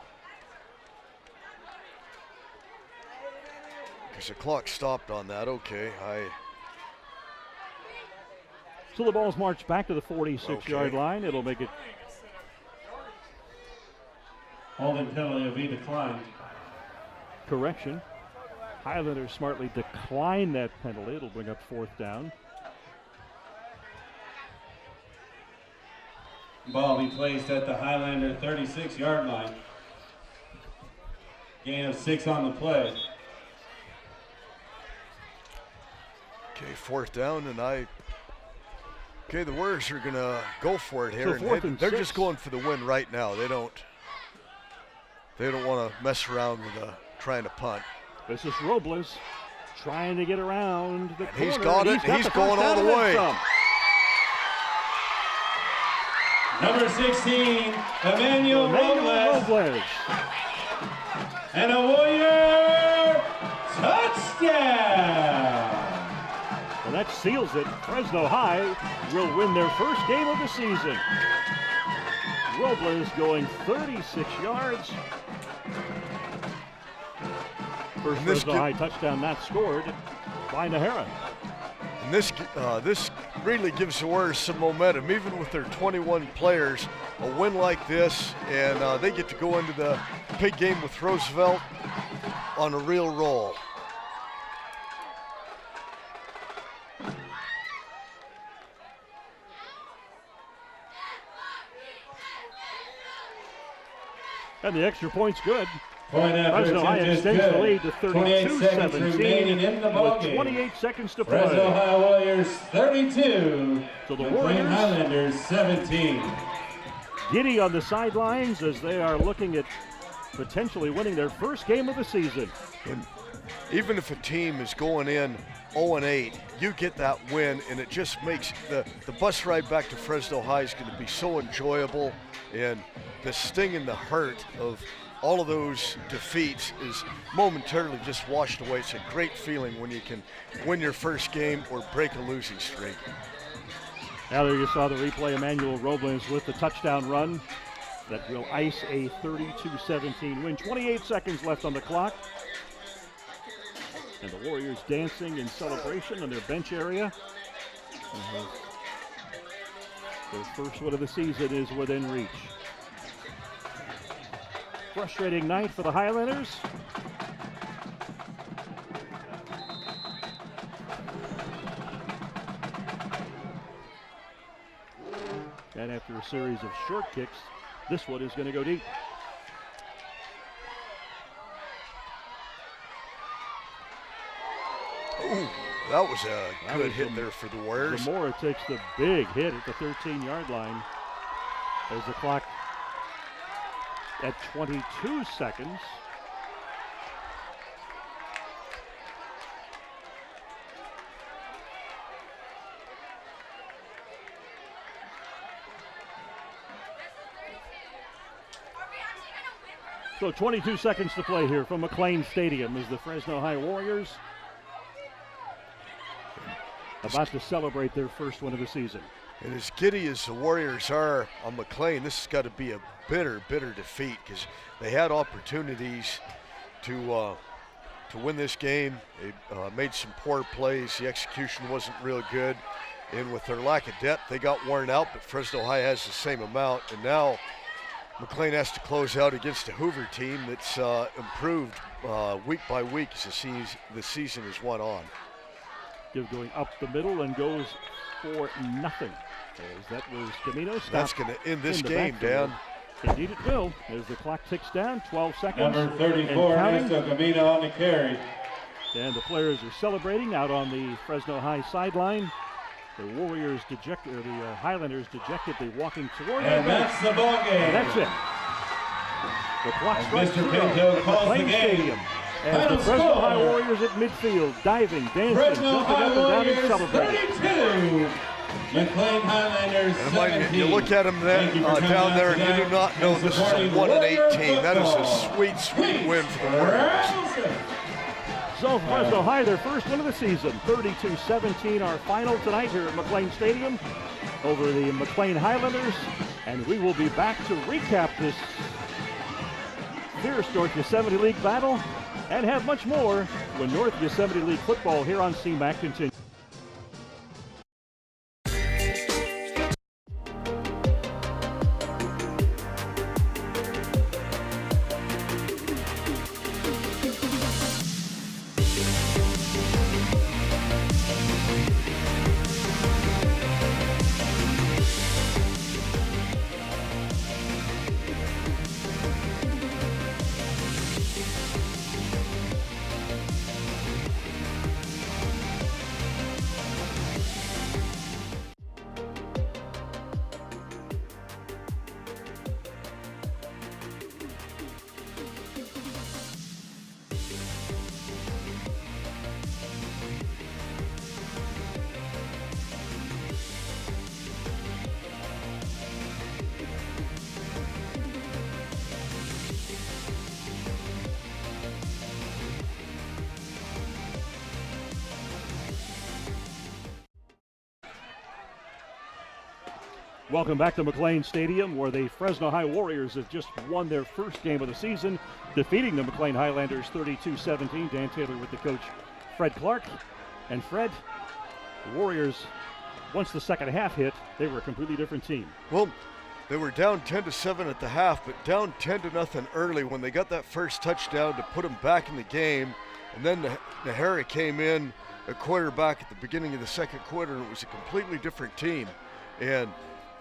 Because the clock stopped on that. Okay, So the ball's marched back to the 46-yard line. It'll make it. Holding penalty will be declined. Correction. Highlanders smartly decline that penalty. It'll bring up 4th down. Ball be placed at the Highlander 36-yard line. Gain of 6 on the play. Okay, 4th down, and okay, the Warriors are going to go for it here. So and they're just going for the win right now. They don't want to mess around with trying to punt. This is Robles trying to get around the corner. He's got it. He's going all the way. Number 16, Emmanuel Robles. And a Warrior touchdown. Well, that seals it. Fresno High will win their first game of the season. Robles going 36 yards. First Fresno High touchdown not scored by Nahara. And this really gives the Warriors some momentum, even with their 21 players. A win like this, and they get to go into the big game with Roosevelt on a real roll. And the extra point's good. Point after Fresno High extends the lead to 32-17 with 28 seconds to play. Fresno High Warriors 32. So the McLane Warriors Highlanders 17. giddy on the sidelines as they are looking at potentially winning their first game of the season. And even if a team is going in 0-8, you get that win, and it just makes the bus ride back to Fresno High is going to be so enjoyable, and the sting in the heart of all of those defeats is momentarily just washed away. It's a great feeling when you can win your first game or break a losing streak. Now there you saw the replay, Emmanuel Robles with the touchdown run that will ice a 32-17 win. 28 seconds left on the clock. And the Warriors dancing in celebration in their bench area. Their first win of the season is within reach. Frustrating night for the Highlanders. after a series of short kicks. This one is going to go deep. Ooh, that was a good hit there for the Warriors. Zamora takes the big hit at the 13-yard line as the clock at 22 seconds. So 22 seconds to play here from McLane Stadium as the Fresno High Warriors about to celebrate their first win of the season. And as giddy as the Warriors are on McLane, this has got to be a bitter, bitter defeat because they had opportunities to win this game. They made some poor plays. The execution wasn't real good. And with their lack of depth, they got worn out, but Fresno High has the same amount. And now McLane has to close out against a Hoover team that's improved week by week as the season has went on. Give going up the middle and goes for nothing. As that was Camino. That's going to end this game, Dan. Indeed it will, as the clock ticks down, 12 seconds. Number 34, Ernesto Camino on the carry. And the players are celebrating out on the Fresno High sideline. The Warriors dejected, or the Highlanders dejectedly walking toward and that's the ball game. And that's it. The clock strikes Mr. zero Pinto calls McLane the game. Stadium. As the Fresno High Warriors at midfield, diving, dancing, Fresno jumping High up and down and Warriors celebrating. 32, McLane Highlanders 17. You look at them down there and you do not know this is a 1-8 That is a sweet, sweet win for the Warriors. So Fresno High, their first win of the season, 32-17, our final tonight here at McLane Stadium over the McLane Highlanders. And we will be back to recap this fierce North Yosemite League battle and have much more when North Yosemite League football here on CMAC continues. Welcome back to McLane Stadium, where the Fresno High Warriors have just won their first game of the season, defeating the McLane Highlanders 32-17. Dan Taylor with the coach, Fred Clark. And Fred, the Warriors, once the second half hit, they were a completely different team. Well, they were down 10-7 at the half, but down 10-0 early when they got that first touchdown to put them back in the game. And then Nahara came in, a quarterback at the beginning of the second quarter, and it was a completely different team. And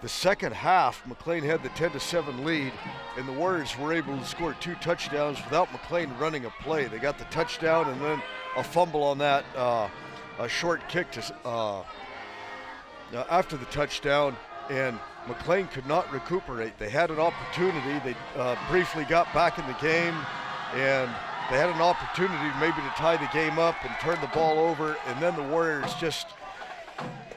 the second half, McLane had the 10-7 lead, and the Warriors were able to score 2 touchdowns without McLane running a play. They got the touchdown and then a fumble on that, a short kick to after the touchdown, and McLane could not recuperate. They had an opportunity. They briefly got back in the game, and they had an opportunity maybe to tie the game up and turn the ball over, and then the Warriors just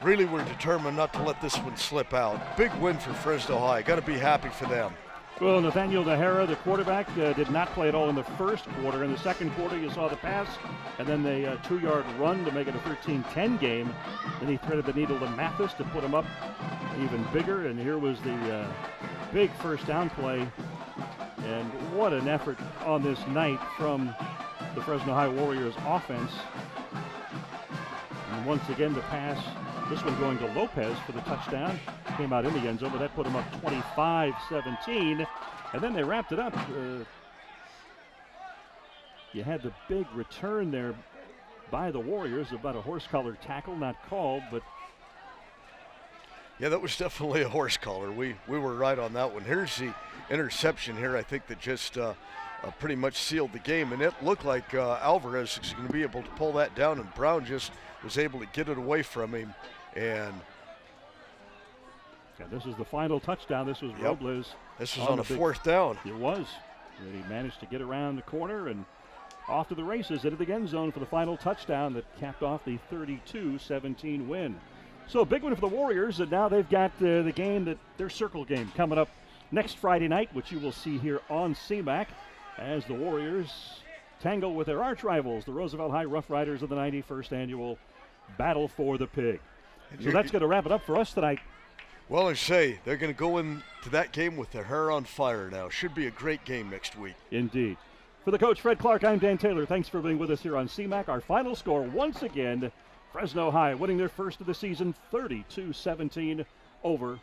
really were determined not to let this one slip out. Big win for Fresno High. Got to be happy for them. Well, Nathaniel Nahara, the quarterback, did not play at all in the first quarter. In the second quarter, you saw the pass, and then the 2-yard run to make it a 13-10 game. Then he threaded the needle to Mathis to put him up even bigger, and here was the big first down play. And what an effort on this night from the Fresno High Warriors offense. And once again, the pass, this one going to Lopez for the touchdown. Came out in the end zone, but that put them up 25-17. And then they wrapped it up. You had the big return there by the Warriors, about a horse collar tackle, not called, but Yeah, that was definitely a horse collar. We were right on that one. Here's the interception here, I think, that just pretty much sealed the game. And it looked like Alvarez is going to be able to pull that down, and Brown just was able to get it away from him. And this is the final touchdown. This was Robles. This was on a 4th down. It was. And he managed to get around the corner and off to the races into the end zone for the final touchdown that capped off the 32-17 win. So a big one for the Warriors, and now they've got the game, their circle game, coming up next Friday night, which you will see here on CMAC as the Warriors tangle with their arch rivals, the Roosevelt High Rough Riders of the 91st Annual Battle for the Pig. So that's going to wrap it up for us tonight. Well, I say, they're going to go into that game with their hair on fire now. Should be a great game next week. Indeed. For the coach, Fred Clark, I'm Dan Taylor. Thanks for being with us here on CMAC. Our final score, once again, Fresno High winning their first of the season, 32-17 over